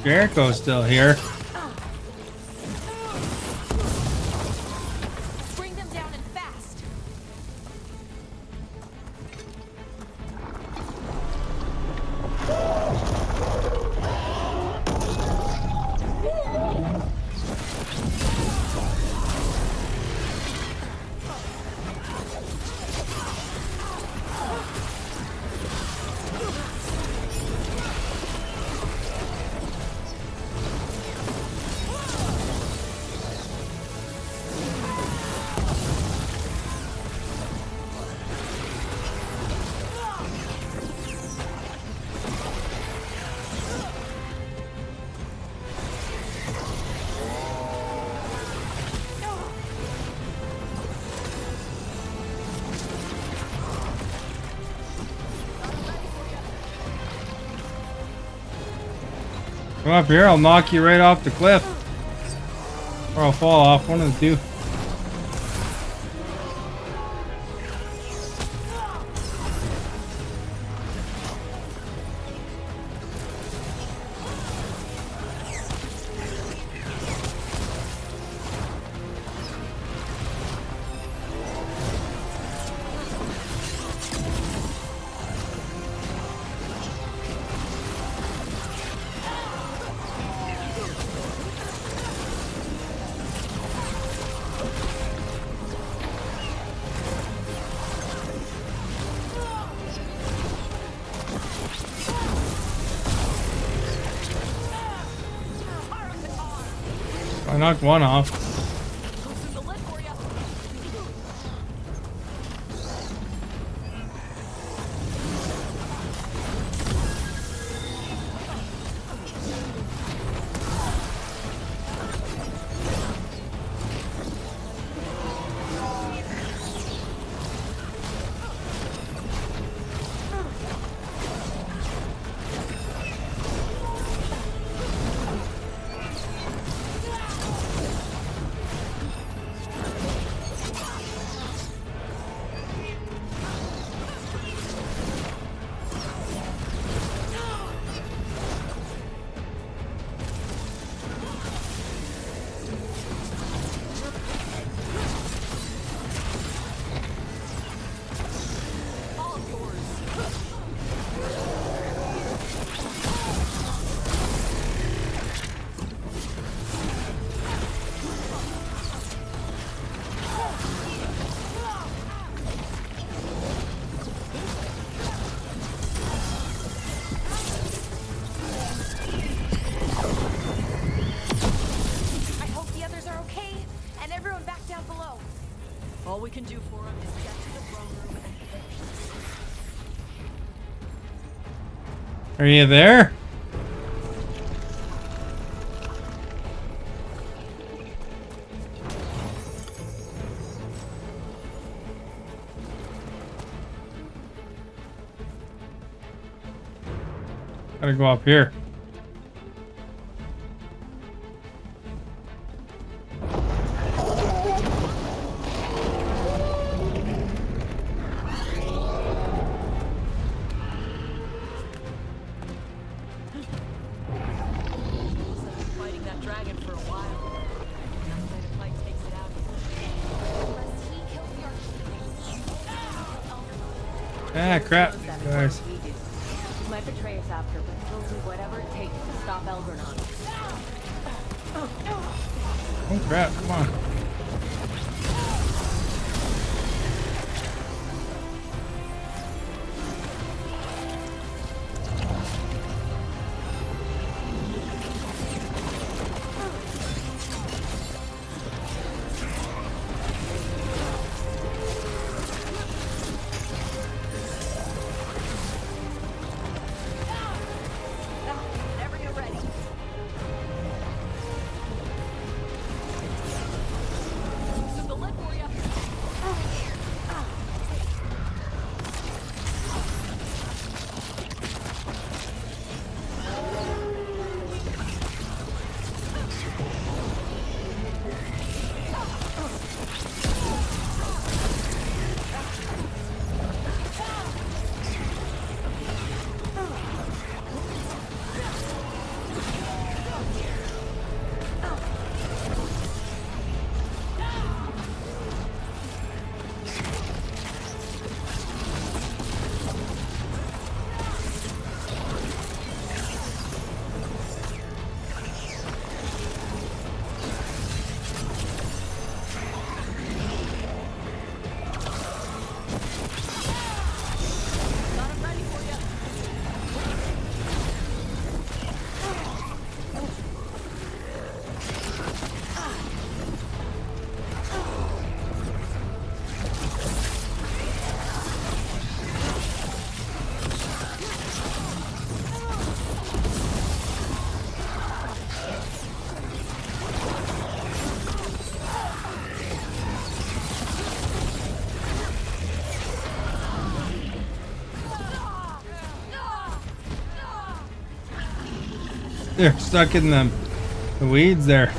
Jericho's still here. Bring them down and fast. Come up here, I'll knock you right off the cliff. Or I'll fall off, one of the two. I knocked one off. we can do for him is get to the throne room and Are you there? Gotta go up here. fighting that dragon for a while. Now the later fight takes it out of Ah, crap, guys. He might betray us after, but he'll do whatever it takes to stop Elgernon. Oh crap, come on. Whenever you're ready. Took the lid for you. They're stuck in the weeds there.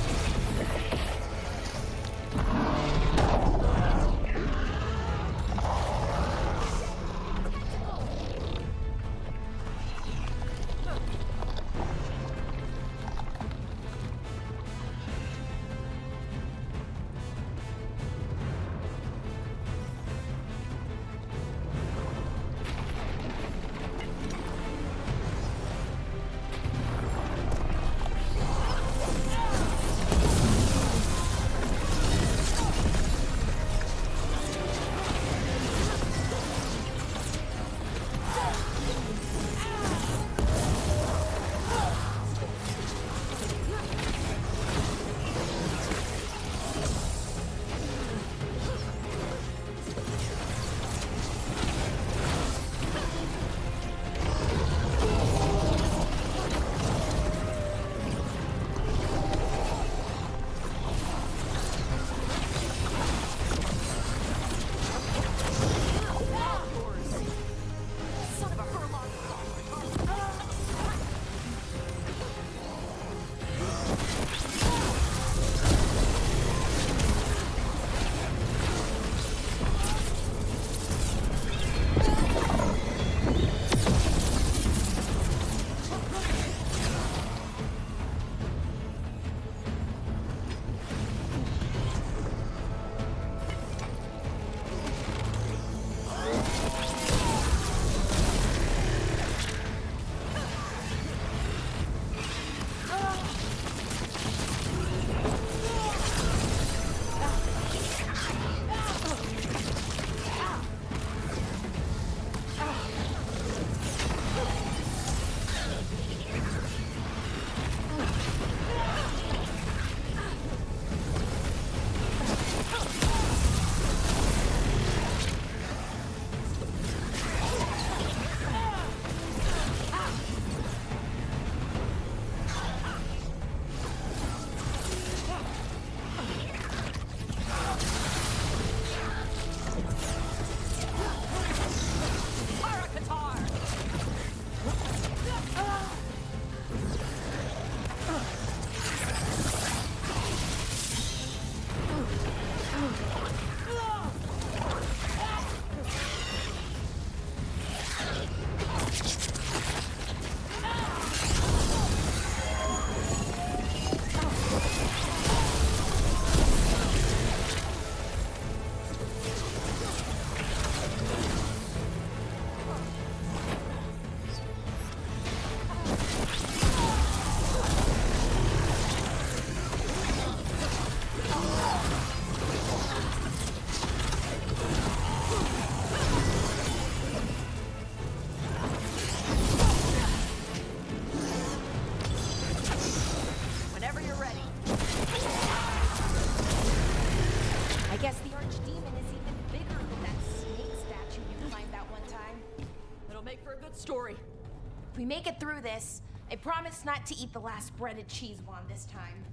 If we make it through this, I promise not to eat the last breaded cheese wand this time.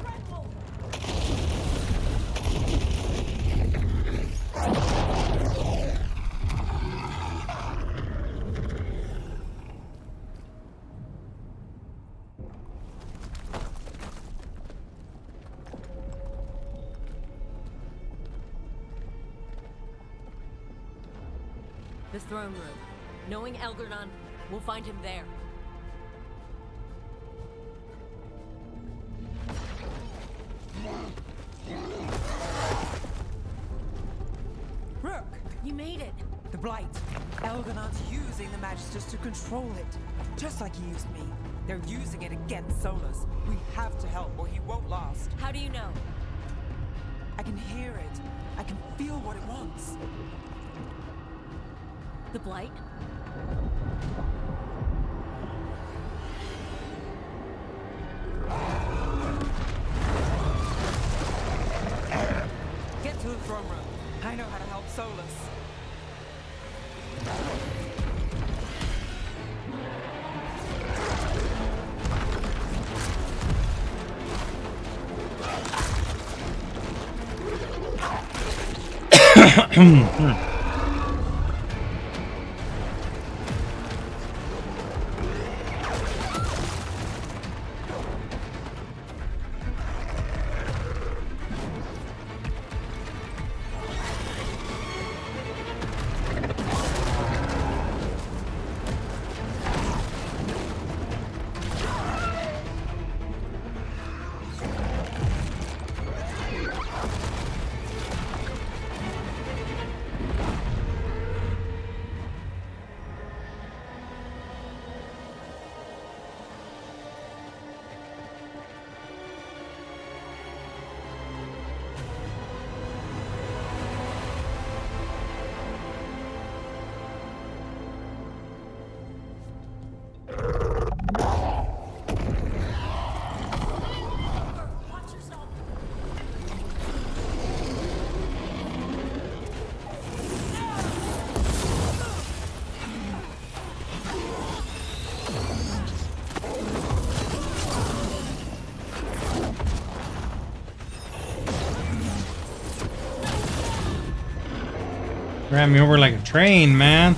Dreadful! The throne room. Knowing Elgar'nan, we'll find him there. Rook! You made it! The Blight. Elgar'nan's using the Magisters to control it. Just like he used me. They're using it against Solus. We have to help or he won't last. How do you know? I can hear it. I can feel what it wants. The Blight? Get to the throne room. I know how to help Solus. Ran me over like a train, man.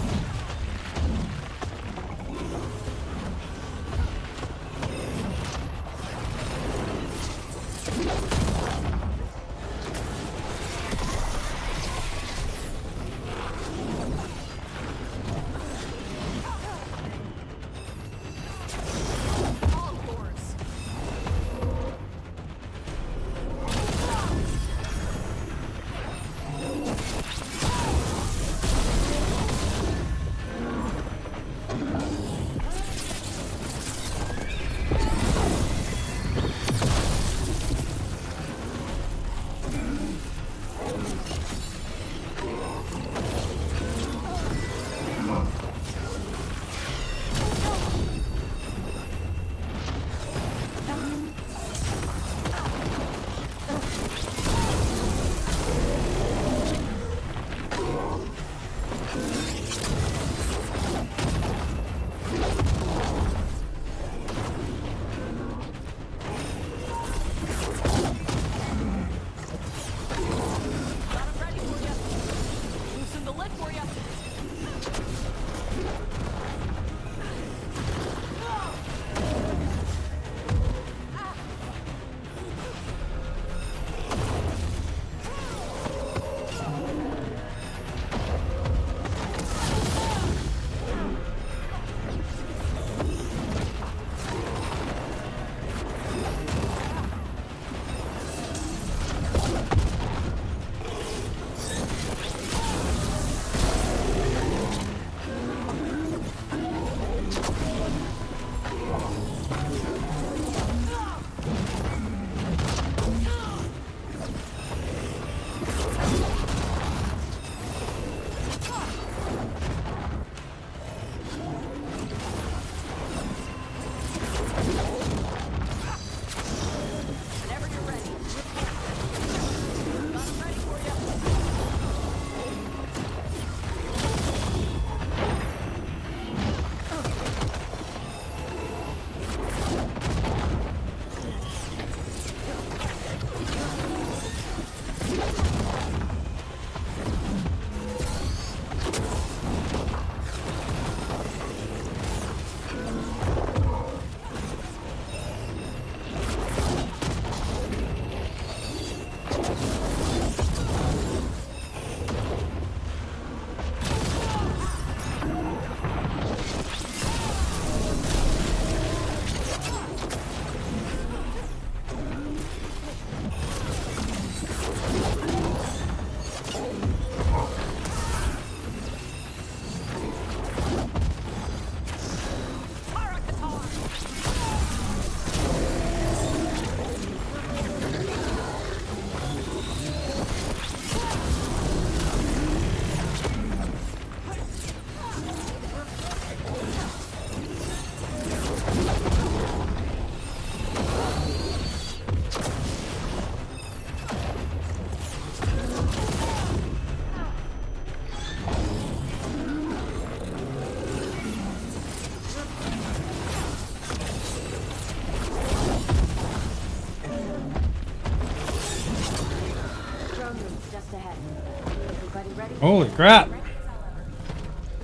Holy crap.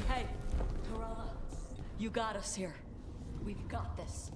Hey, Torella, you got us here. We've got this.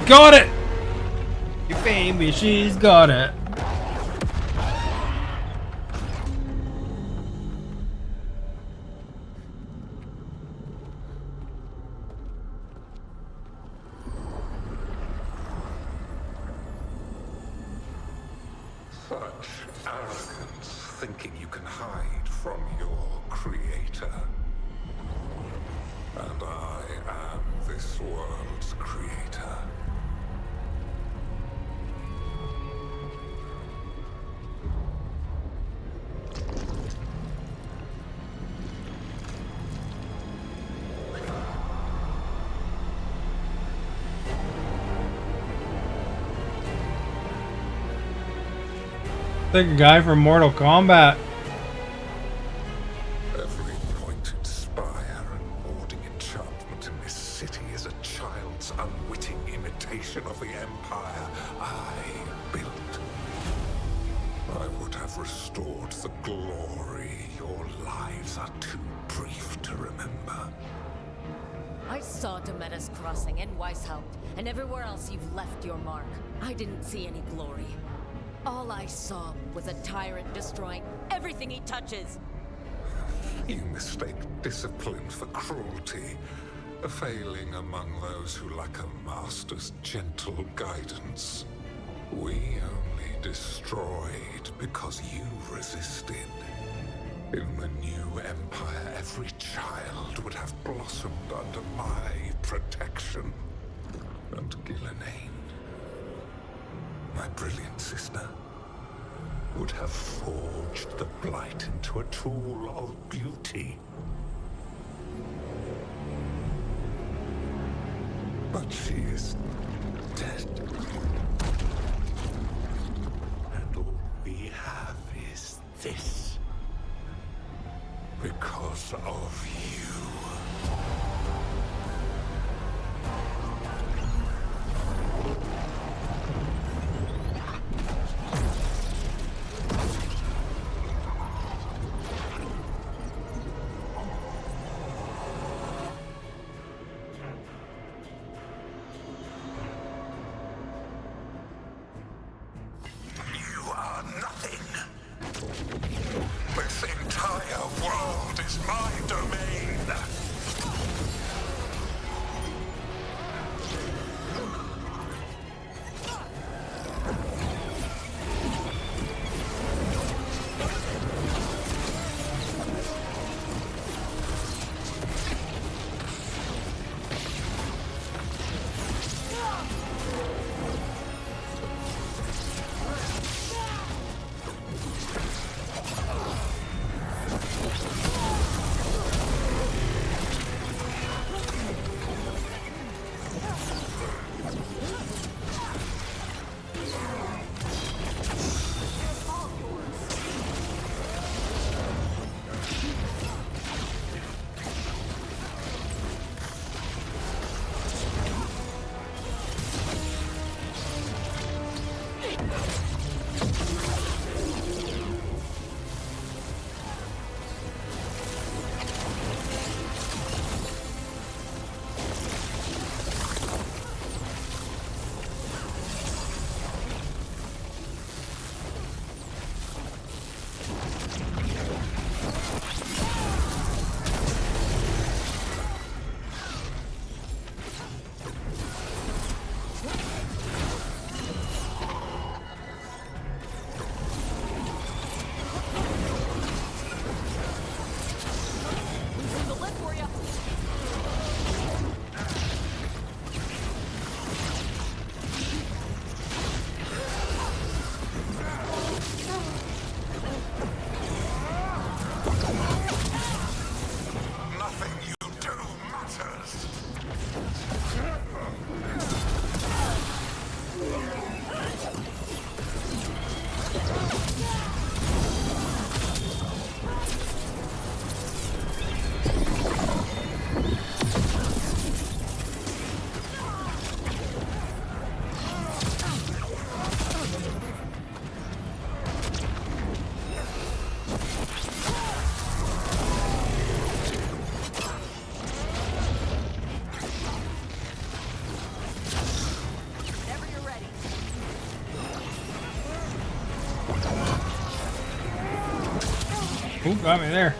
Got it! Your baby, she's got it. Such arrogance, thinking you can hide from your creator. And I am this world's creator. Like a guy from Mortal Kombat. Every pointed spire and warding enchantment in this city is a child's unwitting imitation of the empire I built. I would have restored the glory. Your lives are too brief to remember. I saw Demeter's Crossing and Weishaupt, and everywhere else you've left your mark. I didn't see any glory. All I saw was a tyrant destroying everything he touches. You mistake discipline for cruelty, a failing among those who lack a master's gentle guidance. We only destroyed because you resisted. In the new empire, every child would have blossomed under my protection. And Gillenane, my brilliant sister, would have forged the blight into a tool of beauty. But she is dead. And all we have is this. Because of you. Ooh, got me there.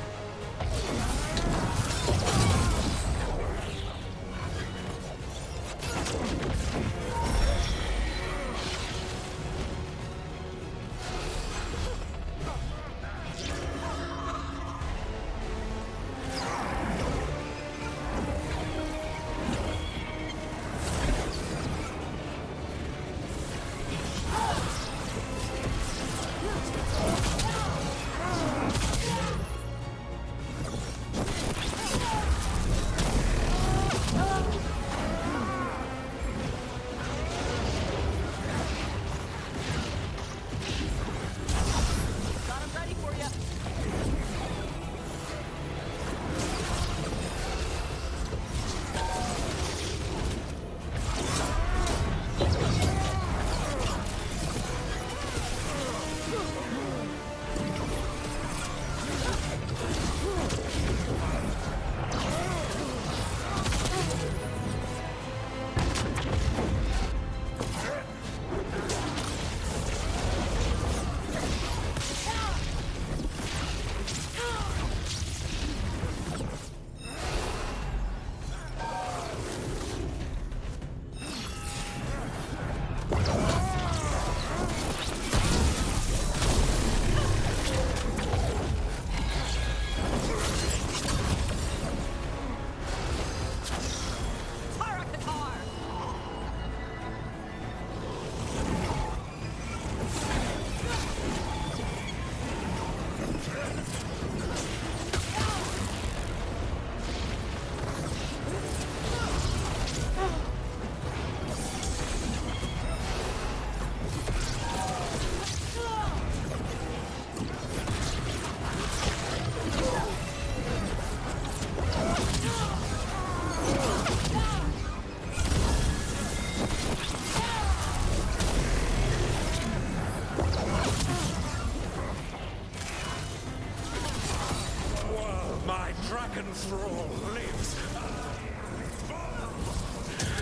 Dragon Thrall lives.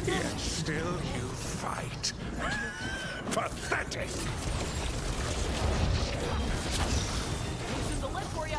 Yet still you fight. Pathetic! Loosen the lid for you.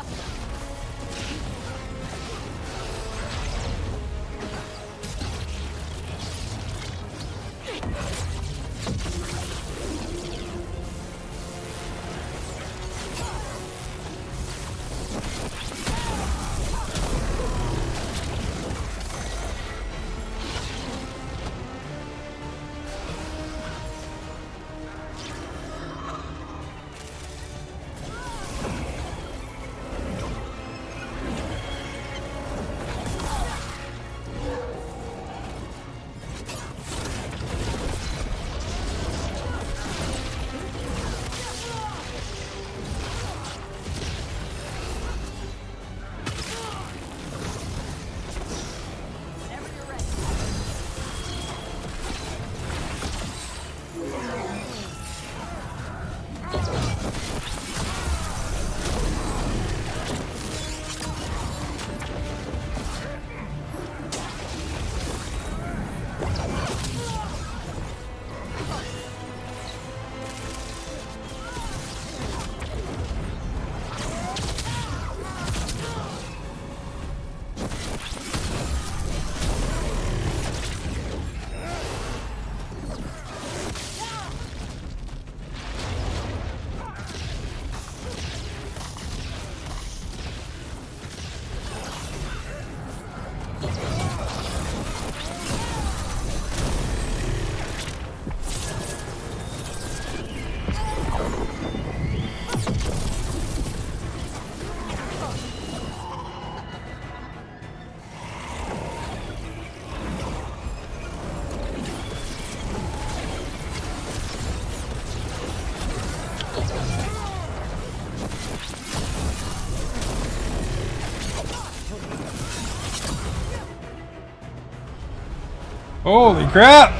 Holy crap!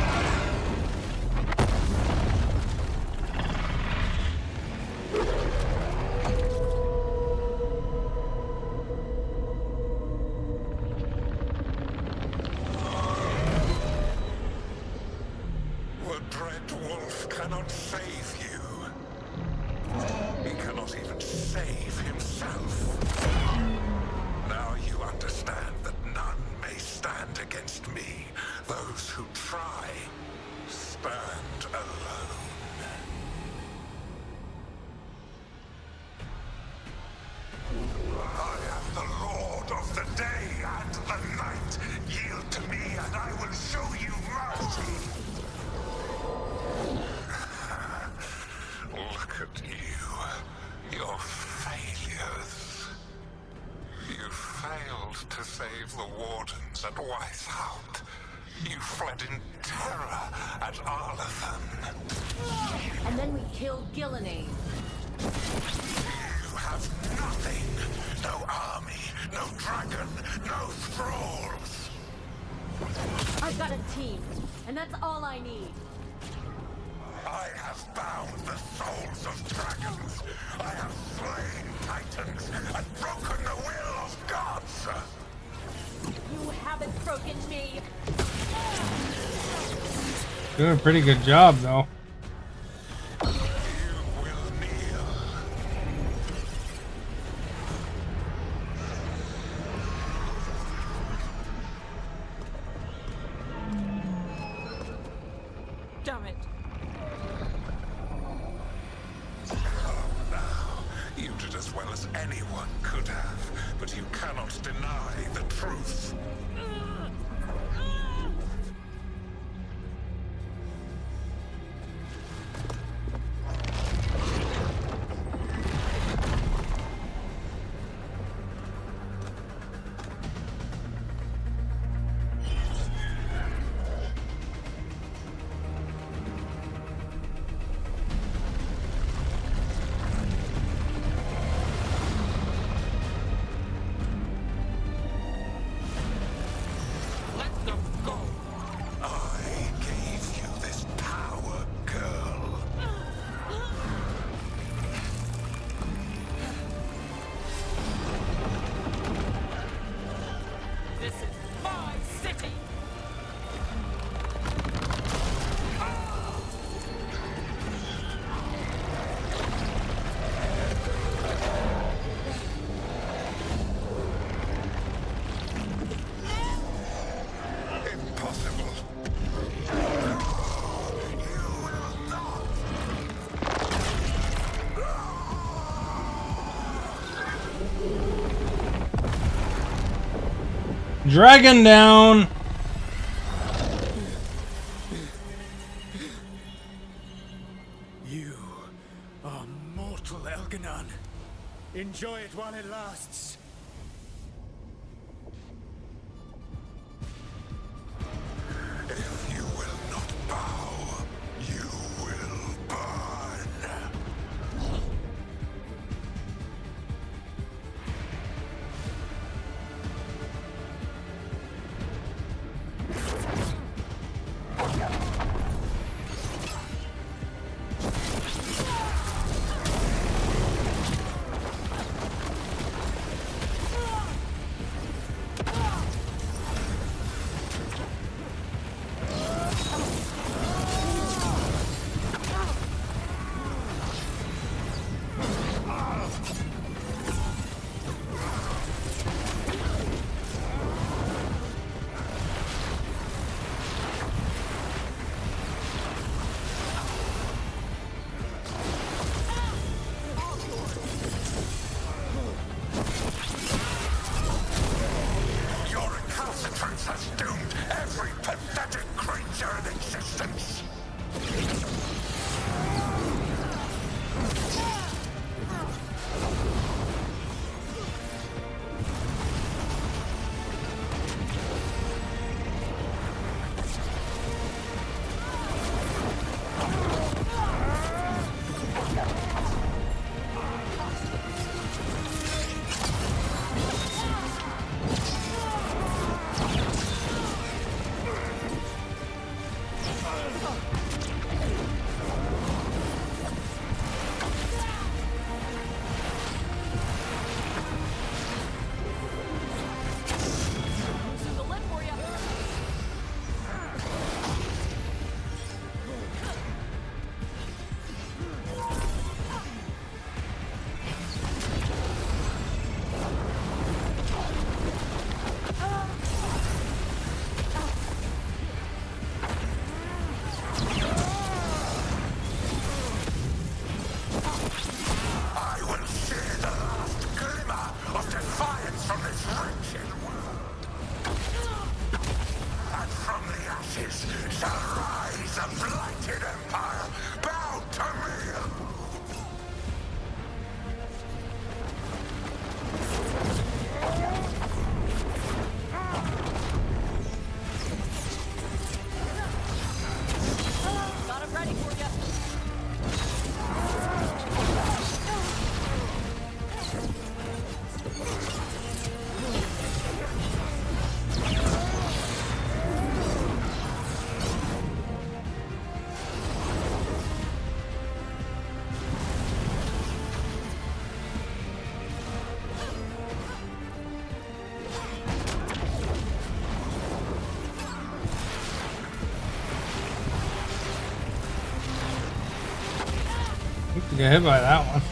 The Dread Wolf cannot save you. He cannot even save himself. to save the Wardens at Weishaupt. You fled in terror at Arlathan. And then we killed Gillenane. You have nothing. No army, no dragon, no thralls. I've got a team, and that's all I need. I have bound the souls of dragons. I have slain titans and broken the will of gods. You haven't broken me. Doing a pretty good job, though. Damn it. You did as well as anyone could have, but you cannot deny the truth. Dragon down. You are mortal, Elganon. Enjoy it while it lasts. If you will not bow, you will burn. Your recalcitrance has doomed every pathetic creature in existence. Get hit by that one.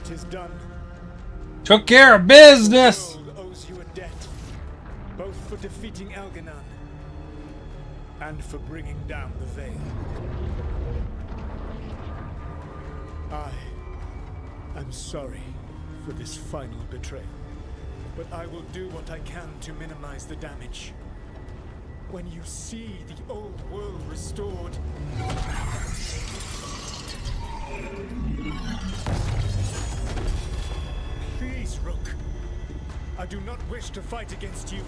it is done. Took care of business. The world owes you a debt, both for defeating Elganon and for bringing down the Veil. I am sorry for this final betrayal, but I will do what I can to minimize the damage. When you see the old world restored, please, Rook. I do not wish to fight against you.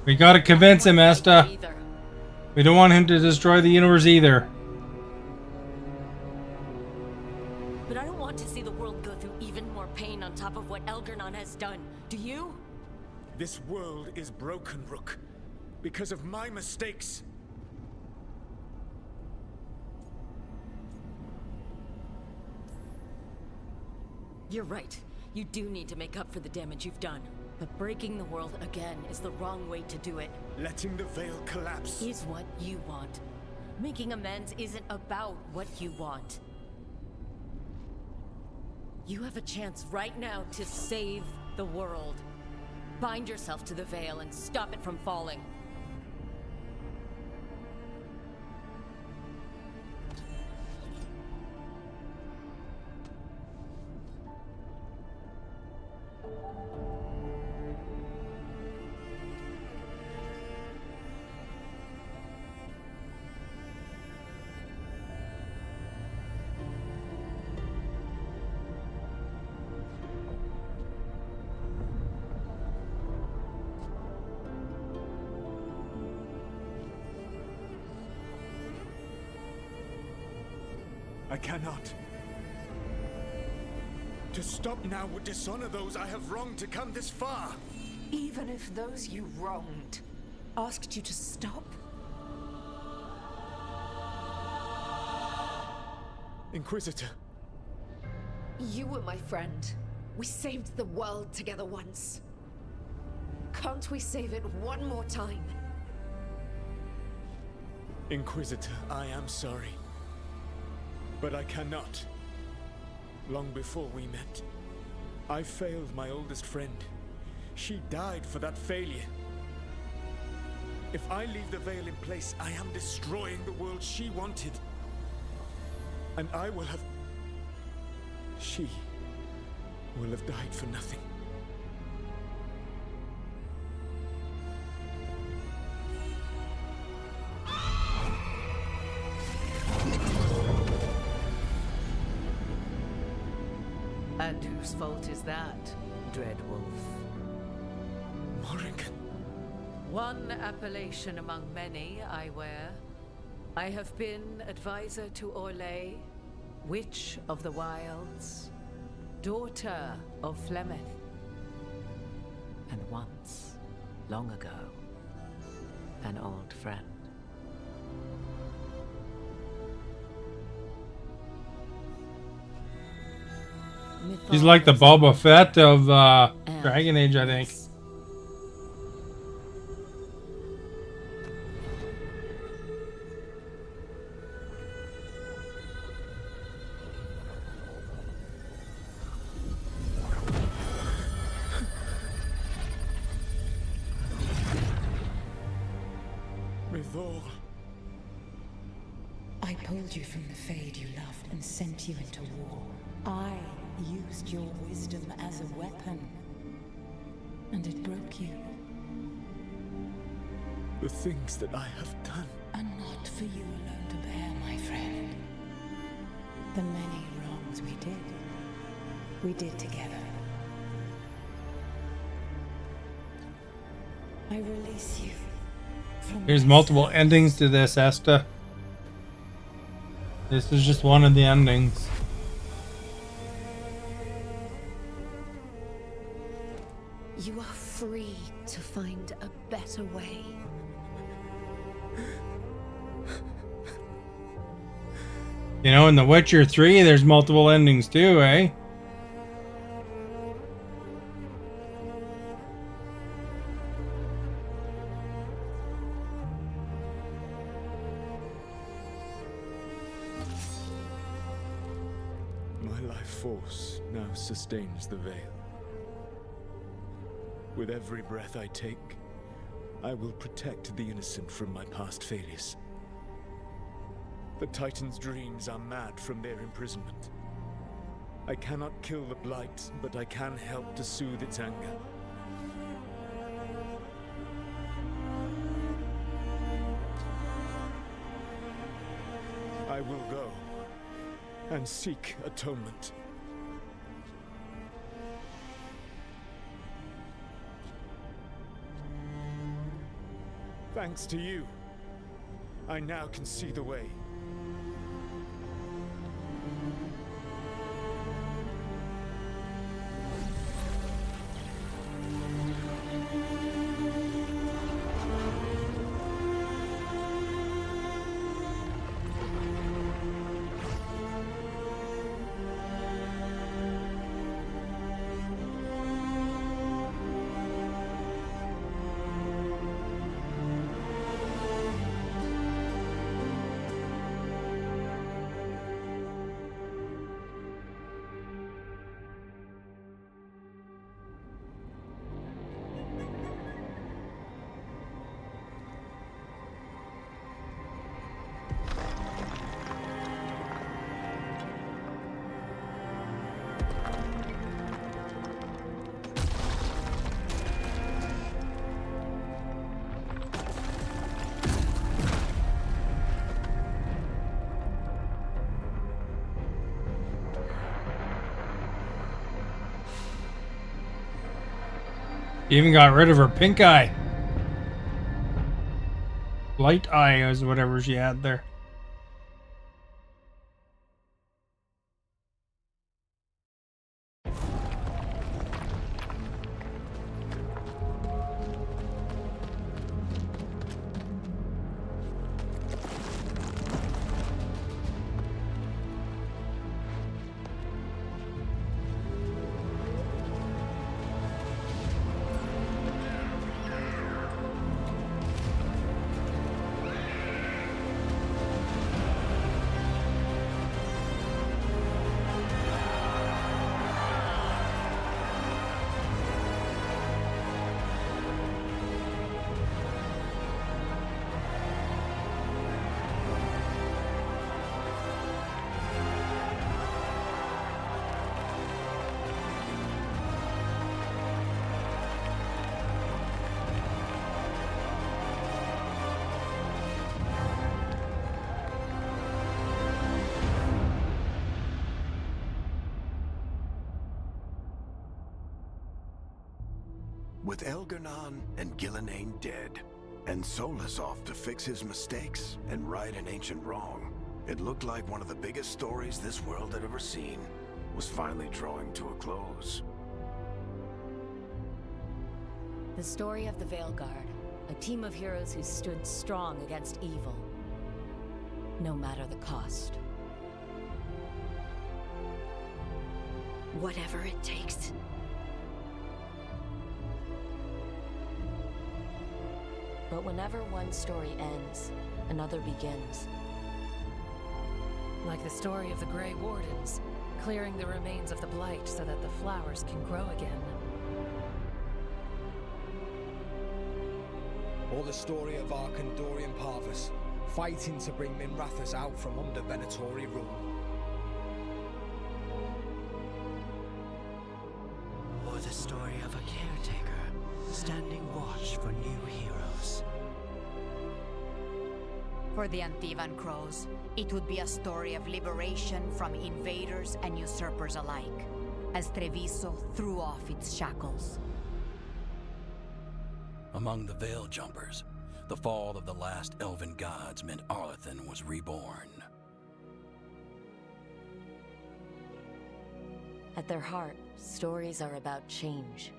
We gotta convince him, Esta. We don't want him to destroy the universe either. But I don't want to see the world go through even more pain on top of what Elganon has done. Do you? This world is broken, Rook, because of my mistakes. You're right. You do need to make up for the damage you've done. But breaking the world again is the wrong way to do it. Letting the Veil collapse is what you want. Making amends isn't about what you want. You have a chance right now to save the world. Bind yourself to the Veil and stop it from falling. I cannot. To stop now would dishonor those I have wronged to come this far. Even if those you wronged asked you to stop? Inquisitor. You were my friend. We saved the world together once. Can't we save it one more time? Inquisitor, I am sorry. But I cannot. Long before we met, I failed my oldest friend. She died for that failure. If I leave the Veil in place, I am destroying the world she wanted. And I will have... She will have died for nothing. And whose fault is that, Dread Wolf? Morrigan. One appellation among many, I wear. I have been advisor to Orlais, Witch of the Wilds, daughter of Flemeth, and once, long ago, an old friend. He's like the Boba Fett of Dragon Age, I think. Rithor. I pulled you from the Fade you loved and sent you into war. I used your wisdom as a weapon, and it broke you. The things that I have done are not for you alone to bear, my friend. The many wrongs we did together. I release you from... There's multiple endings to this, Esta. This is just one of the endings. You are free to find a better way. You know, in The Witcher 3, there's multiple endings too, eh? My life force now sustains the veil. With every breath I take, I will protect the innocent from my past failures. The Titan's dreams are mad from their imprisonment. I cannot kill the Blight, but I can help to soothe its anger. I will go and seek atonement. Thanks to you, I now can see the way. She even got rid of her pink eye. Light eye is whatever she had there. With Elgar'nan and Gillenane dead, and Solus off to fix his mistakes and right an ancient wrong, it looked like one of the biggest stories this world had ever seen was finally drawing to a close. The story of the Veilguard, a team of heroes who stood strong against evil, no matter the cost. Whatever it takes. But whenever one story ends, another begins. Like the story of the Grey Wardens, clearing the remains of the Blight so that the flowers can grow again. Or the story of Arkandorian Parvus, fighting to bring Minrathous out from under Venatori rule. Or the story of a caretaker, standing watch for new heroes. For the Antivan Crows, it would be a story of liberation from invaders and usurpers alike, as Treviso threw off its shackles. Among the Veil Jumpers, the fall of the last elven gods meant Arlathan was reborn. At their heart, stories are about change.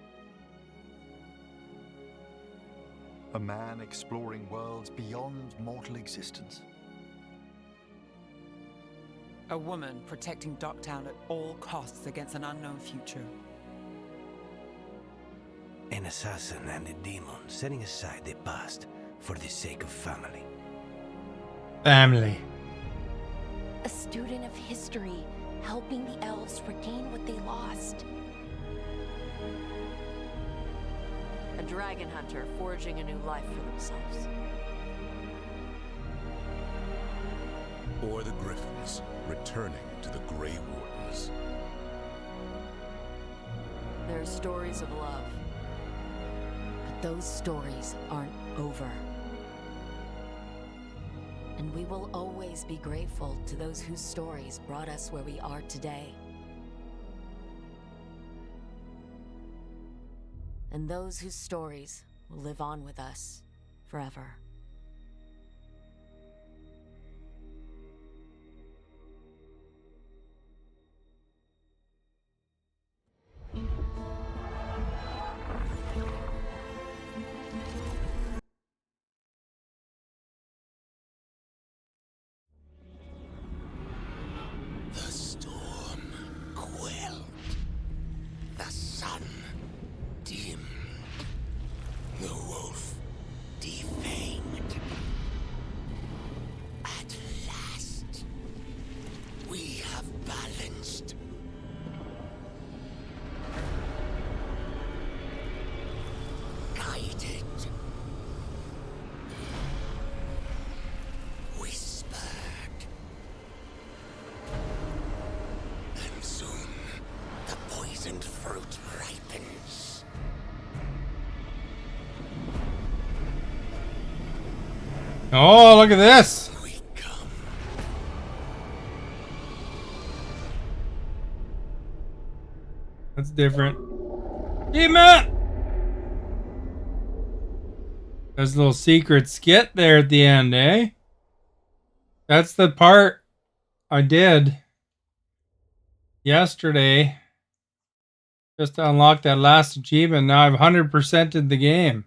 A man exploring worlds beyond mortal existence. A woman protecting Docktown at all costs against an unknown future. An assassin and a demon setting aside the past for the sake of family. Family. A student of history, helping the elves regain what they lost. A dragon hunter forging a new life for themselves. Or the Griffins returning to the Grey Wardens. There are stories of love. But those stories aren't over. And we will always be grateful to those whose stories brought us where we are today. And those whose stories will live on with us forever. The storm quelled. The sun dimmed. The wolf defanged. At last, we have balanced. Guided. Whispered. And soon, the poisoned fruit ripens. Oh, look at this. That's different. Demon! There's a little secret skit there at the end, eh? That's the part I did yesterday. Just to unlock that last achievement. Now I've 100%ed the game.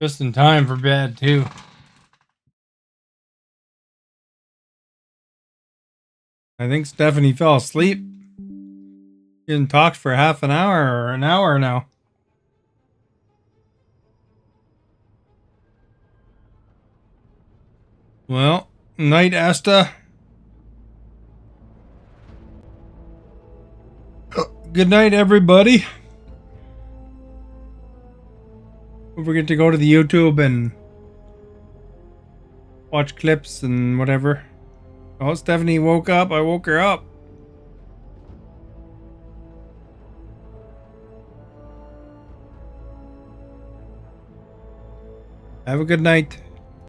Just in time for bed, too. I think Stephanie fell asleep. She hasn't talked for half an hour or an hour now. Well, night, Asta. Good night, everybody. Don't forget to go to the YouTube and watch clips and whatever. Oh, Stephanie woke up. I woke her up. Have a good night.